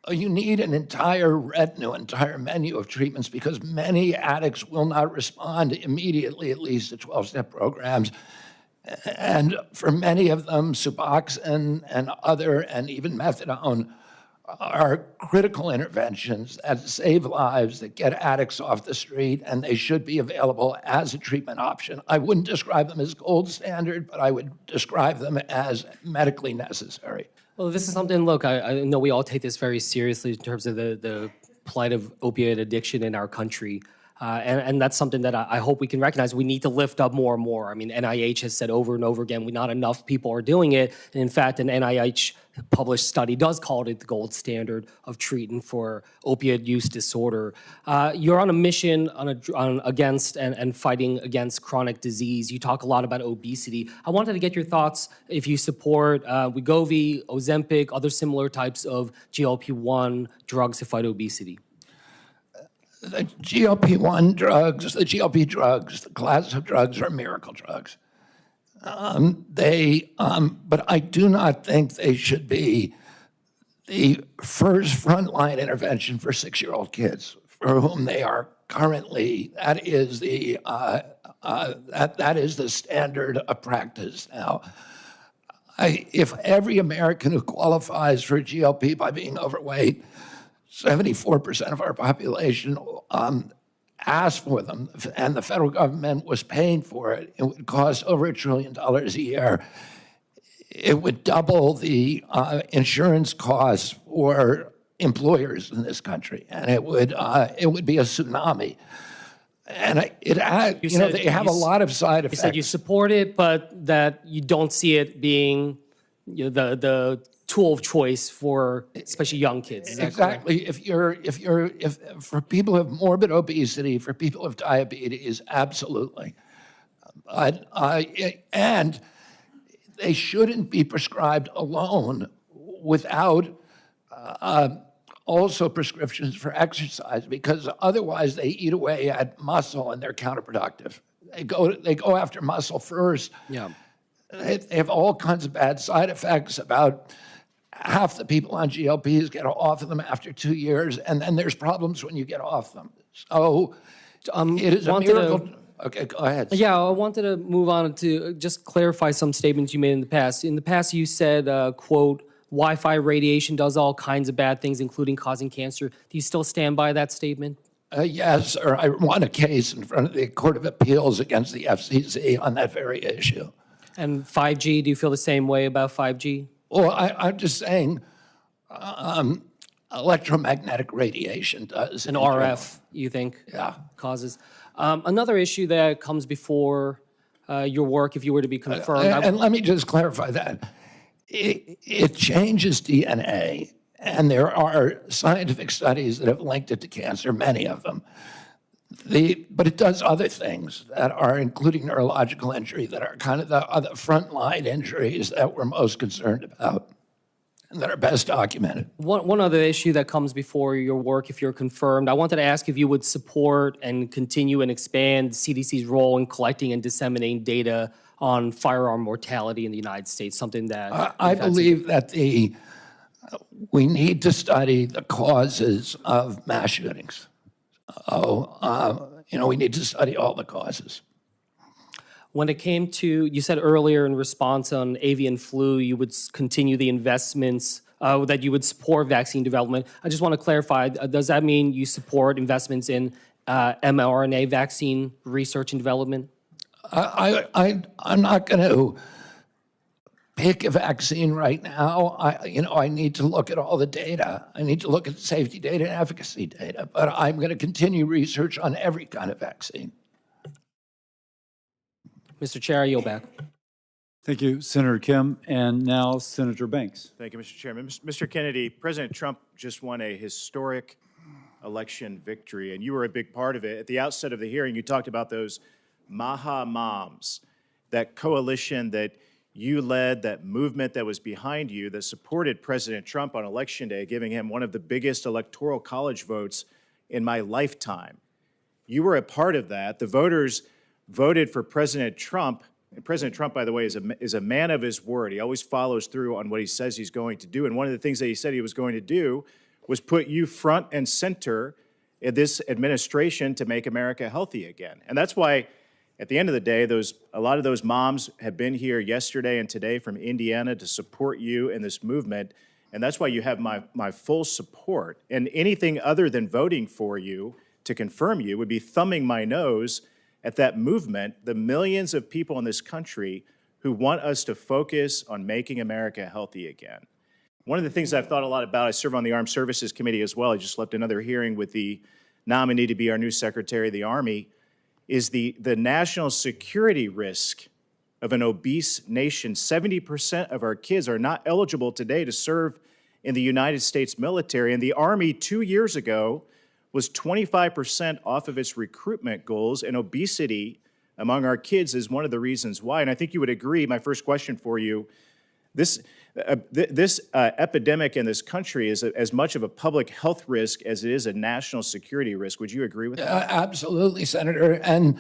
You need an entire menu of treatments, because many addicts will not respond immediately, at least, to 12-step programs. And for many of them, Suboxone and other, and even methadone, are critical interventions that save lives, that get addicts off the street, and they should be available as a treatment option. I wouldn't describe them as gold standard, but I would describe them as medically necessary. Well, this is something, look, I know we all take this very seriously in terms of the plight of opioid addiction in our country. And that's something that I hope we can recognize. We need to lift up more and more. I mean, NIH has said over and over again, not enough people are doing it. And in fact, an NIH published study does call it the gold standard of treating for opioid use disorder. You're on a mission against and fighting against chronic disease. You talk a lot about obesity. I wanted to get your thoughts if you support Wegovy, Ozempic, other similar types of GLP-1 drugs to fight obesity. The GLP-1 drugs, the GLP drugs, the class of drugs are miracle drugs. But I do not think they should be the first frontline intervention for 6-year-old kids, for whom they are currently. That is the standard of practice now. If every American who qualifies for a GLP by being overweight, 74% of our population asked for them, and the federal government was paying for it. It would cost over $1 trillion a year. It would double the insurance costs for employers in this country, and it would be a tsunami. And they have a lot of side effects. You said you support it, but that you don't see it being the tool of choice for especially young kids. Is that exactly. Correct? If for people who have morbid obesity, for people who have diabetes, absolutely. And they shouldn't be prescribed alone without also prescriptions for exercise, because otherwise they eat away at muscle and they're counterproductive. They go after muscle first. Yeah. They have all kinds of bad side effects. About half the people on GLPs get off of them after 2 years, and then there's problems when you get off them. So it is a miracle. Okay, go ahead. Yeah, I wanted to move on to just clarify some statements you made in the past. In the past, you said, quote, Wi-Fi radiation does all kinds of bad things, including causing cancer. Do you still stand by that statement? Yes, sir. I won a case in front of the Court of Appeals against the FCC on that very issue. And 5G, do you feel the same way about 5G? Well, I'm just saying electromagnetic radiation does. And RF, you think, causes. Another issue that comes before your work, if you were to be confirmed. And let me just clarify that. It changes DNA, and there are scientific studies that have linked it to cancer, many of them. But it does other things that are, including neurological injury, that are kind of the other frontline injuries that we're most concerned about and that are best documented. One other issue that comes before your work, if you're confirmed, I wanted to ask if you would support and continue and expand CDC's role in collecting and disseminating data on firearm mortality in the United States, something that I believe that we need to study the causes of mass shootings. We need to study all the causes. When it came to, you said earlier in response on avian flu, you would continue the investments, that you would support vaccine development. I just want to clarify, does that mean you support investments in mRNA vaccine research and development? I'm not going to pick a vaccine right now. I need to look at all the data. I need to look at safety data and efficacy data, but I'm going to continue research on every kind of vaccine. Mr. Chair, I yield back. Thank you, Senator Kim. And now Senator Banks. Thank you, Mr. Chairman. Mr. Kennedy, President Trump just won a historic election victory, and you were a big part of it. At the outset of the hearing, you talked about those Maha Moms, that coalition that you led, that movement that was behind you, that supported President Trump on Election Day, giving him one of the biggest electoral college votes in my lifetime. You were a part of that. The voters voted for President Trump. And President Trump, by the way, is a man of his word. He always follows through on what he says he's going to do. And one of the things that he said he was going to do was put you front and center in this administration to make America healthy again. And that's why At the end of the day, a lot of those moms have been here yesterday and today from Indiana to support you in this movement, and that's why you have my full support. And anything other than voting for you to confirm you would be thumbing my nose at that movement, the millions of people in this country who want us to focus on making America healthy again. One of the things I've thought a lot about, I serve on the Armed Services Committee as well. I just left another hearing with the nominee to be our new Secretary of the Army, is the national security risk of an obese nation. 70% of our kids are not eligible today to serve in the United States military, and the Army 2 years ago was 25% off of its recruitment goals, and obesity among our kids is one of the reasons why. And I think you would agree, my first question for you, this epidemic in this country is as much of a public health risk as it is a national security risk. Would you agree with that? Absolutely, Senator. And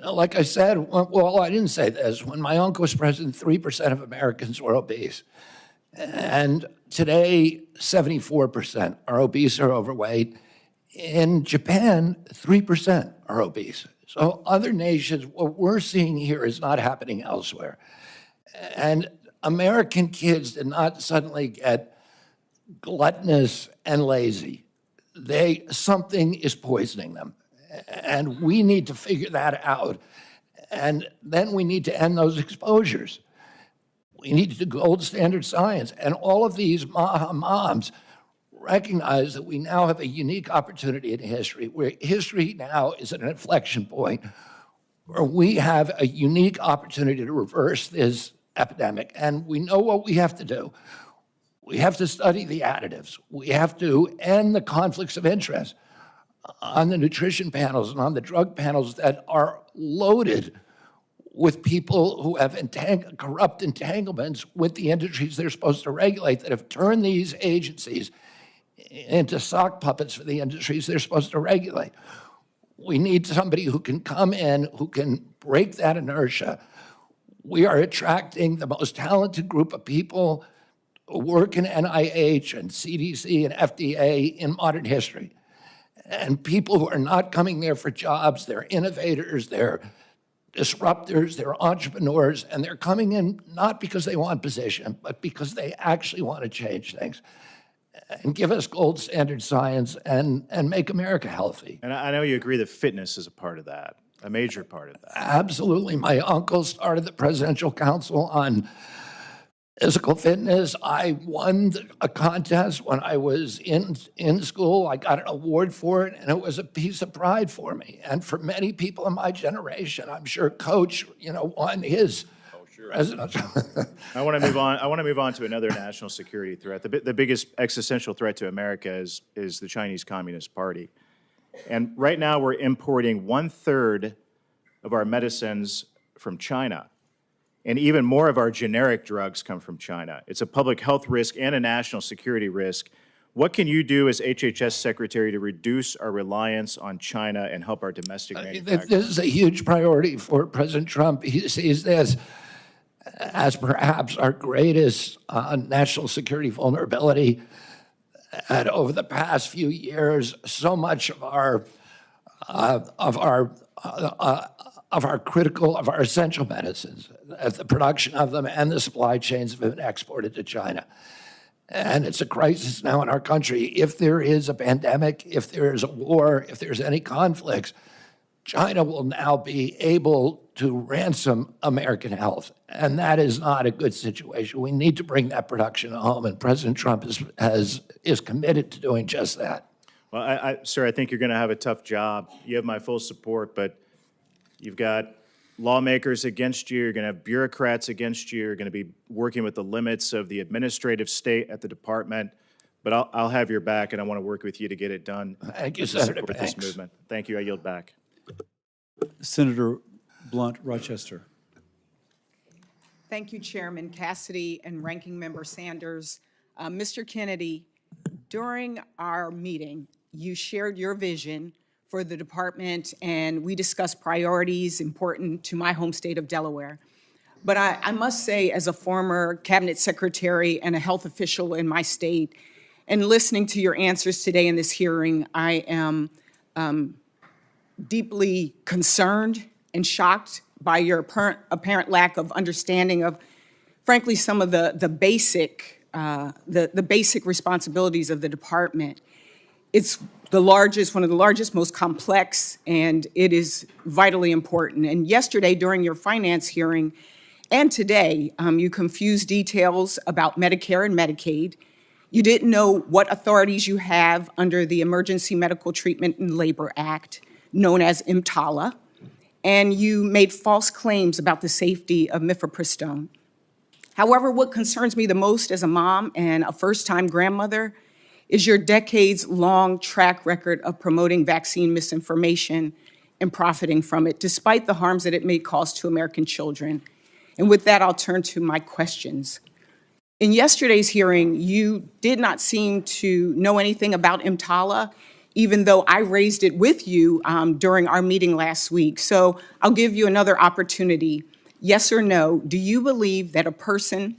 like I said, well, I didn't say this. When my uncle was president, 3% of Americans were obese. And today, 74% are obese or overweight. In Japan, 3% are obese. So other nations, what we're seeing here is not happening elsewhere. And American kids did not suddenly get gluttonous and lazy. Something is poisoning them. And we need to figure that out. And then we need to end those exposures. We need to do gold standard science. And all of these moms recognize that we now have a unique opportunity in history, where history now is at an inflection point, where we have a unique opportunity to reverse this epidemic. And we know what we have to do. We have to study the additives. We have to end the conflicts of interest on the nutrition panels and on the drug panels that are loaded with people who have corrupt entanglements with the industries they're supposed to regulate, that have turned these agencies into sock puppets for the industries they're supposed to regulate. We need somebody who can come in, who can break that inertia. We are attracting the most talented group of people who work in NIH and CDC and FDA in modern history. And people who are not coming there for jobs, they're innovators, they're disruptors, they're entrepreneurs, and they're coming in not because they want position, but because they actually want to change things and give us gold standard science and make America healthy. And I know you agree that fitness is a part of that, a major part of that. Absolutely. My uncle started the Presidential Council on Physical Fitness. I won a contest when I was in school. I got an award for it, and it was a piece of pride for me. And for many people in my generation, I'm sure Coach, won his presidential. I want to move on. I want to move on to another national security threat. The biggest existential threat to America is the Chinese Communist Party. And right now we're importing 1/3 of our medicines from China. And even more of our generic drugs come from China. It's a public health risk and a national security risk. What can you do as HHS Secretary to reduce our reliance on China and help our domestic manufacturers? This is a huge priority for President Trump. He sees this as perhaps our greatest national security vulnerability. And over the past few years, so much of our essential medicines, the production of them and the supply chains have been exported to China. And it's a crisis now in our country. If there is a pandemic, if there is a war, if there's any conflicts, China will now be able to ransom American health. And that is not a good situation. We need to bring that production home, and President Trump is committed to doing just that. Well, sir, I think you're going to have a tough job. You have my full support, but you've got lawmakers against you. You're going to have bureaucrats against you. You're going to be working with the limits of the administrative state at the department. But I'll have your back, and I want to work with you to get it done. Thank you, Senator. This movement. Thank you. I yield back. Senator Blunt, Rochester. Thank you, Chairman Cassidy and Ranking Member Sanders. Mr. Kennedy, during our meeting, you shared your vision for the department, and we discussed priorities important to my home state of Delaware. But I must say, as a former cabinet secretary and a health official in my state, and listening to your answers today in this hearing, I am deeply concerned and shocked by your apparent lack of understanding of, frankly, some of the basic responsibilities of the department. It's one of the largest, most complex, and it is vitally important. And yesterday, during your finance hearing, and today, you confused details about Medicare and Medicaid. You didn't know what authorities you have under the Emergency Medical Treatment and Labor Act, known as EMTALA, and you made false claims about the safety of mifepristone. However, what concerns me the most as a mom and a first-time grandmother is your decades-long track record of promoting vaccine misinformation and profiting from it, despite the harms that it may cause to American children. And with that, I'll turn to my questions. In yesterday's hearing, you did not seem to know anything about EMTALA, even though I raised it with you during our meeting last week. So I'll give you another opportunity. Yes or no, do you believe that a person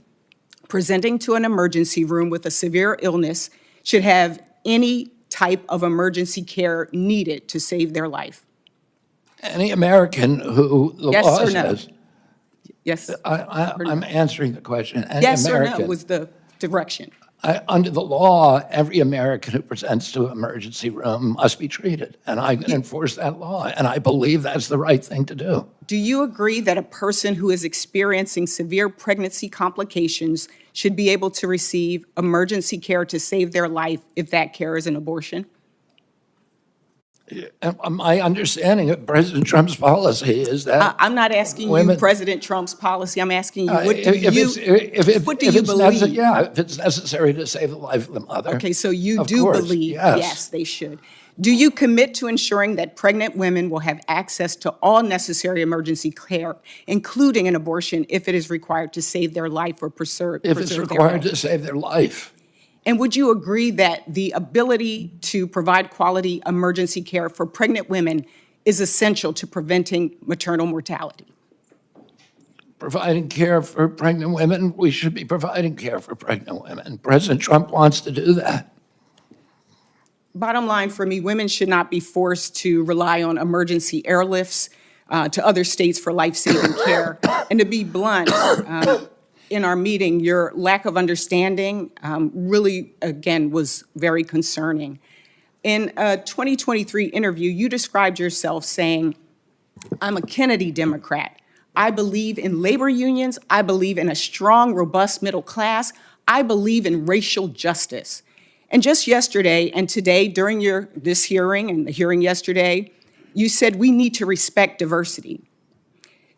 presenting to an emergency room with a severe illness should have any type of emergency care needed to save their life? Any American who the Yes law or no? says. Yes. I'm answering the question. Any Yes or American, no was the direction. under the law, every American who presents to an emergency room must be treated, and I can enforce that law, and I believe that's the right thing to do. Do you agree that a person who is experiencing severe pregnancy complications should be able to receive emergency care to save their life if that care is an abortion? My understanding of President Trump's policy is that I'm not asking women, you President Trump's policy. I'm asking you, what do if you, what do you believe? If it's necessary to save the life of the mother. Okay, so you of do course, believe, yes. yes, they should. Do you commit to ensuring that pregnant women will have access to all necessary emergency care, including an abortion, if it is required to save their life or preserve If it's their required health? to save their life. And would you agree that the ability to provide quality emergency care for pregnant women is essential to preventing maternal mortality? Providing care for pregnant women, we should be providing care for pregnant women. President Trump wants to do that. Bottom line for me, women should not be forced to rely on emergency airlifts to other states for life-saving care. And to be blunt, in our meeting, your lack of understanding really, again, was very concerning. In a 2023 interview, you described yourself saying, I'm a Kennedy Democrat. I believe in labor unions. I believe in a strong, robust middle class. I believe in racial justice. And just yesterday and today, during this hearing and the hearing yesterday, you said we need to respect diversity.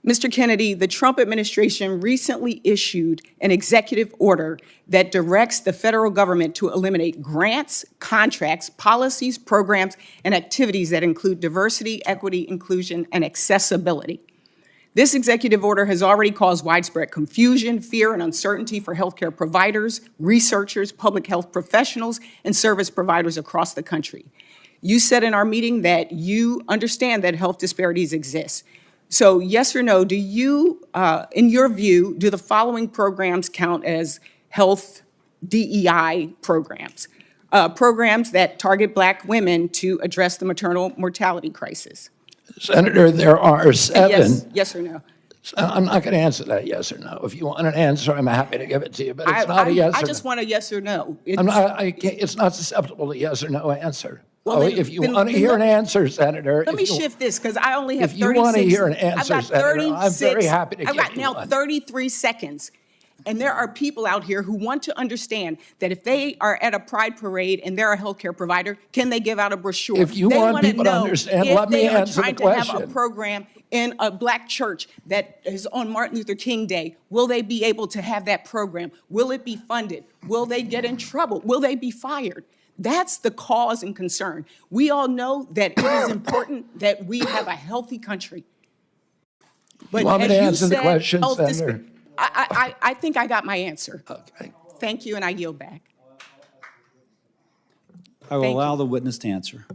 Mr. Kennedy, the Trump administration recently issued an executive order that directs the federal government to eliminate grants, contracts, policies, programs, and activities that include diversity, equity, inclusion, and accessibility. This executive order has already caused widespread confusion, fear, and uncertainty for healthcare providers, researchers, public health professionals, and service providers across the country. You said in our meeting that you understand that health disparities exist. So yes or no, do you, in your view, do the following programs count as health DEI programs? Programs that target Black women to address the maternal mortality crisis? Senator, there are 7. Yes or no? I'm not going to answer that yes or no. If you want an answer, I'm happy to give it to you, but it's not a yes or no. I just want a yes or no. It's not susceptible to yes or no answer. Well, if you want to hear an answer, Senator. Let me shift this, because I only have 36. If you want to hear an answer, Senator, I'm very happy to give you one. I've got now 33 seconds. And there are people out here who want to understand that if they are at a pride parade and they're a healthcare provider, can they give out a brochure? If you want people to understand, let me answer the question. If they are trying to have a program in a Black church that is on Martin Luther King Day, will they be able to have that program? Will it be funded? Will they get in trouble? Will they be fired? That's the cause and concern. We all know that it is important that we have a healthy country. But you want me to answer the question, Senator? I think I got my answer. Okay. Thank you, and I yield back. I will allow the witness to answer.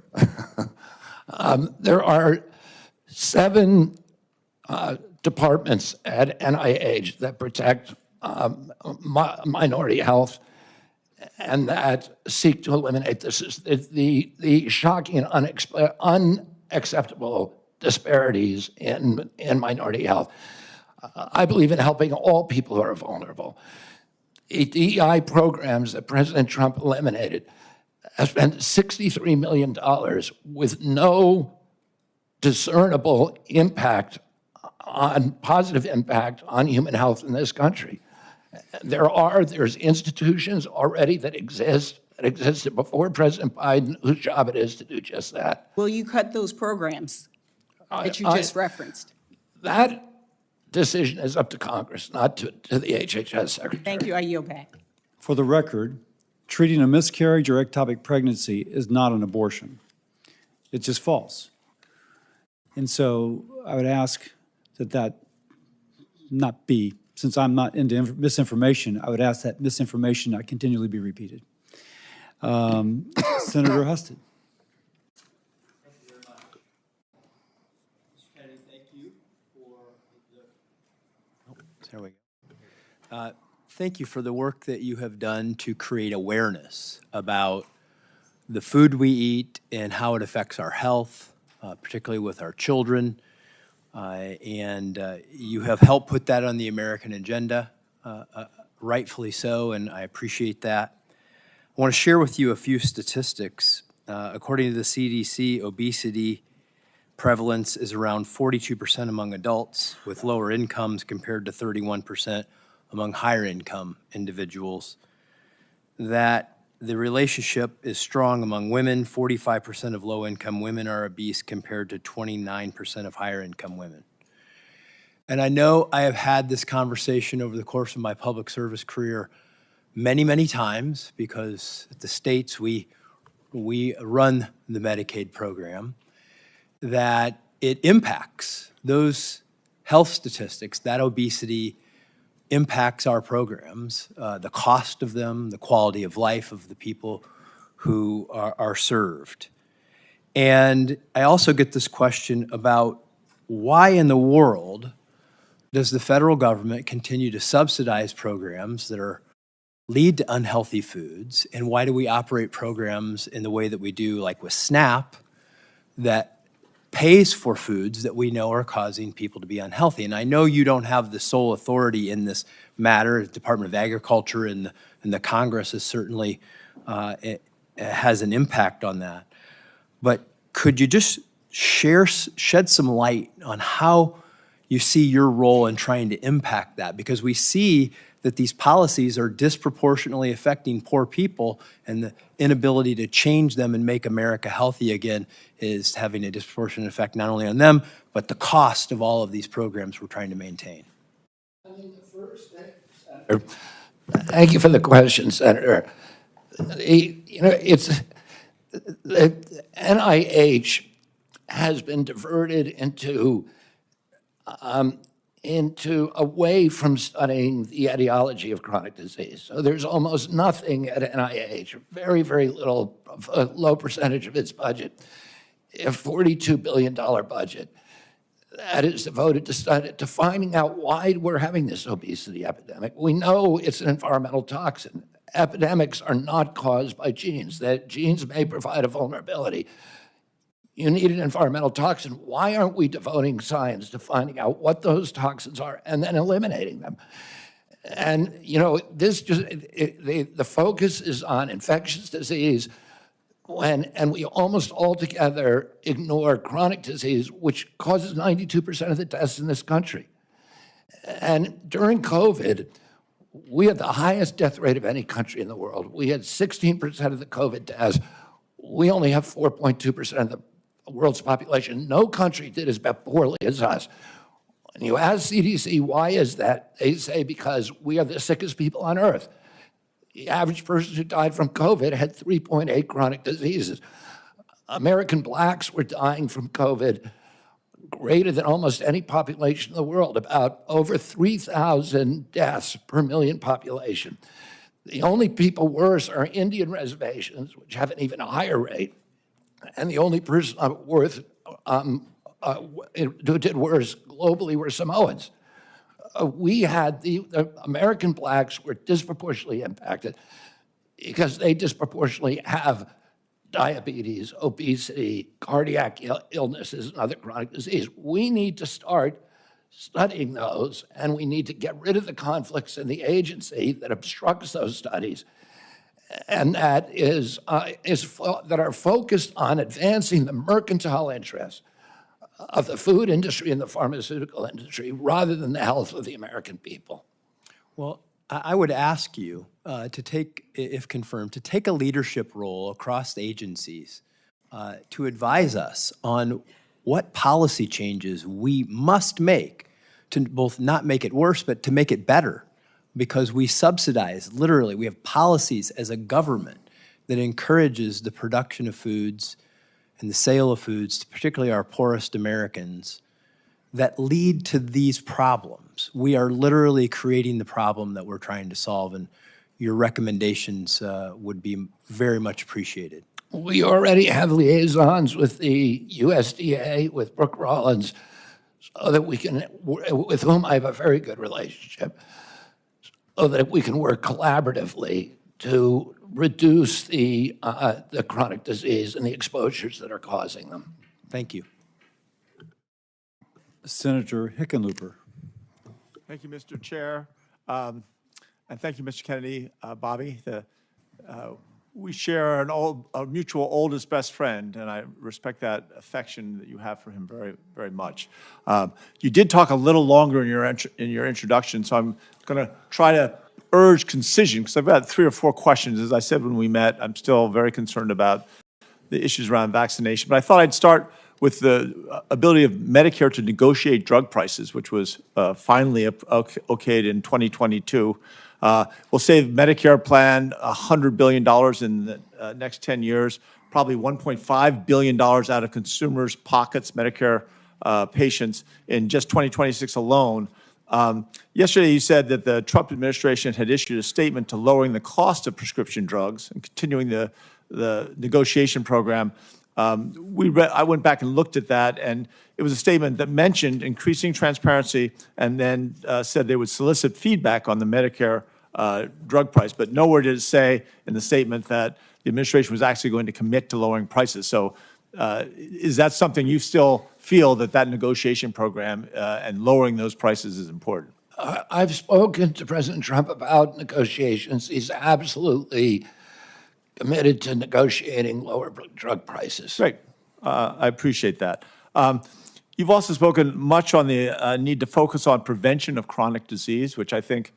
There are 7 departments at NIH that protect minority health and that seek to eliminate this. The shocking and unacceptable disparities in minority health. I believe in helping all people who are vulnerable. The DEI programs that President Trump eliminated have spent $63 million with no discernible positive impact on human health in this country. There's institutions already that existed before President Biden, whose job it is to do just that. Will you cut those programs that you just referenced? That decision is up to Congress, not to the HHS Secretary. Thank you. I yield back. For the record, treating a miscarriage or ectopic pregnancy is not an abortion. It's just false. And so I would ask that not be, since I'm not into misinformation, I would ask that misinformation not continually be repeated. Senator Husted. Thank you very much. Mr. Kennedy, thank you for There we go. Thank you for the work that you have done to create awareness about the food we eat and how it affects our health, particularly with our children. You have helped put that on the American agenda, rightfully so, and I appreciate that. I want to share with you a few statistics. According to the CDC, obesity prevalence is around 42% among adults with lower incomes compared to 31% among higher income individuals. That the relationship is strong among women. 45% of low-income women are obese compared to 29% of higher-income women. And I know I have had this conversation over the course of my public service career many, many times because at the states we run the Medicaid program, that it impacts those health statistics, that obesity impacts our programs, the cost of them, the quality of life of the people who are served. And I also get this question about why in the world does the federal government continue to subsidize programs that lead to unhealthy foods, and why do we operate programs in the way that we do, like with SNAP, that pays for foods that we know are causing people to be unhealthy? And I know you don't have the sole authority in this matter. The Department of Agriculture and the Congress is certainly it has an impact on that. But could you just shed some light on how you see your role in trying to impact that? Because we see that these policies are disproportionately affecting poor people, and the inability to change them and make America healthy again is having a disproportionate effect not only on them, but the cost of all of these programs we're trying to maintain. Thank you for the question, Senator. The NIH has been diverted into away from studying the etiology of chronic disease. So there's almost nothing at NIH, very, very little, a low percentage of its budget, a $42 billion budget that is devoted to finding out why we're having this obesity epidemic. We know it's an environmental toxin. Epidemics are not caused by genes. That genes may provide a vulnerability. You need an environmental toxin. Why aren't we devoting science to finding out what those toxins are and then eliminating them? And, the focus is on infectious disease and we almost altogether ignore chronic disease, which causes 92% of the deaths in this country. And during COVID, we had the highest death rate of any country in the world. We had 16% of the COVID deaths. We only have 4.2% of the world's population. No country did as poorly as us. When you ask CDC, why is that? They say because we are the sickest people on earth. The average person who died from COVID had 3.8 chronic diseases. American blacks were dying from COVID greater than almost any population in the world, about over 3,000 deaths per million population. The only people worse are Indian reservations, which have an even higher rate. And the only person who did worse globally were Samoans. We had the American blacks were disproportionately impacted because they disproportionately have diabetes, obesity, cardiac illnesses, and other chronic disease. We need to start studying those, and we need to get rid of the conflicts in the agency that obstructs those studies, and that that are focused on advancing the mercantile interests of the food industry and the pharmaceutical industry rather than the health of the American people. Well, I would ask you to take, if confirmed, to take a leadership role across the agencies to advise us on what policy changes we must make to both not make it worse, but to make it better. Because we subsidize, literally, we have policies as a government that encourages the production of foods and the sale of foods, particularly our poorest Americans, that lead to these problems. We are literally creating the problem that we're trying to solve, and your recommendations would be very much appreciated. We already have liaisons with the USDA, with Brooke Rollins, so that we can, with whom I have a very good relationship, so that we can work collaboratively to reduce the chronic disease and the exposures that are causing them. Thank you. Senator Hickenlooper. Thank you, Mr. Chair. And thank you, Mr. Kennedy, Bobby. We share a mutual oldest best friend, and I respect that affection that you have for him very, very much. You did talk a little longer in your introduction, so I'm going to try to urge concision, because I've got 3 or 4 questions. As I said when we met, I'm still very concerned about the issues around vaccination. But I thought I'd start with the ability of Medicare to negotiate drug prices, which was finally okayed in 2022. We'll save Medicare plan $100 billion in the next 10 years, probably $1.5 billion out of consumers' pockets, Medicare patients, in just 2026 alone. Yesterday, you said that the Trump administration had issued a statement to lowering the cost of prescription drugs and continuing the negotiation program. I went back and looked at that, and it was a statement that mentioned increasing transparency and then said they would solicit feedback on the Medicare drug price, but nowhere did it say in the statement that the administration was actually going to commit to lowering prices. So is that something you still feel that negotiation program and lowering those prices is important? I've spoken to President Trump about negotiations. He's absolutely committed to negotiating lower drug prices. Great. I appreciate that. You've also spoken much on the need to focus on prevention of chronic disease, which I think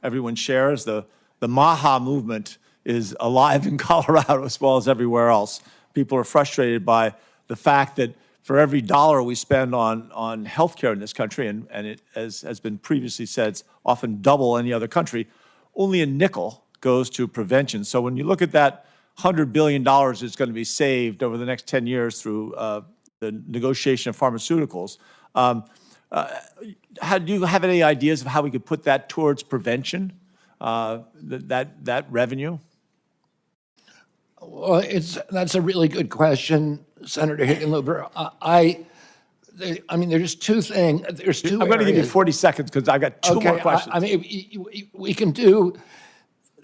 everyone shares. The MAHA movement is alive in Colorado as well as everywhere else. People are frustrated by the fact that for every dollar we spend on healthcare in this country, and it, as has been previously said, it's often double any other country, only a nickel goes to prevention. So when you look at that $100 billion that's going to be saved over the next 10 years through the negotiation of pharmaceuticals, do you have any ideas of how we could put that towards prevention, that revenue? Well, that's a really good question, Senator Hickenlooper. I mean, there's 2 things. There's 2 I'm going to give you 40 seconds because I've got 2 more questions. I mean, we can do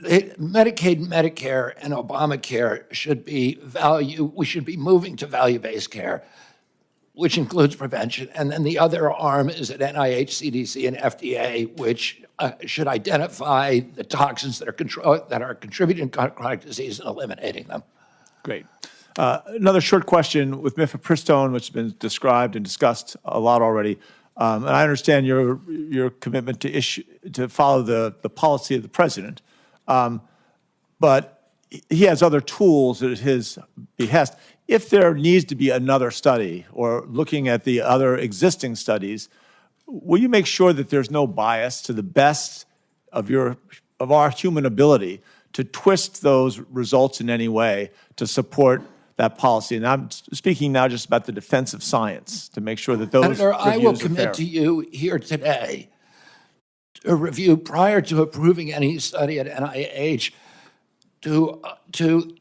Medicaid, Medicare, and Obamacare should be we should be moving to value-based care, which includes prevention. And then the other arm is at NIH, CDC, and FDA, which should identify the toxins that are contributing to chronic disease and eliminating them. Great. Another short question with mifepristone, which has been described and discussed a lot already. And I understand your commitment to follow the policy of the president. But he has other tools at his behest. If there needs to be another study or looking at the other existing studies, will you make sure that there's no bias to the best of our human ability to twist those results in any way to support that policy? And I'm speaking now just about the defense of science to make sure that those Senator, reviews I will are commit fair. to you here today to review prior to approving any study at NIH to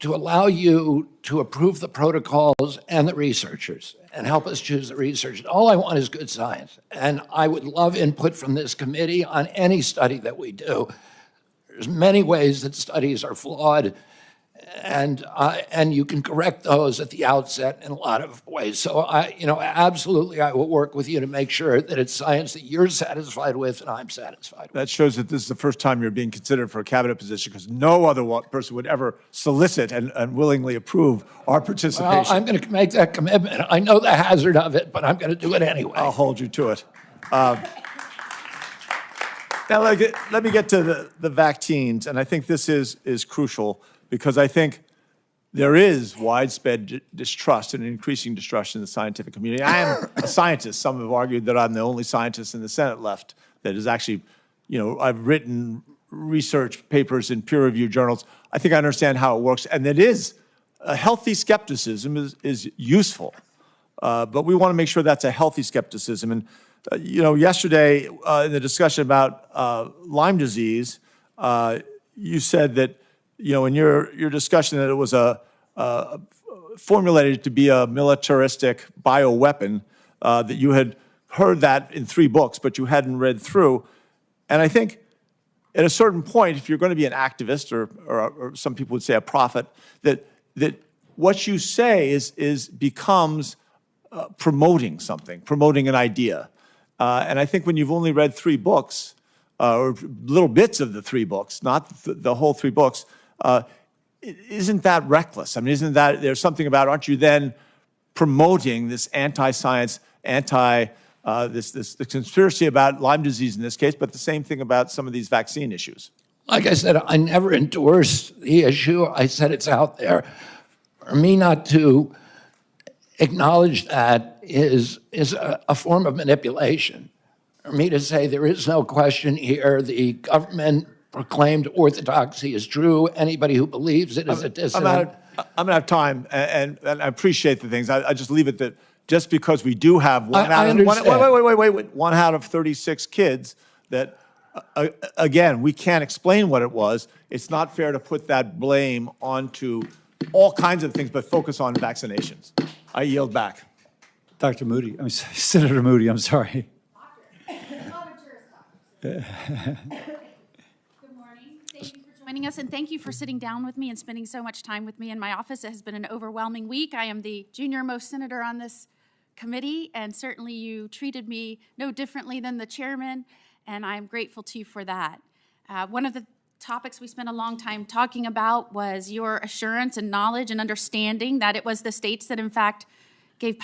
allow you to approve the protocols and the researchers and help us choose the researchers. All I want is good science. And I would love input from this committee on any study that we do. There's many ways that studies are flawed, and you can correct those at the outset in a lot of ways. So absolutely, I will work with you to make sure that it's science that you're satisfied with and I'm satisfied with. That shows that this is the first time you're being considered for a cabinet position, because no other person would ever solicit and willingly approve our participation. Well, I'm going to make that commitment. I know the hazard of it, but I'm going to do it anyway. I'll hold you to it. Now, let me get to the vaccines, and I think this is crucial, because I think there is widespread distrust and increasing distrust in the scientific community. I am a scientist. Some have argued that I'm the only scientist in the Senate left that is actually, I've written research papers in peer-reviewed journals. I think I understand how it works, and it is a healthy skepticism is useful, but we want to make sure that's a healthy skepticism. And yesterday in the discussion about Lyme disease, you said that in your discussion that it was formulated to be a militaristic bioweapon, that you had heard that in 3 books, but you hadn't read through. And I think at a certain point, if you're going to be an activist, or some people would say a prophet, that what you say becomes promoting something, promoting an idea. And I think when you've only read 3 books, or little bits of the 3 books, not the whole 3 books, isn't that reckless? I mean, isn't that, there's something about, aren't you then promoting this anti-science, this conspiracy about Lyme disease in this case, but the same thing about some of these vaccine issues? Like I said, I never endorsed the issue. I said it's out there. For me not to acknowledge that is a form of manipulation. For me to say there is no question here, the government proclaimed orthodoxy is true. Anybody who believes it is a dissident. I'm going to have time, and I appreciate the things. I just leave it that just because we do have one out of 36 kids that, again, we can't explain what it was, it's not fair to put that blame onto all kinds of things, but focus on vaccinations. I yield back. Dr. Moody, Senator Moody, I'm sorry. Joining us, and thank you for sitting down with me and spending so much time with me in my office. It has been an overwhelming week. I am the junior-most senator on this committee, and certainly you treated me no differently than the chairman, and I'm grateful to you for that. One of the topics we spent a long time talking about was your assurance and knowledge and understanding that it was the states that, in fact, gave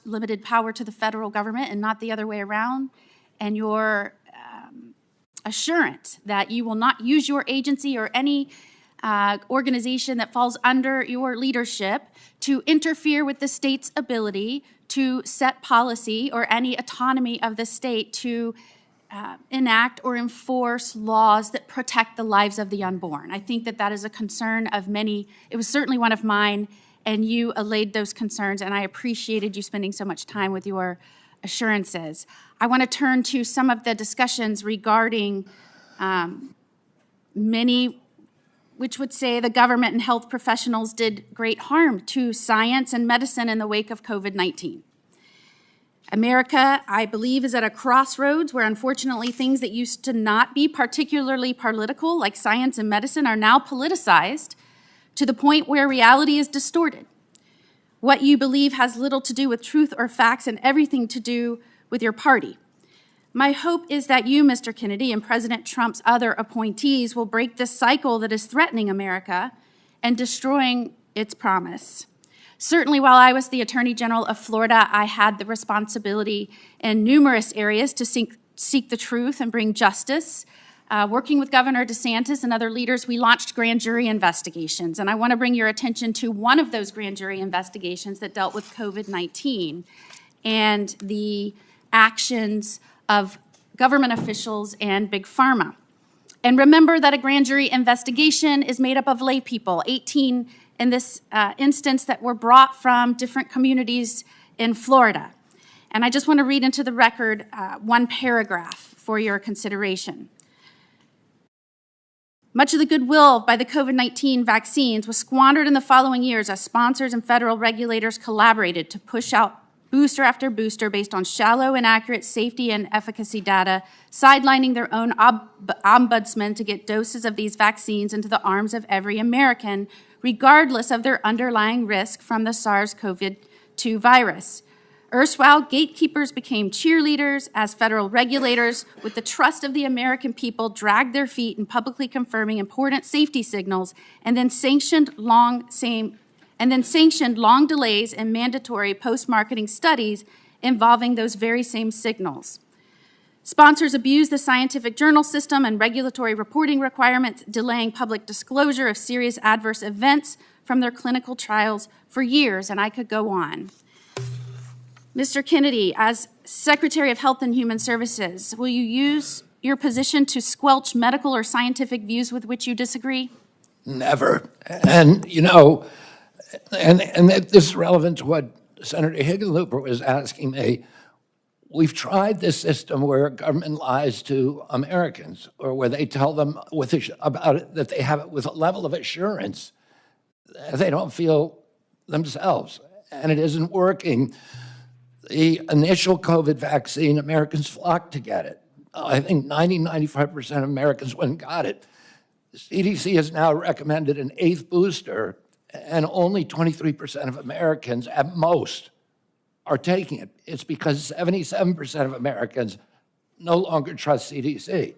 limited power to the federal government and not the other way around, and your assurance that you will not use your agency or any organization that falls under your leadership to interfere with the state's ability to set policy or any autonomy of the state to enact or enforce laws that protect the lives of the unborn. I think that that is a concern of many. It was certainly one of mine, and you allayed those concerns, and I appreciated you spending so much time with your assurances. I want to turn to some of the discussions regarding many which would say the government and health professionals did great harm to science and medicine in the wake of COVID-19. America, I believe, is at a crossroads where unfortunately things that used to not be particularly political, like science and medicine, are now politicized to the point where reality is distorted. What you believe has little to do with truth or facts and everything to do with your party. My hope is that you, Mr. Kennedy, and President Trump's other appointees will break this cycle that is threatening America and destroying its promise. Certainly, while I was the Attorney General of Florida, I had the responsibility in numerous areas to seek the truth and bring justice. Working with Governor DeSantis and other leaders, we launched grand jury investigations. And I want to bring your attention to one of those grand jury investigations that dealt with COVID-19 and the actions of government officials and Big Pharma. And remember that a grand jury investigation is made up of lay people, 18 in this instance that were brought from different communities in Florida. And I just want to read into the record one paragraph for your consideration. Much of the goodwill by the COVID-19 vaccines was squandered in the following years as sponsors and federal regulators collaborated to push out booster after booster based on shallow, inaccurate safety and efficacy data, sidelining their own ombudsman to get doses of these vaccines into the arms of every American regardless of their underlying risk from the SARS-CoV-2 virus. Erstwhile, gatekeepers became cheerleaders as federal regulators, with the trust of the American people, dragged their feet in publicly confirming important safety signals, and then sanctioned long delays in mandatory post-marketing studies involving those very same signals. Sponsors abused the scientific journal system and regulatory reporting requirements, delaying public disclosure of serious adverse events from their clinical trials for years, and I could go on. Mr. Kennedy, as Secretary of Health and Human Services, will you use your position to squelch medical or scientific views with which you disagree? Never. And, you know, and this is relevant to what Senator Hickenlooper was asking me. We've tried this system where government lies to Americans, or where they tell them about it, that they have it with a level of assurance that they don't feel themselves, and it isn't working. The initial COVID vaccine, Americans flocked to get it. I think 95% of Americans went and got it. The CDC has now recommended an 8th booster, and only 23% of Americans at most are taking it. It's because 77% of Americans no longer trust CDC.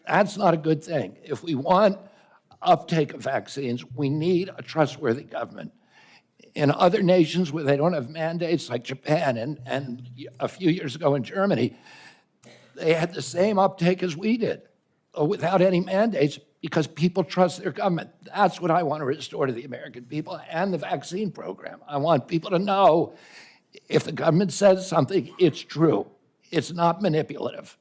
That's not a good thing. If we want uptake of vaccines, we need a trustworthy government. In other nations where they don't have mandates, like Japan and a few years ago in Germany, they had the same uptake as we did, without any mandates, because people trust their government. That's what I want to restore to the American people and the vaccine program. I want people to know if the government says something, it's true. It's not manipulative.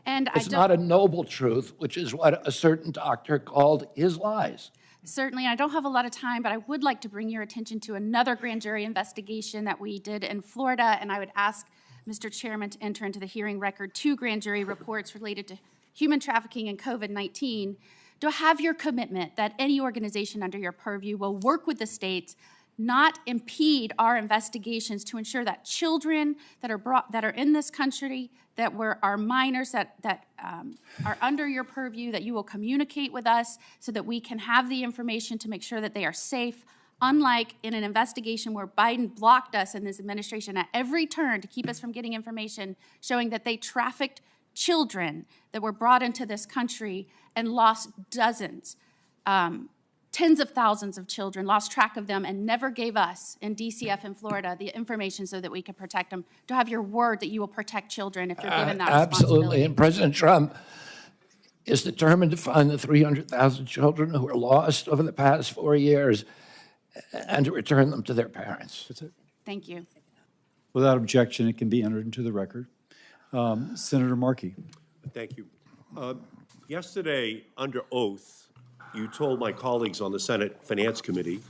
And it's not a noble truth, which is what a certain doctor called his lies. Certainly, I don't have a lot of time, but I would like to bring your attention to another grand jury investigation that we did in Florida, and I would ask Mr. Chairman to enter into the hearing record 2 grand jury reports related to human trafficking and COVID-19. Do I have your commitment that any organization under your purview will work with the states, not impede our investigations, to ensure that children that are in this country, that are minors, that are under your purview, that you will communicate with us so that we can have the information to make sure that they are safe, unlike in an investigation where Biden blocked us in this administration at every turn to keep us from getting information showing that they trafficked children that were brought into this country and lost dozens. Tens of thousands of children, lost track of them, and never gave us in DCF in Florida the information so that we could protect them. Do I have your word that you will protect children if you're given that responsibility? Absolutely, and President Trump is determined to find the 300,000 children who were lost over the past 4 years and to return them to their parents. That's it. Thank you. Without objection, it can be entered into the record. Senator Markey. Thank you. Yesterday, under oath, you told my colleagues on the Senate Finance Committee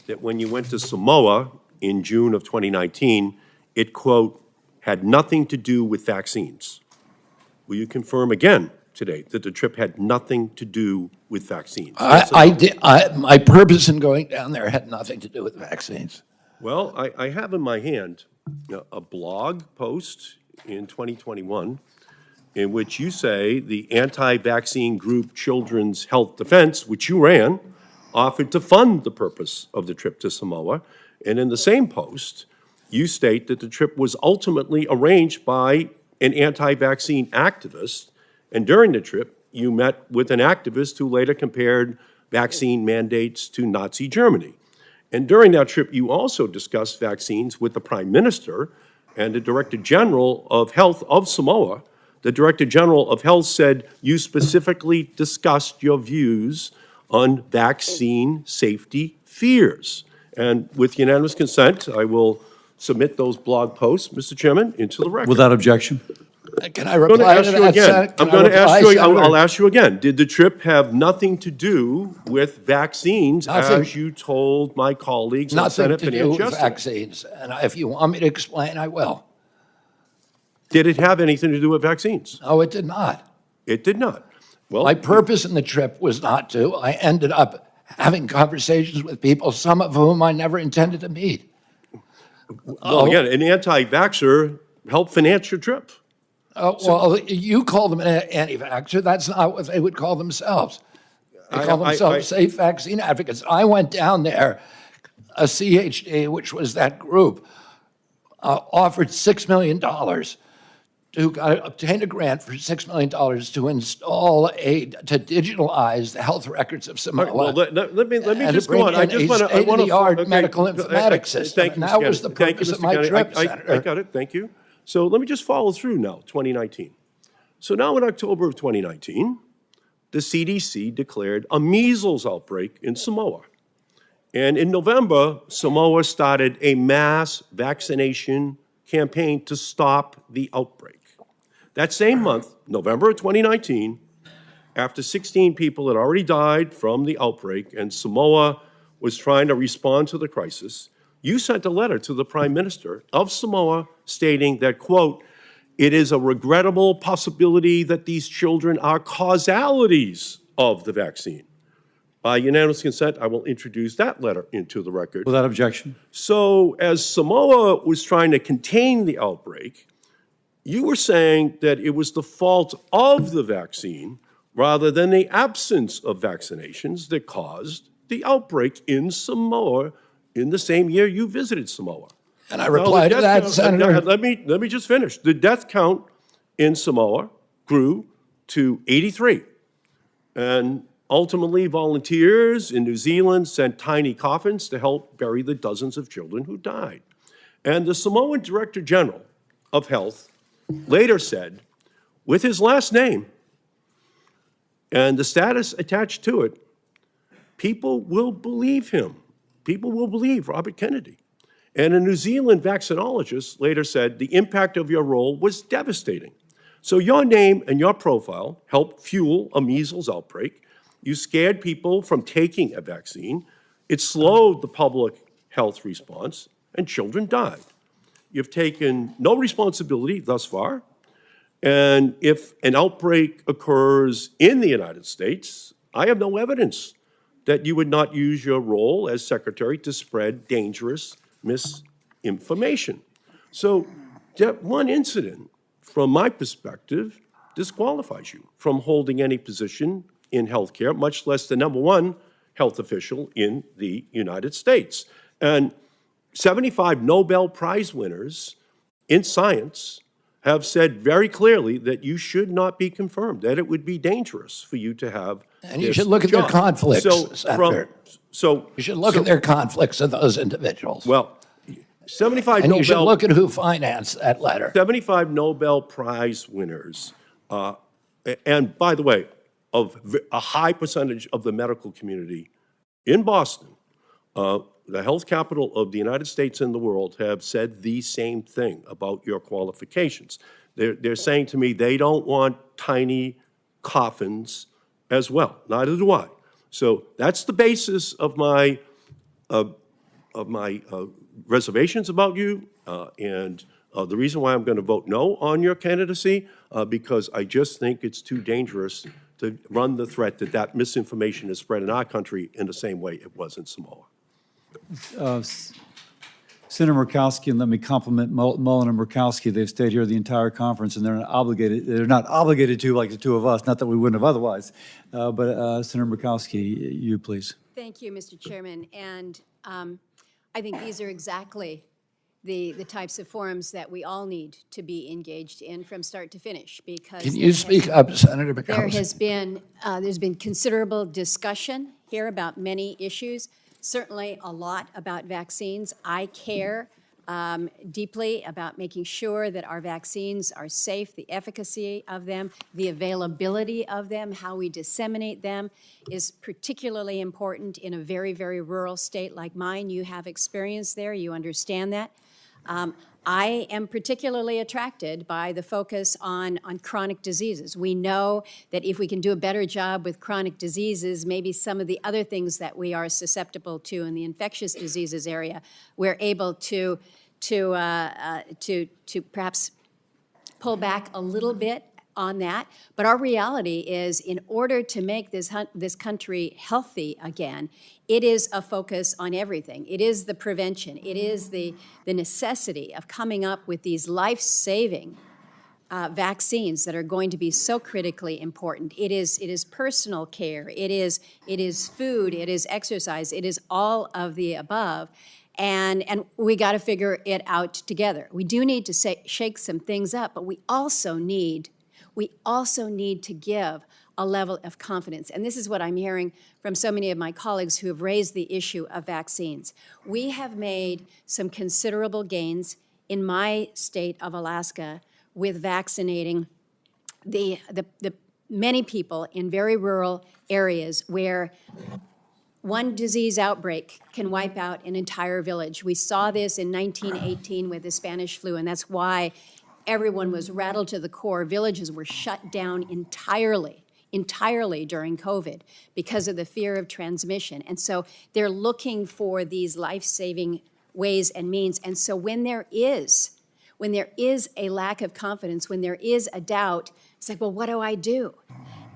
that when you went to Samoa in June of 2019, it, quote, had nothing to do with vaccines. Will you confirm again today that the trip had nothing to do with vaccines? I did. My purpose in going down there had nothing to do with vaccines. Well, I have in my hand a blog post in 2021 in which you say the anti-vaccine group Children's Health Defense, which you ran, offered to fund the purpose of the trip to Samoa. And in the same post, you state that the trip was ultimately arranged by an anti-vaccine activist. And during the trip, you met with an activist who later compared vaccine mandates to Nazi Germany. And during that trip, you also discussed vaccines with the Prime Minister and the Director General of Health of Samoa. The Director General of Health said you specifically discussed your views on vaccine safety fears. And with unanimous consent, I will submit those blog posts, Mr. Chairman, into the record. Without objection. Can I reply to that, Senator? I'm going to ask you again. I'll ask you again. Did the trip have nothing to do with vaccines, as you told my colleagues on Senate Finance yesterday? Nothing to do with vaccines. And if you want me to explain, I will. Did it have anything to do with vaccines? No, it did not. It did not. Well, my purpose in the trip was not to. I ended up having conversations with people, some of whom I never intended to meet. Well, again, an anti-vaxxer helped finance your trip. Well, you call them an anti-vaxxer. That's not what they would call themselves. They call themselves safe vaccine advocates. I went down there, a CHD, which was that group, offered $6 million to obtain a grant for $6 million to install to digitalize the health records of Samoa. Well, let me just go on. I want to state-of-the-art medical informatics system. Thank you, And that Mr. was the Kennedy. purpose of Thank you, my Mr. trip, Kennedy. Senator. I got it. Thank you. So let me just follow through now, 2019. So now in October of 2019, the CDC declared a measles outbreak in Samoa. And in November, Samoa started a mass vaccination campaign to stop the outbreak. That same month, November of 2019, after 16 people had already died from the outbreak and Samoa was trying to respond to the crisis, you sent a letter to the Prime Minister of Samoa stating that, quote, "It is a regrettable possibility that these children are causalities of the vaccine." By unanimous consent, I will introduce that letter into the record. Without objection. So as Samoa was trying to contain the outbreak, you were saying that it was the fault of the vaccine rather than the absence of vaccinations that caused the outbreak in Samoa in the same year you visited Samoa. And I replied to that, Senator. Let me just finish. The death count in Samoa grew to 83. And ultimately, volunteers in New Zealand sent tiny coffins to help bury the dozens of children who died. And the Samoan Director General of Health later said, with his last name and the status attached to it, people will believe him. People will believe Robert Kennedy. And a New Zealand vaccinologist later said, the impact of your role was devastating. So your name and your profile helped fuel a measles outbreak. You scared people from taking a vaccine. It slowed the public health response, and children died. You've taken no responsibility thus far. And if an outbreak occurs in the United States, I have no evidence that you would not use your role as secretary to spread dangerous misinformation. So that one incident, from my perspective, disqualifies you from holding any position in healthcare, much less the #1 health official in the United States. And 75 Nobel Prize winners in science have said very clearly that you should not be confirmed, that it would be dangerous for you to have And you should look at their conflicts, Senator. So you should look at their conflicts of those individuals. Well, 75 and Nobel... you should look at who financed that letter. 75 Nobel Prize winners, and by the way, of a high percentage of the medical community in Boston, the health capital of the United States and the world, have said the same thing about your qualifications. They're saying to me they don't want tiny coffins as well. Neither do I. So that's the basis of my reservations about you, and the reason why I'm going to vote no on your candidacy, because I just think it's too dangerous to run the threat that that misinformation is spread in our country in the same way it was in Samoa. Senator Murkowski, and let me compliment Mullen and Murkowski. They've stayed here the entire conference, and they're not obligated to like the two of us, not that we wouldn't have otherwise. But Senator Murkowski, you please. Thank you, Mr. Chairman. And I think these are exactly the types of forums that we all need to be engaged in from start to finish, because Can you speak up, Senator Murkowski? there has been there's been considerable discussion here about many issues. Certainly a lot about vaccines. I care deeply about making sure that our vaccines are safe, the efficacy of them, the availability of them, how we disseminate them is particularly important in a very, very rural state like mine. You have experience there, you understand that. I am particularly attracted by the focus on chronic diseases. We know that if we can do a better job with chronic diseases, maybe some of the other things that we are susceptible to in the infectious diseases area, we're able to perhaps pull back a little bit on that. But our reality is, in order to make this country healthy again, it is a focus on everything. It is the prevention. It is the necessity of coming up with these life-saving vaccines that are going to be so critically important. It is personal care, it is food, it is exercise, it is all of the above. And we got to figure it out together. We do need to shake some things up, but we also need to give a level of confidence. And this is what I'm hearing from so many of my colleagues who have raised the issue of vaccines. We have made some considerable gains in my state of Alaska with vaccinating the many people in very rural areas where one disease outbreak can wipe out an entire village. We saw this in 1918 with the Spanish flu, and that's why everyone was rattled to the core. Villages were shut down entirely during COVID because of the fear of transmission. And so they're looking for these life-saving ways and means. And so when there is a lack of confidence, when there is a doubt, it's like, well, what do I do?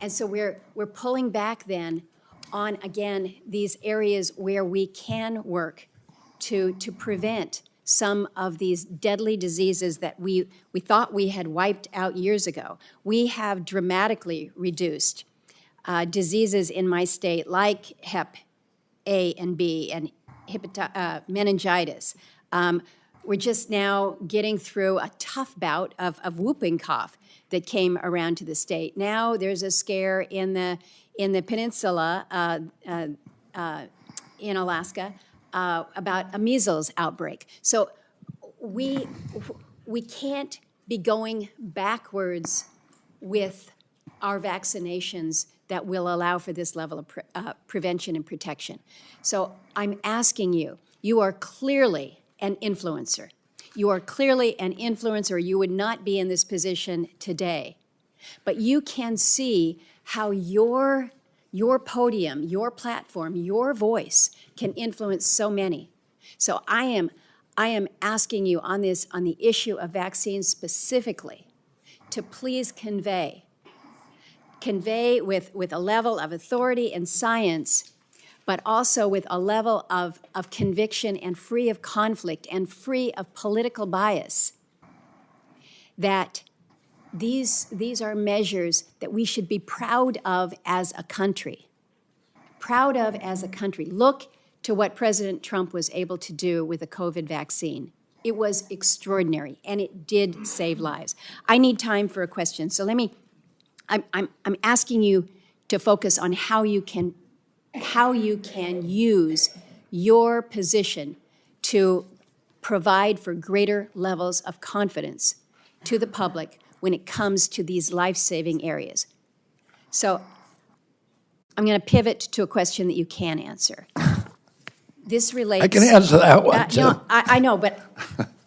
And so we're pulling back then on, again, these areas where we can work to prevent some of these deadly diseases that we thought we had wiped out years ago. We have dramatically reduced diseases in my state like Hep A and B and meningitis. We're just now getting through a tough bout of whooping cough that came around to the state. Now there's a scare in the peninsula in Alaska about a measles outbreak. So we can't be going backwards with our vaccinations that will allow for this level of prevention and protection. So I'm asking you, you are clearly an influencer. You are clearly an influencer. You would not be in this position today. But you can see how your podium, your platform, your voice can influence so many. So I am asking you on the issue of vaccines specifically to please convey with a level of authority and science, but also with a level of conviction and free of conflict and free of political bias, that these are measures that we should be proud of as a country. Proud of as a country. Look to what President Trump was able to do with the COVID vaccine. It was extraordinary, and it did save lives. I need time for a question, so I'm asking you to focus on how you can use your position to provide for greater levels of confidence to the public when it comes to these life-saving areas. So I'm going to pivot to a question that you can answer. This relates... I can answer that one, too. No, I know, but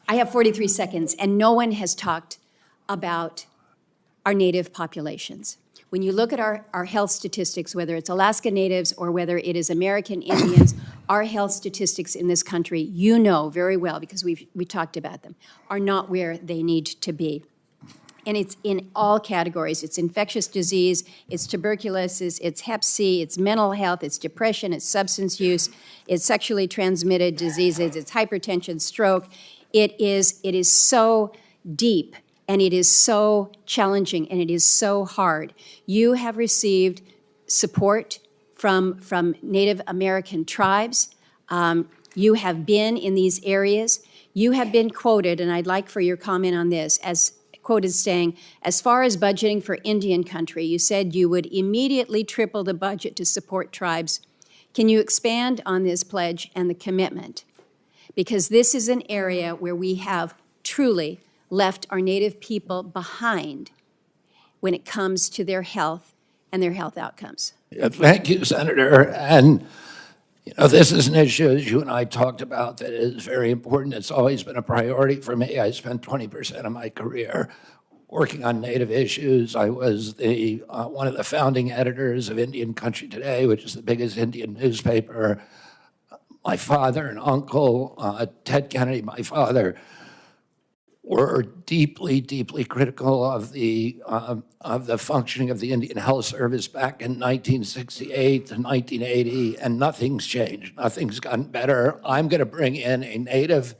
I have 43 seconds, and no one has talked about our Native populations. When you look at our health statistics, whether it's Alaska Natives or whether it is American Indians, our health statistics in this country, you know very well, because we talked about them, are not where they need to be. And it's in all categories. It's infectious disease, it's tuberculosis, it's Hep C, it's mental health, it's depression, it's substance use, it's sexually transmitted diseases, it's hypertension, stroke. It is so deep, and it is so challenging, and it is so hard. You have received support from Native American tribes. You have been in these areas. You have been quoted, and I'd like for your comment on this, as quoted saying, as far as budgeting for Indian country, you said you would immediately triple the budget to support tribes. Can you expand on this pledge and the commitment? Because this is an area where we have truly left our Native people behind when it comes to their health and their health outcomes. Thank you, Senator. And you know, this is an issue, as you and I talked about, that is very important. It's always been a priority for me. I spent 20% of my career working on Native issues. I was one of the founding editors of Indian Country Today, which is the biggest Indian newspaper. My father and uncle, Ted Kennedy, my father, were deeply, deeply critical of the functioning of the Indian Health Service back in 1968 to 1980, and nothing's changed. Nothing's gotten better. I'm going to bring in a Native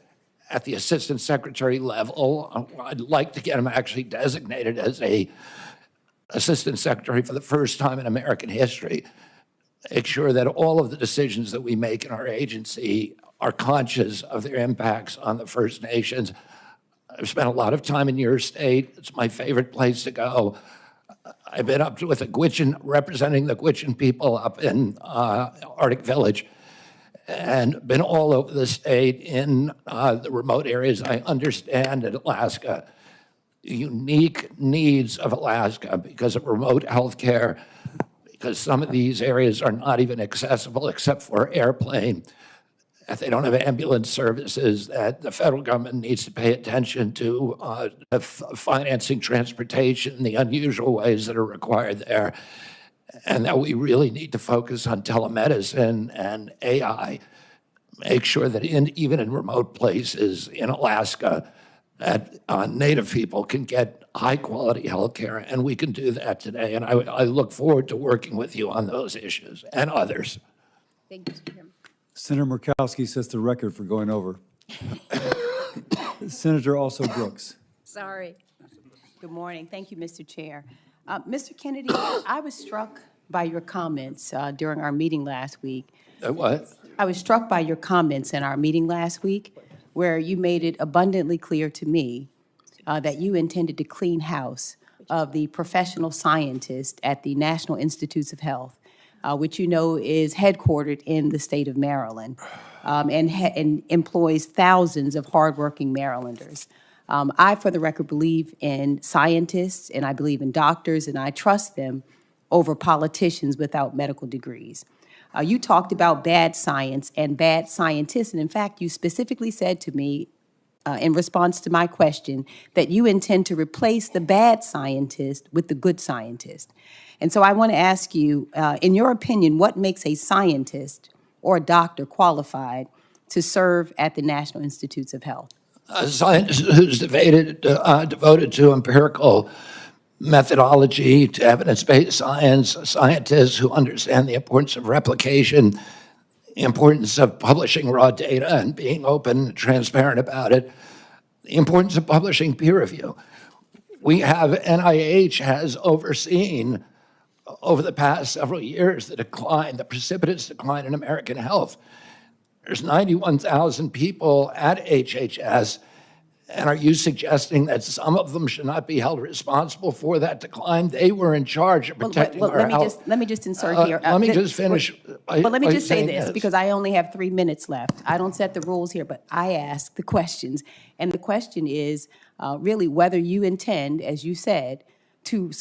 at the assistant secretary level. I'd like to get him actually designated as a assistant secretary for the first time in American history. Make sure that all of the decisions that we make in our agency are conscious of their impacts on the First Nations. I've spent a lot of time in your state. It's my favorite place to go. I've been up with the Gwich'in, representing the Gwich'in people up in Arctic Village, and been all over the state in the remote areas. I understand in Alaska, the unique needs of Alaska because of remote health care, because some of these areas are not even accessible except for airplane. That they don't have ambulance services, that the federal government needs to pay attention to financing transportation in the unusual ways that are required there, and that we really need to focus on telemedicine and AI. Make sure that even in remote places in Alaska, that Native people can get high-quality health care, and we can do that today. And I look forward to working with you on those issues and others. Thank you, Mr. Chairman. Senator Murkowski sets the record for going over. Senator also Brooks. Sorry. Good morning. Thank you, Mr. Chair. Mr. Kennedy, I was struck by your comments during our meeting last week. What? I was struck by your comments in our meeting last week where you made it abundantly clear to me that you intended to clean house of the professional scientists at the National Institutes of Health, which you know is headquartered in the state of Maryland and employs thousands of hardworking Marylanders. I, for the record, believe in scientists, and I believe in doctors, and I trust them over politicians without medical degrees. You talked about bad science and bad scientists, and in fact, you specifically said to me in response to my question that you intend to replace the bad scientist with the good scientist. And so I want to ask you, in your opinion, what makes a scientist or a doctor qualified to serve at the National Institutes of Health? A scientist who's devoted to empirical methodology, to evidence-based science, scientists who understand the importance of replication, the importance of publishing raw data and being open and transparent about it, the importance of publishing peer review. We have, NIH has overseen over the past several years the decline, the precipitous decline in American health. There's 91,000 people at HHS, and are you suggesting that some of them should not be held responsible for that decline? They were in charge of protecting our health. Let me just insert here. Let me just finish. But let me just say saying this, because I only have 3 minutes left. I don't set the rules here, but I ask the questions. And the question is really whether you intend, as you said, to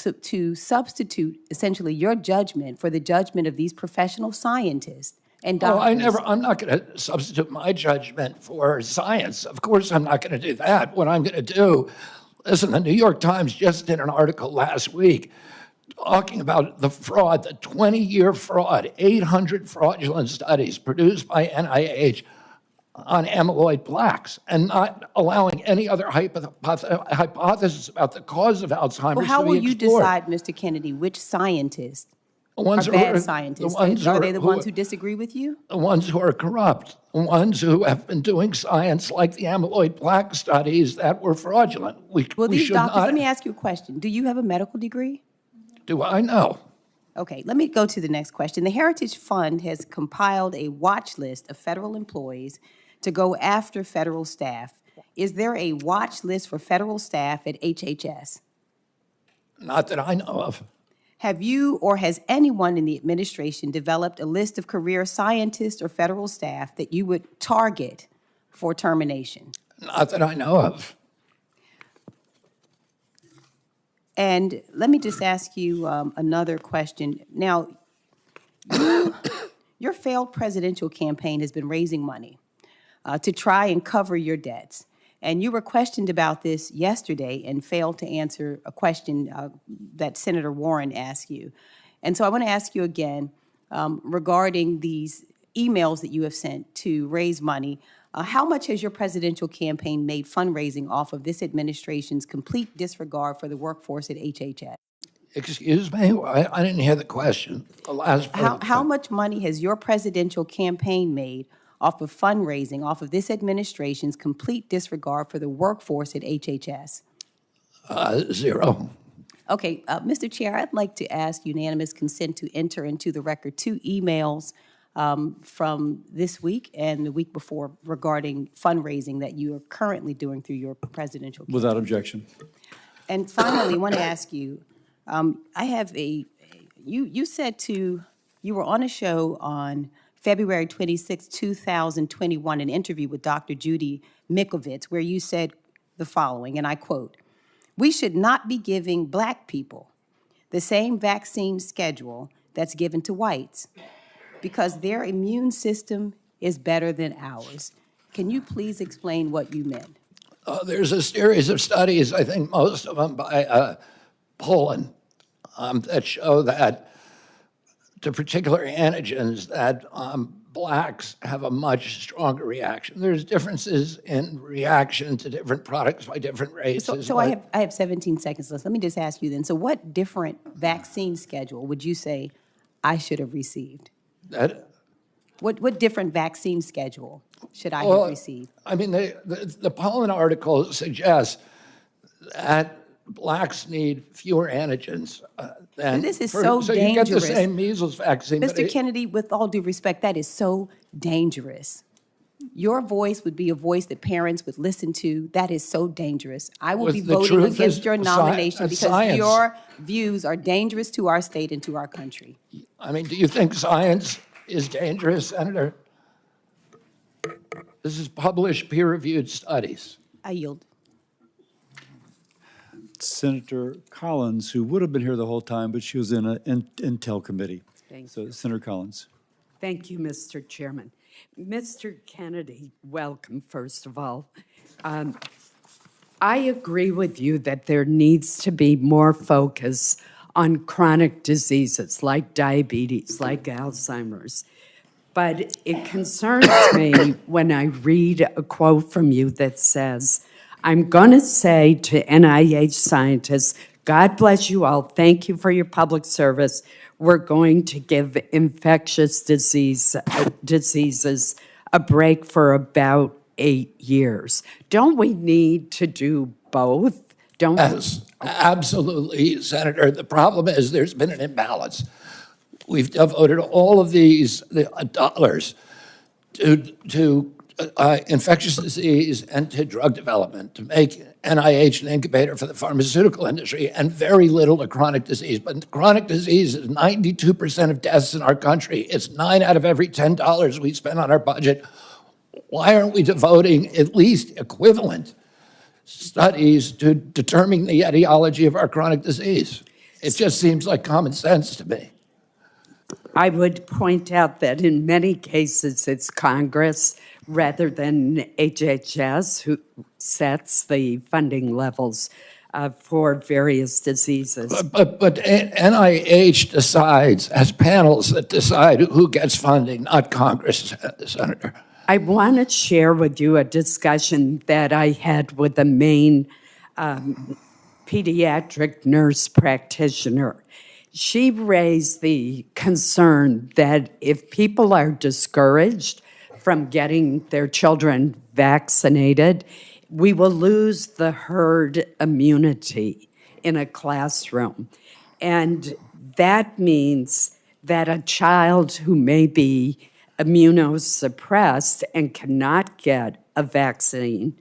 substitute essentially your judgment for the judgment of these professional scientists and doctors. I'm not going to substitute my judgment for science. Of course, I'm not going to do that. What I'm going to do, listen, the New York Times just did an article last week talking about the fraud, the 20-year fraud, 800 fraudulent studies produced by NIH on amyloid plaques, and not allowing any other hypothesis about the cause of Alzheimer's to be explored. Well, how will you decide, Mr. Kennedy, which scientists are bad scientists? Are they the ones who disagree with you? The ones who are corrupt, the ones who have been doing science like the amyloid plaque studies that were fraudulent. Well, these doctors, let me ask you a question. Do you have a medical degree? Do I know? Okay, let me go to the next question. The Heritage Fund has compiled a watch list of federal employees to go after federal staff. Is there a watch list for federal staff at HHS? Not that I know of. Have you or has anyone in the administration developed a list of career scientists or federal staff that you would target for termination? Not that I know of. And let me just ask you another question. Now, your failed presidential campaign has been raising money to try and cover your debts. And you were questioned about this yesterday and failed to answer a question that Senator Warren asked you. And so I want to ask you again regarding these emails that you have sent to raise money. How much has your presidential campaign made fundraising off of this administration's complete disregard for the workforce at HHS? Excuse me? I didn't hear the question. The last part. How much money has your presidential campaign made off of fundraising, off of this administration's complete disregard for the workforce at HHS? Zero. Okay, Mr. Chair, I'd like to ask unanimous consent to enter into the record 2 emails from this week and the week before regarding fundraising that you are currently doing through your presidential campaign. Without objection. And finally, I want to ask you, I have you said you were on a show on February 26, 2021, an interview with Dr. Judy Mikovits, where you said the following, and I quote, "We should not be giving Black people the same vaccine schedule that's given to whites because their immune system is better than ours." Can you please explain what you meant? There's a series of studies, I think most of them by Poland, that show that to particular antigens that Blacks have a much stronger reaction. There's differences in reaction to different products by different races. So I have 17 seconds left. Let me just ask you then. So what different vaccine schedule would you say I should have received? What different vaccine schedule should I have received? I mean, the Poland article suggests that Blacks need fewer antigens. This is so dangerous. So you get the same measles vaccine. Mr. Kennedy, with all due respect, that is so dangerous. Your voice would be a voice that parents would listen to. That is so dangerous. I will be voting against your nomination because your views are dangerous to our state and to our country. I mean, do you think science is dangerous, Senator? This is published, peer-reviewed studies. I yield. Senator Collins, who would have been here the whole time, but she was in an Intel committee. So Senator Collins. Thank you, Mr. Chairman. Mr. Kennedy, welcome, first of all. I agree with you that there needs to be more focus on chronic diseases like diabetes, like Alzheimer's. But it concerns me when I read a quote from you that says, "I'm going to say to NIH scientists, God bless you all. Thank you for your public service. We're going to give infectious diseases a break for about 8 years." Don't we need to do both? Yes, absolutely, Senator. The problem is there's been an imbalance. We've devoted all of these dollars to infectious disease and to drug development, to make NIH an incubator for the pharmaceutical industry, and very little to chronic disease. But chronic disease is 92% of deaths in our country. It's 9 out of every $10 we spend on our budget. Why aren't we devoting at least equivalent studies to determining the etiology of our chronic disease? It just seems like common sense to me. I would point out that in many cases it's Congress rather than HHS who sets the funding levels for various diseases. But NIH decides, has panels that decide who gets funding, not Congress, Senator. I want to share with you a discussion that I had with a Maine pediatric nurse practitioner. She raised the concern that if people are discouraged from getting their children vaccinated, we will lose the herd immunity in a classroom. And that means that a child who may be immunosuppressed and cannot get a vaccine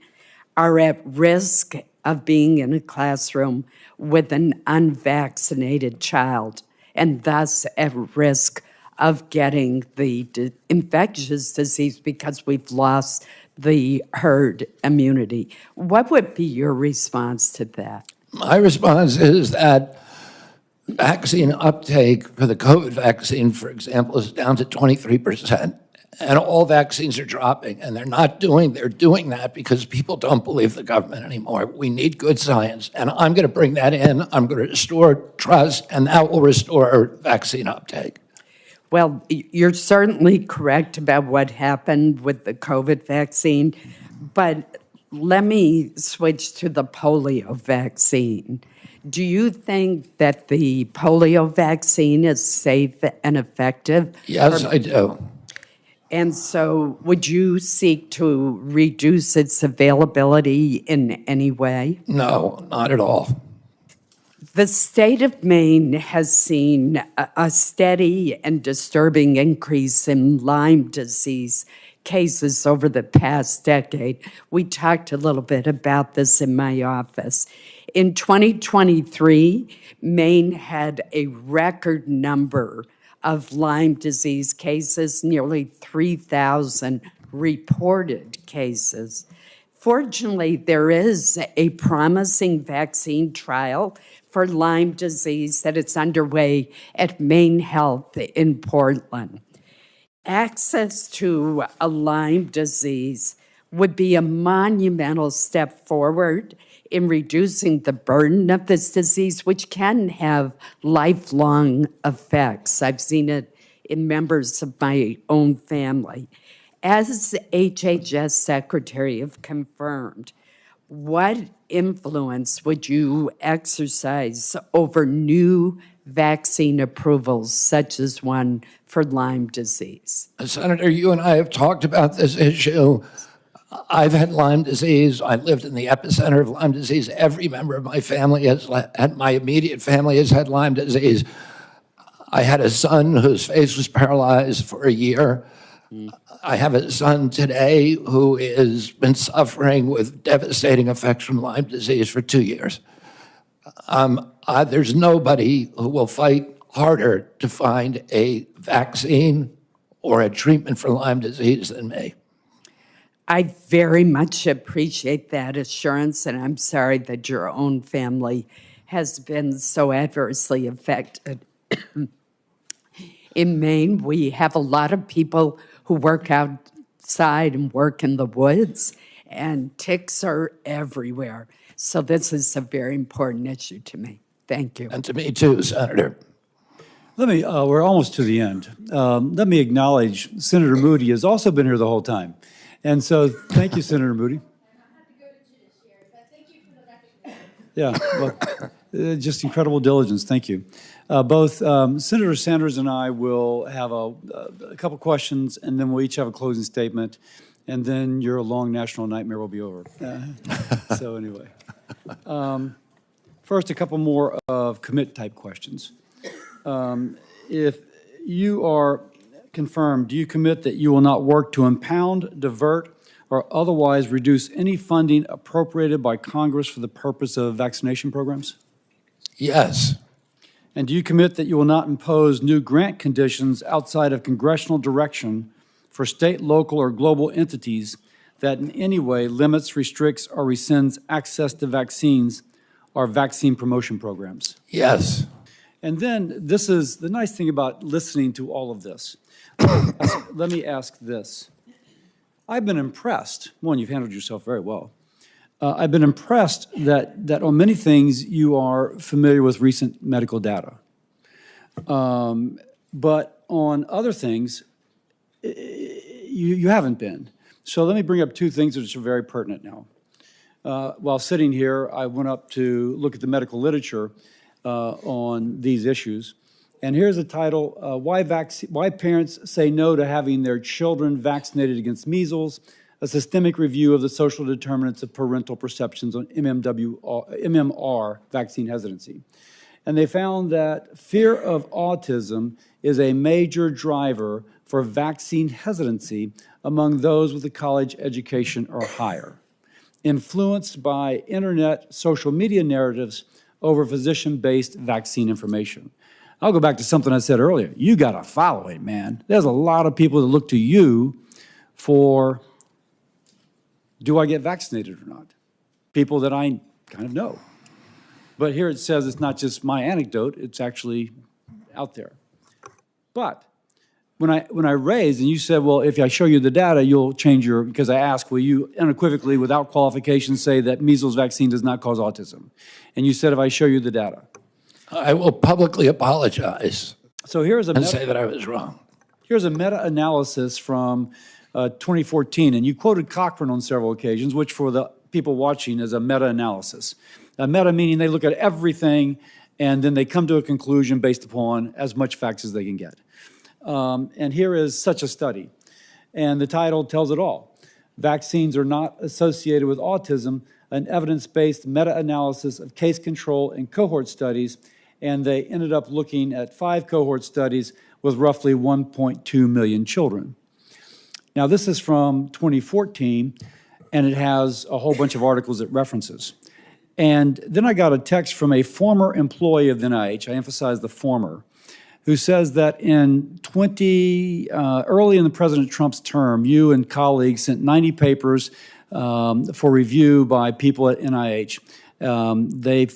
are at risk of being in a classroom with an unvaccinated child, and thus at risk of getting the infectious disease because we've lost the herd immunity. What would be your response to that? My response is that vaccine uptake for the COVID vaccine, for example, is down to 23%. And all vaccines are dropping, and they're doing that because people don't believe the government anymore. We need good science, and I'm going to bring that in. I'm going to restore trust, and that will restore vaccine uptake. Well, you're certainly correct about what happened with the COVID vaccine, but let me switch to the polio vaccine. Do you think that the polio vaccine is safe and effective? Yes, I do. And so would you seek to reduce its availability in any way? No, not at all. The state of Maine has seen a steady and disturbing increase in Lyme disease cases over the past decade. We talked a little bit about this in my office. In 2023, Maine had a record number of Lyme disease cases, nearly 3,000 reported cases. Fortunately, there is a promising vaccine trial for Lyme disease that is underway at Maine Health in Portland. Access to a Lyme disease would be a monumental step forward in reducing the burden of this disease, which can have lifelong effects. I've seen it in members of my own family. As HHS Secretary have confirmed, what influence would you exercise over new vaccine approvals, such as one for Lyme disease? Senator, you and I have talked about this issue. I've had Lyme disease. I lived in the epicenter of Lyme disease. Every member of my family my immediate family has had Lyme disease. I had a son whose face was paralyzed for a year. I have a son today who has been suffering with devastating effects from Lyme disease for 2 years. There's nobody who will fight harder to find a vaccine or a treatment for Lyme disease than me. I very much appreciate that assurance, and I'm sorry that your own family has been so adversely affected. In Maine, we have a lot of people who work outside and work in the woods, and ticks are everywhere. So this is a very important issue to me. Thank you. And to me too, Senator. We're almost to the end. Let me acknowledge Senator Moody has also been here the whole time. And so thank you, Senator Moody. Yeah, well, just incredible diligence. Thank you. Both Senator Sanders and I will have a couple questions, and then we'll each have a closing statement, and then your long national nightmare will be over. So anyway, first, a couple more of commit-type questions. If you are confirmed, do you commit that you will not work to impound, divert, or otherwise reduce any funding appropriated by Congress for the purpose of vaccination programs? Yes. And do you commit that you will not impose new grant conditions outside of congressional direction for state, local, or global entities that in any way limits, restricts, or rescinds access to vaccines or vaccine promotion programs? Yes. And then this is the nice thing about listening to all of this. Let me ask this. I've been impressed. One, you've handled yourself very well. I've been impressed that on many things you are familiar with recent medical data. But on other things, you haven't been. So let me bring up two things which are very pertinent now. While sitting here, I went up to look at the medical literature on these issues. And here's a title, Why Parents Say No to Having Their Children Vaccinated Against Measles, a systemic review of the social determinants of parental perceptions on MMR vaccine hesitancy. And they found that fear of autism is a major driver for vaccine hesitancy among those with a college education or higher, influenced by internet social media narratives over physician-based vaccine information. I'll go back to something I said earlier. You got to follow it, man. There's a lot of people that look to you for, do I get vaccinated or not? People that I kind of know. But here it says it's not just my anecdote, it's actually out there. But when I raised, and you said, well, if I show you the data, you'll change your, because I asked, will you unequivocally, without qualification, say that measles vaccine does not cause autism? And you said, if I show you the data. I will publicly apologize. So here's a and say that I was wrong. Here's a meta-analysis from 2014, and you quoted Cochrane on several occasions, which for the people watching is a meta-analysis. A meta meaning they look at everything and then they come to a conclusion based upon as much facts as they can get. And here is such a study. And the title tells it all. Vaccines are not associated with autism, an evidence-based meta-analysis of case control and cohort studies, and they ended up looking at 5 cohort studies with roughly 1.2 million children. Now, this is from 2014, and it has a whole bunch of articles it references. And then I got a text from a former employee of the NIH, I emphasize the former, who says that early in the President Trump's term, you and colleagues sent 90 papers for review by people at NIH. They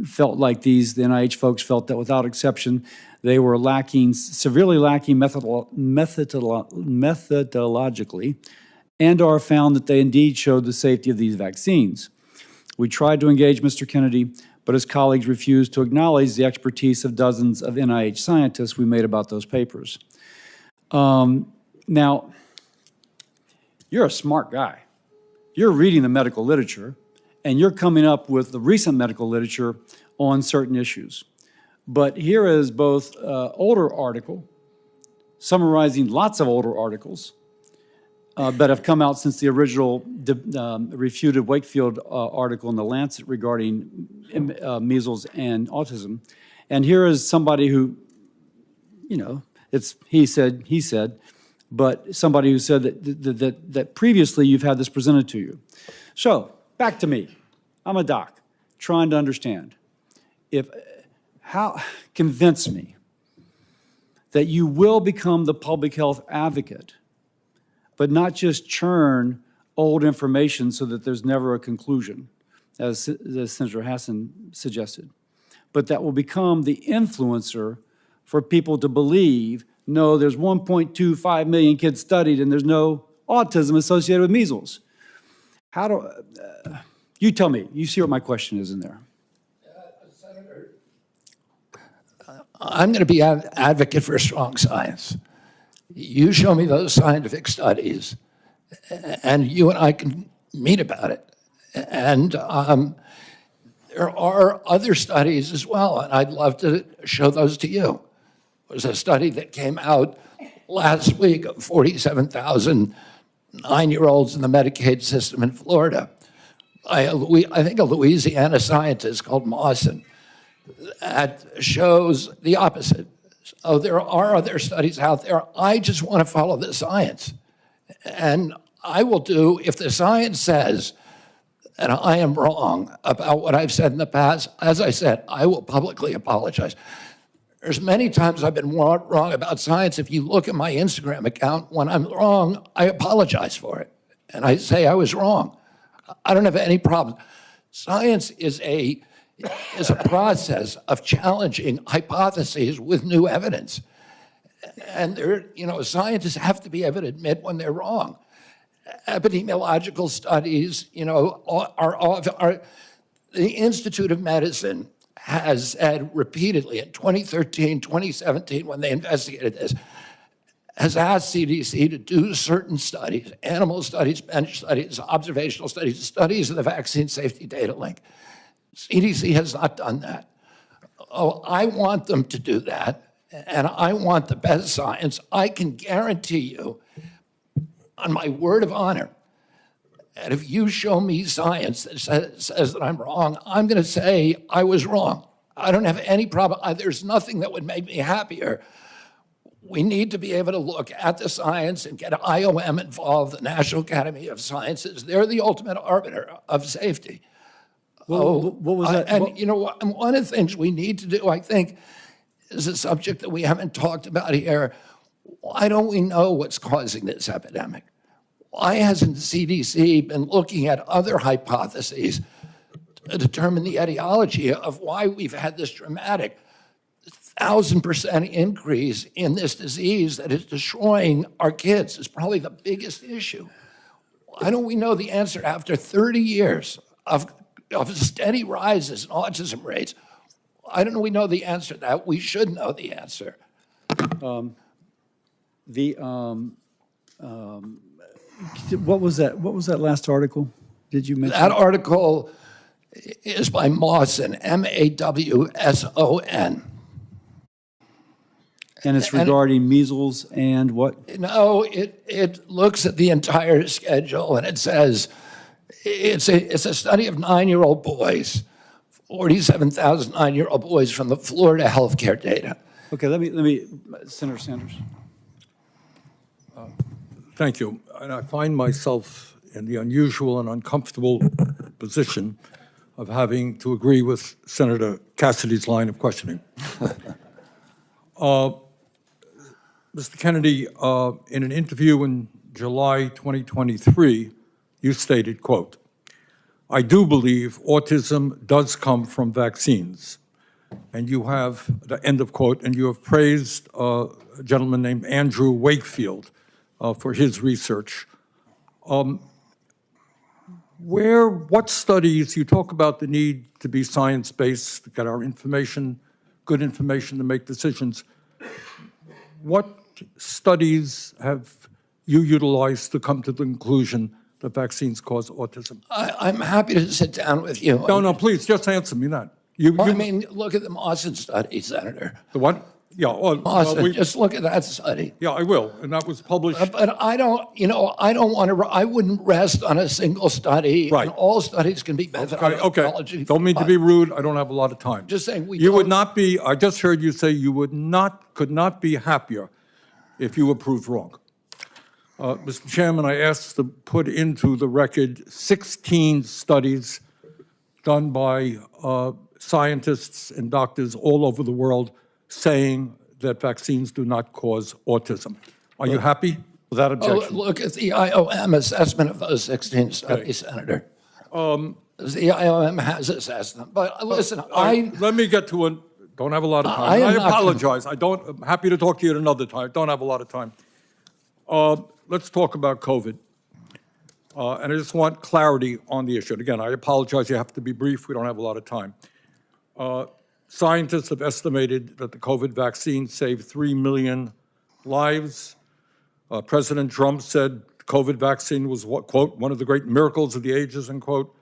felt like the NIH folks felt that without exception, they were severely lacking methodologically, and/or found that they indeed showed the safety of these vaccines. We tried to engage Mr. Kennedy, but his colleagues refused to acknowledge the expertise of dozens of NIH scientists we made about those papers. Now, you're a smart guy. You're reading the medical literature, and you're coming up with the recent medical literature on certain issues. But here is both older article, summarizing lots of older articles that have come out since the original refuted Wakefield article in The Lancet regarding measles and autism. And here is somebody who, it's he said, but somebody who said that previously you've had this presented to you. So, back to me. I'm a doc, trying to understand. Convince me that you will become the public health advocate, but not just churn old information so that there's never a conclusion, as Senator Hassan suggested, but that will become the influencer for people to believe, no, there's 1.25 million kids studied and there's no autism associated with measles. You tell me, you see what my question is in there. Senator, I'm going to be an advocate for strong science. You show me those scientific studies, and you and I can meet about it. And there are other studies as well, and I'd love to show those to you. There's a study that came out last week of 47,000 9-year-olds in the Medicaid system in Florida. I think a Louisiana scientist called Mawson that shows the opposite. So there are other studies out there. I just want to follow the science. And I will do, if the science says that I am wrong about what I've said in the past, as I said, I will publicly apologize. There's many times I've been wrong about science. If you look at my Instagram account, when I'm wrong, I apologize for it. And I say I was wrong. I don't have any problem. Science is a process of challenging hypotheses with new evidence. And scientists have to be able to admit when they're wrong. Epidemiological studies, the Institute of Medicine has said repeatedly in 2013, 2017, when they investigated this, has asked CDC to do certain studies, animal studies, bench studies, observational studies, studies of the vaccine safety data link. CDC has not done that. Oh, I want them to do that, and I want the best science. I can guarantee you, on my word of honor, that if you show me science that says that I'm wrong, I'm going to say I was wrong. I don't have any problem. There's nothing that would make me happier. We need to be able to look at the science and get IOM involved, the National Academy of Sciences. They're the ultimate arbiter of safety. What was that? One of the things we need to do, I think, is a subject that we haven't talked about here. Why don't we know what's causing this epidemic? Why hasn't the CDC been looking at other hypotheses to determine the etiology of why we've had this dramatic 1,000% increase in this disease that is destroying our kids? Is probably the biggest issue. Why don't we know the answer after 30 years of steady rises in autism rates? Why don't we know the answer to that? We should know the answer. What was that? What was that last article? Did you mention that article? Is by Mawson, Mawson. And it's regarding measles and what? No, it looks at the entire schedule and it says it's a study of 9-year-old boys, 47,000 9-year-old boys from the Florida healthcare data. Okay, let me, Senator Sanders. Thank you. And I find myself in the unusual and uncomfortable position of having to agree with Senator Cassidy's line of questioning. Mr. Kennedy, in an interview in July 2023, you stated, quote, "I do believe autism does come from vaccines." And you have, the end of quote, and you have praised a gentleman named Andrew Wakefield for his research. What studies, you talk about the need to be science-based, to get our information, good information to make decisions. What studies have you utilized to come to the conclusion that vaccines cause autism? I'm happy to sit down with you. No, please, just answer me that. I mean, look at the Mawson study, Senator. The what? Yeah. Mawson, just look at that study. Yeah, I will, and that was published. But I don't want to, I wouldn't rest on a single study. Right. And all studies can be methodology. Okay, don't mean to be rude, I don't have a lot of time. Just saying You would not be, I just heard you say you could not be happier if you were proved wrong. Mr. Chairman, I asked to put into the record 16 studies done by scientists and doctors all over the world saying that vaccines do not cause autism. Are you happy with that objection? Look at the IOM assessment of those 16 studies, Senator. The IOM has assessed them. But listen, let me get to it. Don't have a lot of time. I apologize. I'm happy to talk to you at another time. Don't have a lot of time. Let's talk about COVID. And I just want clarity on the issue. And again, I apologize. You have to be brief. We don't have a lot of time. Scientists have estimated that the COVID vaccine saved 3 million lives. President Trump said the COVID vaccine was, quote, one of the great miracles of the ages, end quote.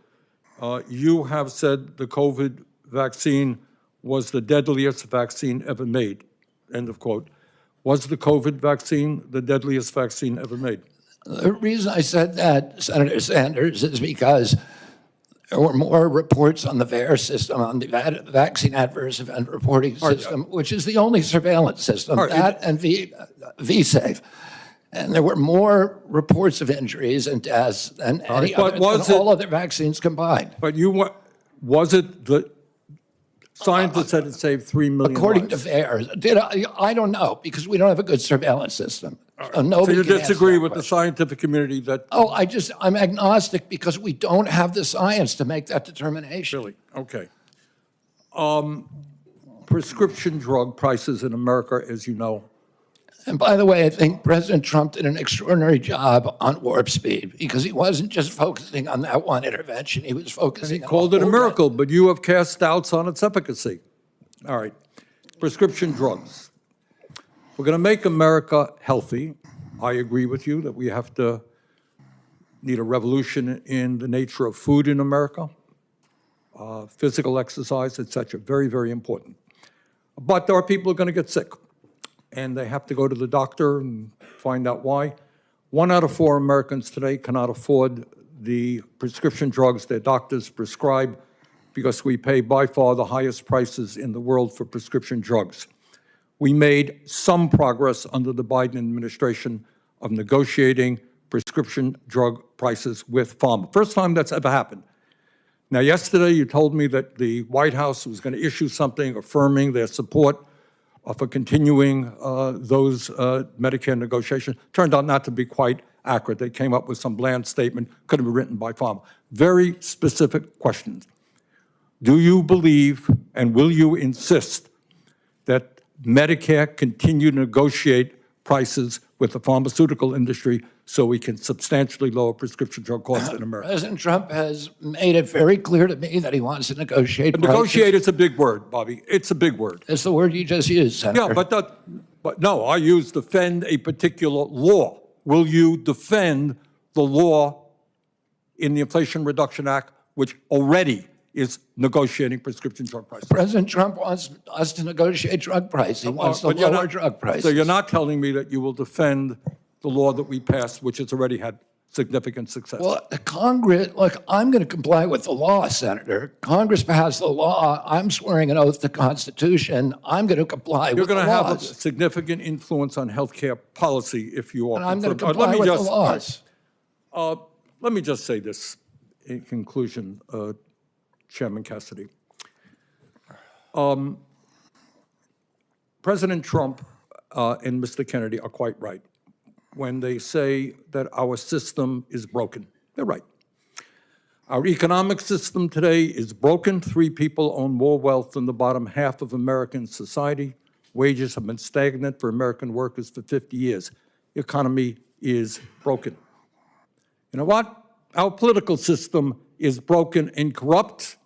You have said the COVID vaccine was the deadliest vaccine ever made, end of quote. Was the COVID vaccine the deadliest vaccine ever made? The reason I said that, Senator Sanders, is because there were more reports on the VAERS system, on the Vaccine Adverse Event Reporting System, which is the only surveillance system, that and VSafe. And there were more reports of injuries and deaths than all other vaccines combined. But was it the scientists said it saved 3 million According lives? to VAERS. I don't know, because we don't have a good surveillance system. So nobody you can answer disagree that with the question. scientific community that... Oh, I'm agnostic because we don't have the science to make that determination. Really? Okay. Prescription drug prices in America, as you know. And by the way, I think President Trump did an extraordinary job on warp speed because he wasn't just focusing on that one intervention. He was focusing on Called it a miracle, but you have cast doubts on its efficacy. All right. Prescription drugs. We're going to make America healthy. I agree with you that we need a revolution in the nature of food in America, physical exercise, et cetera. Very, very important. But there are people who are going to get sick, and they have to go to the doctor and find out why. 1 out of 4 Americans today cannot afford the prescription drugs their doctors prescribe because we pay by far the highest prices in the world for prescription drugs. We made some progress under the Biden administration of negotiating prescription drug prices with pharma. First time that's ever happened. Now, yesterday you told me that the White House was going to issue something affirming their support for continuing those Medicare negotiations. Turned out not to be quite accurate. They came up with some bland statement, could have been written by pharma. Very specific questions. Do you believe and will you insist that Medicare continue to negotiate prices with the pharmaceutical industry so we can substantially lower prescription drug costs in America? President Trump has made it very clear to me that he wants to negotiate prices. Negotiate is a big word, Bobby. It's a big word. It's the word you just used, Senator. Yeah, but no, I use defend a particular law. Will you defend the law in the Inflation Reduction Act, which already is negotiating prescription drug prices. President Trump wants us to negotiate drug price. He wants to But you're lower not- drug prices. So you're not telling me that you will defend the law that we passed, which has already had significant success? Well, Congress, look, I'm going to comply with the law, Senator. Congress passed the law. I'm swearing an oath to the Constitution. I'm going to comply You're with the going to have a laws. significant influence on healthcare policy if you are. And I'm going to confirmed. comply with the laws. Let me just say this in conclusion, Chairman Cassidy. President Trump and Mr. Kennedy are quite right when they say that our system is broken. They're right. Our economic system today is broken. 3 people own more wealth than the bottom half of American society. Wages have been stagnant for American workers for 50 years. The economy is broken. You know what? Our political system is broken and corrupt.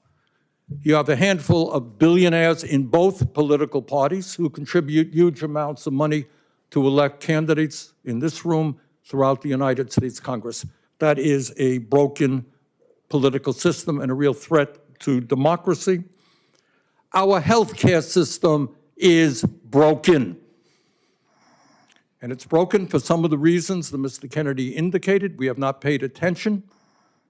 You have a handful of billionaires in both political parties who contribute huge amounts of money to elect candidates in this room throughout the United States Congress. That is a broken political system and a real threat to democracy. Our healthcare system is broken. And it's broken for some of the reasons that Mr. Kennedy indicated. We have not paid attention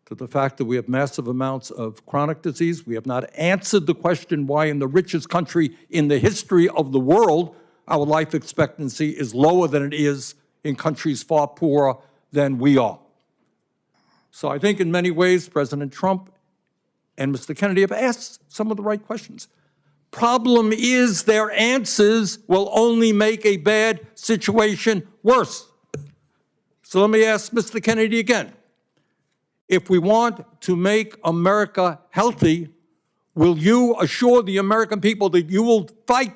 to the fact that we have massive amounts of chronic disease. We have not answered the question why in the richest country in the history of the world, our life expectancy is lower than it is in countries far poorer than we are. So I think in many ways, President Trump and Mr. Kennedy have asked some of the right questions. Problem is their answers will only make a bad situation worse. So let me ask Mr. Kennedy again. If we want to make America healthy, will you assure the American people that you will fight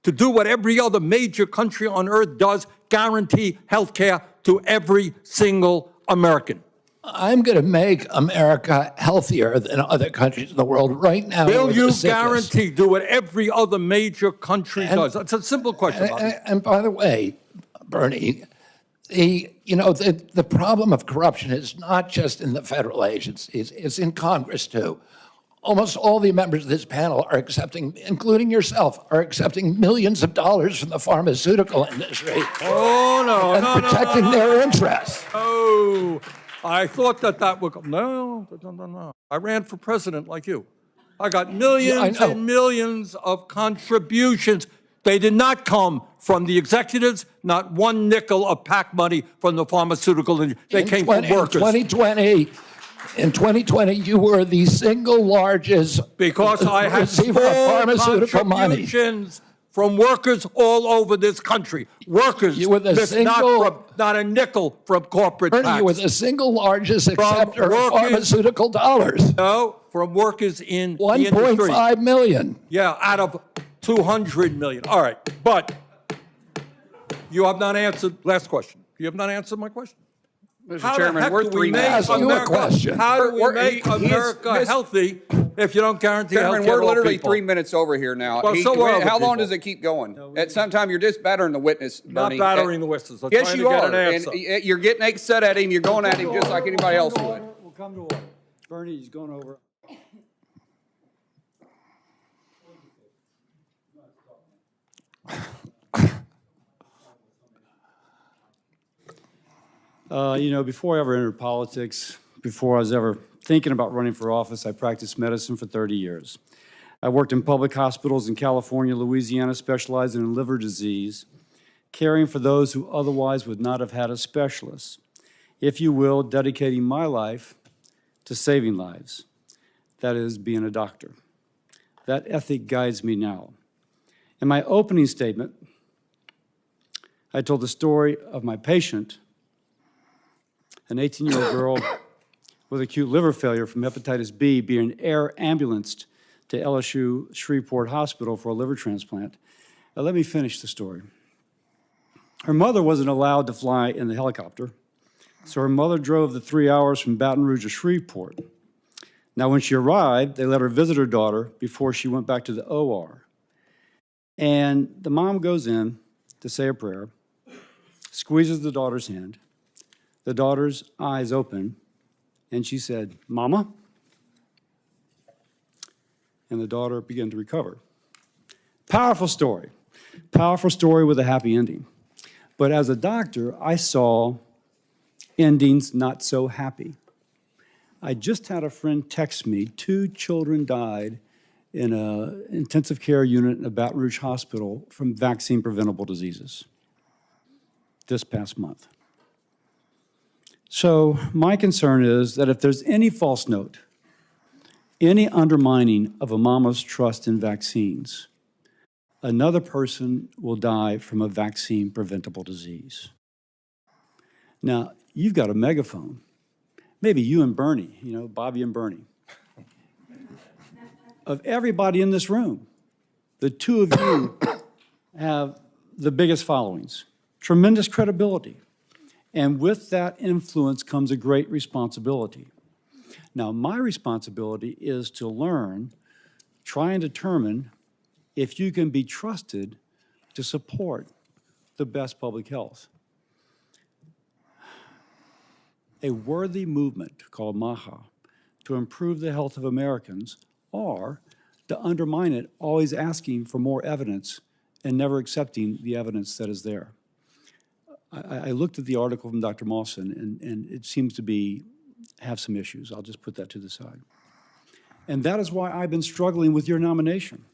to do what every other major country on earth does, guarantee health care to every single American? I'm going to make America healthier than other countries in the world right now. Will you guarantee, do what every other major country does? That's a simple question. And by the way, Bernie, the problem of corruption is not just in the federal agencies, it's in Congress too. Almost all the members of this panel are accepting, including yourself, are accepting millions of dollars from the pharmaceutical industry. Oh, no, and protecting their interests. Oh, I thought that would come. No. I ran for president like you. I got millions and millions of contributions. They did not come from the executives, not one nickel of PAC money from the pharmaceutical industry. They came from workers. In 2020, you were the single largest because I had receiver of pharmaceutical money. Contributions from workers all over this country. Workers, you were the not a nickel from corporate Bernie, PACs. you were the single largest acceptor of pharmaceutical dollars. No, from workers in the industry. 1.5 million. Yeah, out of 200 million. All right, but you have not answered, last question. You have not answered my question. Mr. Chairman, we're 3 minutes. Ask you a question. How do we make America healthy if you don't guarantee health care to all people? We're literally 3 minutes over here now. Well, how long does it keep going? At some time, you're just battering the witness, Bernie. Not battering the witness. I'm yes, trying you to get are. an answer. And you're getting upset at him. You're going at him just like anybody else would. We'll come to order. Bernie's going over. Before I ever entered politics, before I was ever thinking about running for office, I practiced medicine for 30 years. I worked in public hospitals in California, Louisiana, specializing in liver disease, caring for those who otherwise would not have had a specialist. If you will, dedicating my life to saving lives. That is, being a doctor. That ethic guides me now. In my opening statement, I told the story of my patient, an 18-year-old girl with acute liver failure from hepatitis B being air ambulanced to LSU Shreveport Hospital for a liver transplant. Now, let me finish the story. Her mother wasn't allowed to fly in the helicopter, so her mother drove the 3 hours from Baton Rouge to Shreveport. Now, when she arrived, they let her visit her daughter before she went back to the OR. And the mom goes in to say a prayer, squeezes the daughter's hand. The daughter's eyes open, and she said, "Mama?" and the daughter began to recover. Powerful story with a happy ending. But as a doctor, I saw endings not so happy. I just had a friend text me, 2 children died in an intensive care unit in a Baton Rouge hospital from vaccine-preventable diseases this past month. So my concern is that if there's any false note, any undermining of a mama's trust in vaccines, another person will die from a vaccine-preventable disease. Now, you've got a megaphone. Maybe you and Bernie, Bobby and Bernie. Of everybody in this room, the 2 of you have the biggest followings, tremendous credibility. And with that influence comes a great responsibility. Now, my responsibility is to learn, try and determine if you can be trusted to support the best public health. A worthy movement called MAHA to improve the health of Americans, or to undermine it, always asking for more evidence and never accepting the evidence that is there. I looked at the article from Dr. Mawson, and it seems to have some issues. I'll just put that to the side. And that is why I've been struggling with your nomination.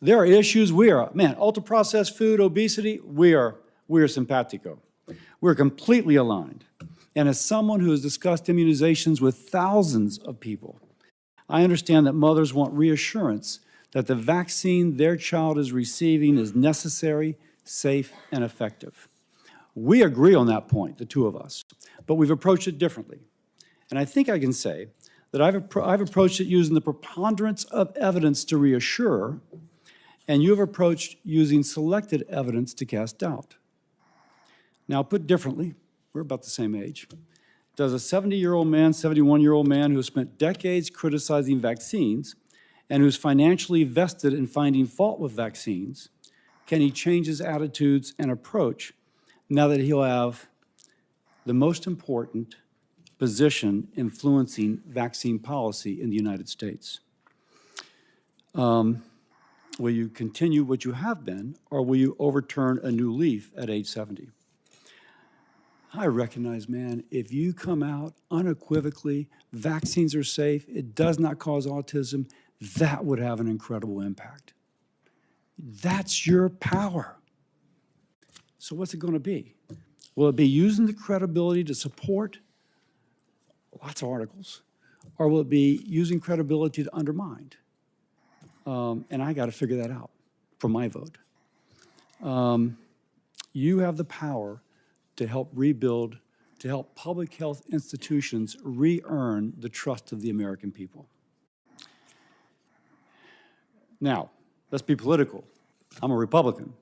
There are issues ultra-processed food, obesity, we are simpatico. We're completely aligned. And as someone who has discussed immunizations with thousands of people, I understand that mothers want reassurance that the vaccine their child is receiving is necessary, safe, and effective. We agree on that point, the 2 of us, but we've approached it differently. And I think I can say that I've approached it using the preponderance of evidence to reassure, and you have approached using selected evidence to cast doubt. Now, put differently, we're about the same age. Does a 70-year-old man, 71-year-old man who has spent decades criticizing vaccines and who's financially vested in finding fault with vaccines, can he change his attitudes and approach now that he'll have the most important position influencing vaccine policy in the United States? Will you continue what you have been, or will you overturn a new leaf at age 70? I recognize, man, if you come out unequivocally, vaccines are safe, it does not cause autism, that would have an incredible impact. That's your power. So what's it going to be? Will it be using the credibility to support lots of articles, or will it be using credibility to undermine? And I got to figure that out for my vote. You have the power to help rebuild, to help public health institutions re-earn the trust of the American people. Now, let's be political. I'm a Republican.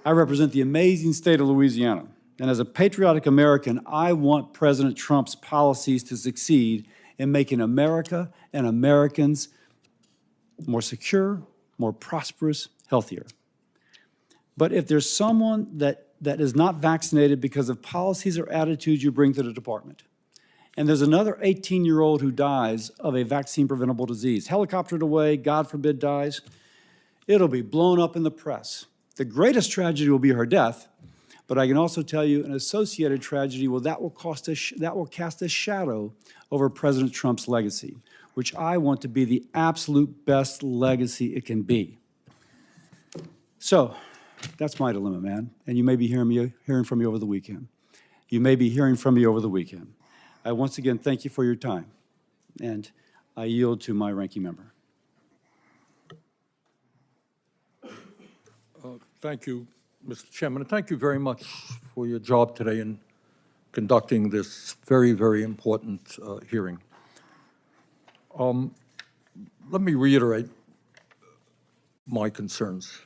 I represent the amazing state of Louisiana. And as a patriotic American, I want President Trump's policies to succeed in making America and Americans more secure, more prosperous, healthier. But if there's someone that is not vaccinated because of policies or attitudes you bring to the department, and there's another 18-year-old who dies of a vaccine-preventable disease, helicoptered away, God forbid dies, it'll be blown up in the press. The greatest tragedy will be her death, but I can also tell you an associated tragedy that will cast a shadow over President Trump's legacy, which I want to be the absolute best legacy it can be. So that's my dilemma, man. And you may be hearing from me over the weekend. You may be hearing from me over the weekend. I once again thank you for your time, and I yield to my ranking member. Thank you, Mr. Chairman, and thank you very much for your job today in conducting this very, very important hearing. Let me reiterate my concerns.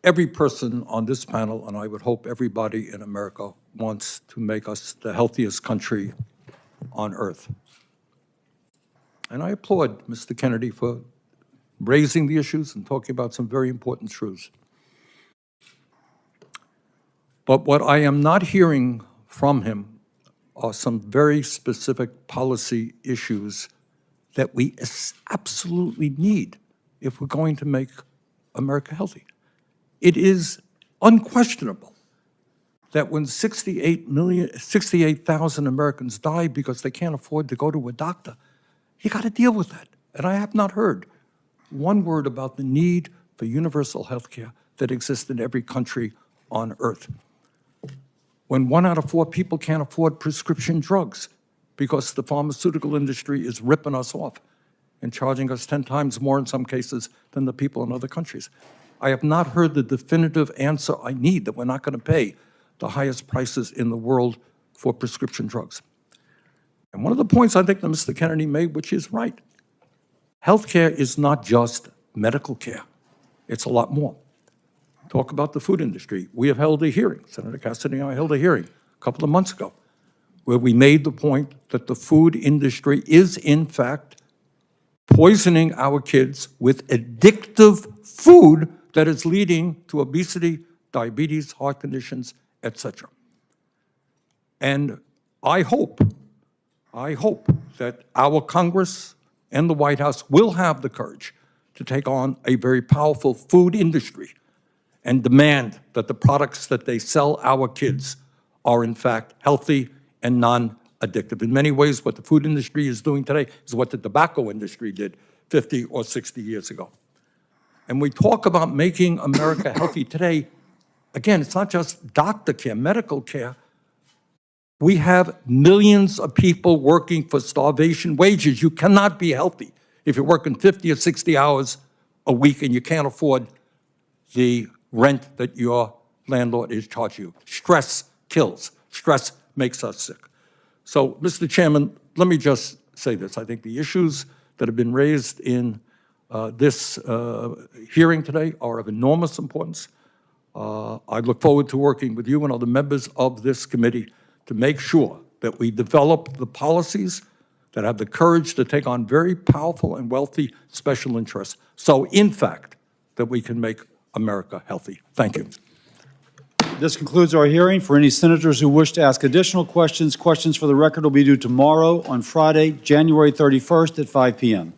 Every person on this panel, and I would hope everybody in America, wants to make us the healthiest country on earth. And I applaud Mr. Kennedy for raising the issues and talking about some very important truths. But what I am not hearing from him are some very specific policy issues that we absolutely need if we're going to make America healthy. It is unquestionable that when 68,000 Americans die because they can't afford to go to a doctor, you got to deal with that. And I have not heard one word about the need for universal health care that exists in every country on earth. When 1 out of 4 people can't afford prescription drugs because the pharmaceutical industry is ripping us off and charging us 10 times more in some cases than the people in other countries. I have not heard the definitive answer I need that we're not going to pay the highest prices in the world for prescription drugs. And one of the points I think that Mr. Kennedy made, which is right, healthcare is not just medical care. It's a lot more. Talk about the food industry. We have held a hearing, Senator Cassidy and I held a hearing a couple of months ago, where we made the point that the food industry is, in fact, poisoning our kids with addictive food that is leading to obesity, diabetes, heart conditions, etc. And I hope that our Congress and the White House will have the courage to take on a very powerful food industry and demand that the products that they sell our kids are in fact healthy and non-addictive. In many ways, what the food industry is doing today is what the tobacco industry did 50 or 60 years ago. And we talk about making America healthy today. Again, it's not just doctor care, medical care. We have millions of people working for starvation wages. You cannot be healthy if you're working 50 or 60 hours a week and you can't afford the rent that your landlord is charging you. Stress kills. Stress makes us sick. So, Mr. Chairman, let me just say this. I think the issues that have been raised in this hearing today are of enormous importance. I look forward to working with you and other members of this committee to make sure that we develop the policies that have the courage to take on very powerful and wealthy special interests, so in fact, that we can make America healthy. Thank you. This concludes our hearing. For any senators who wish to ask additional questions, questions for the record will be due tomorrow on Friday, January 31st at 5 p.m.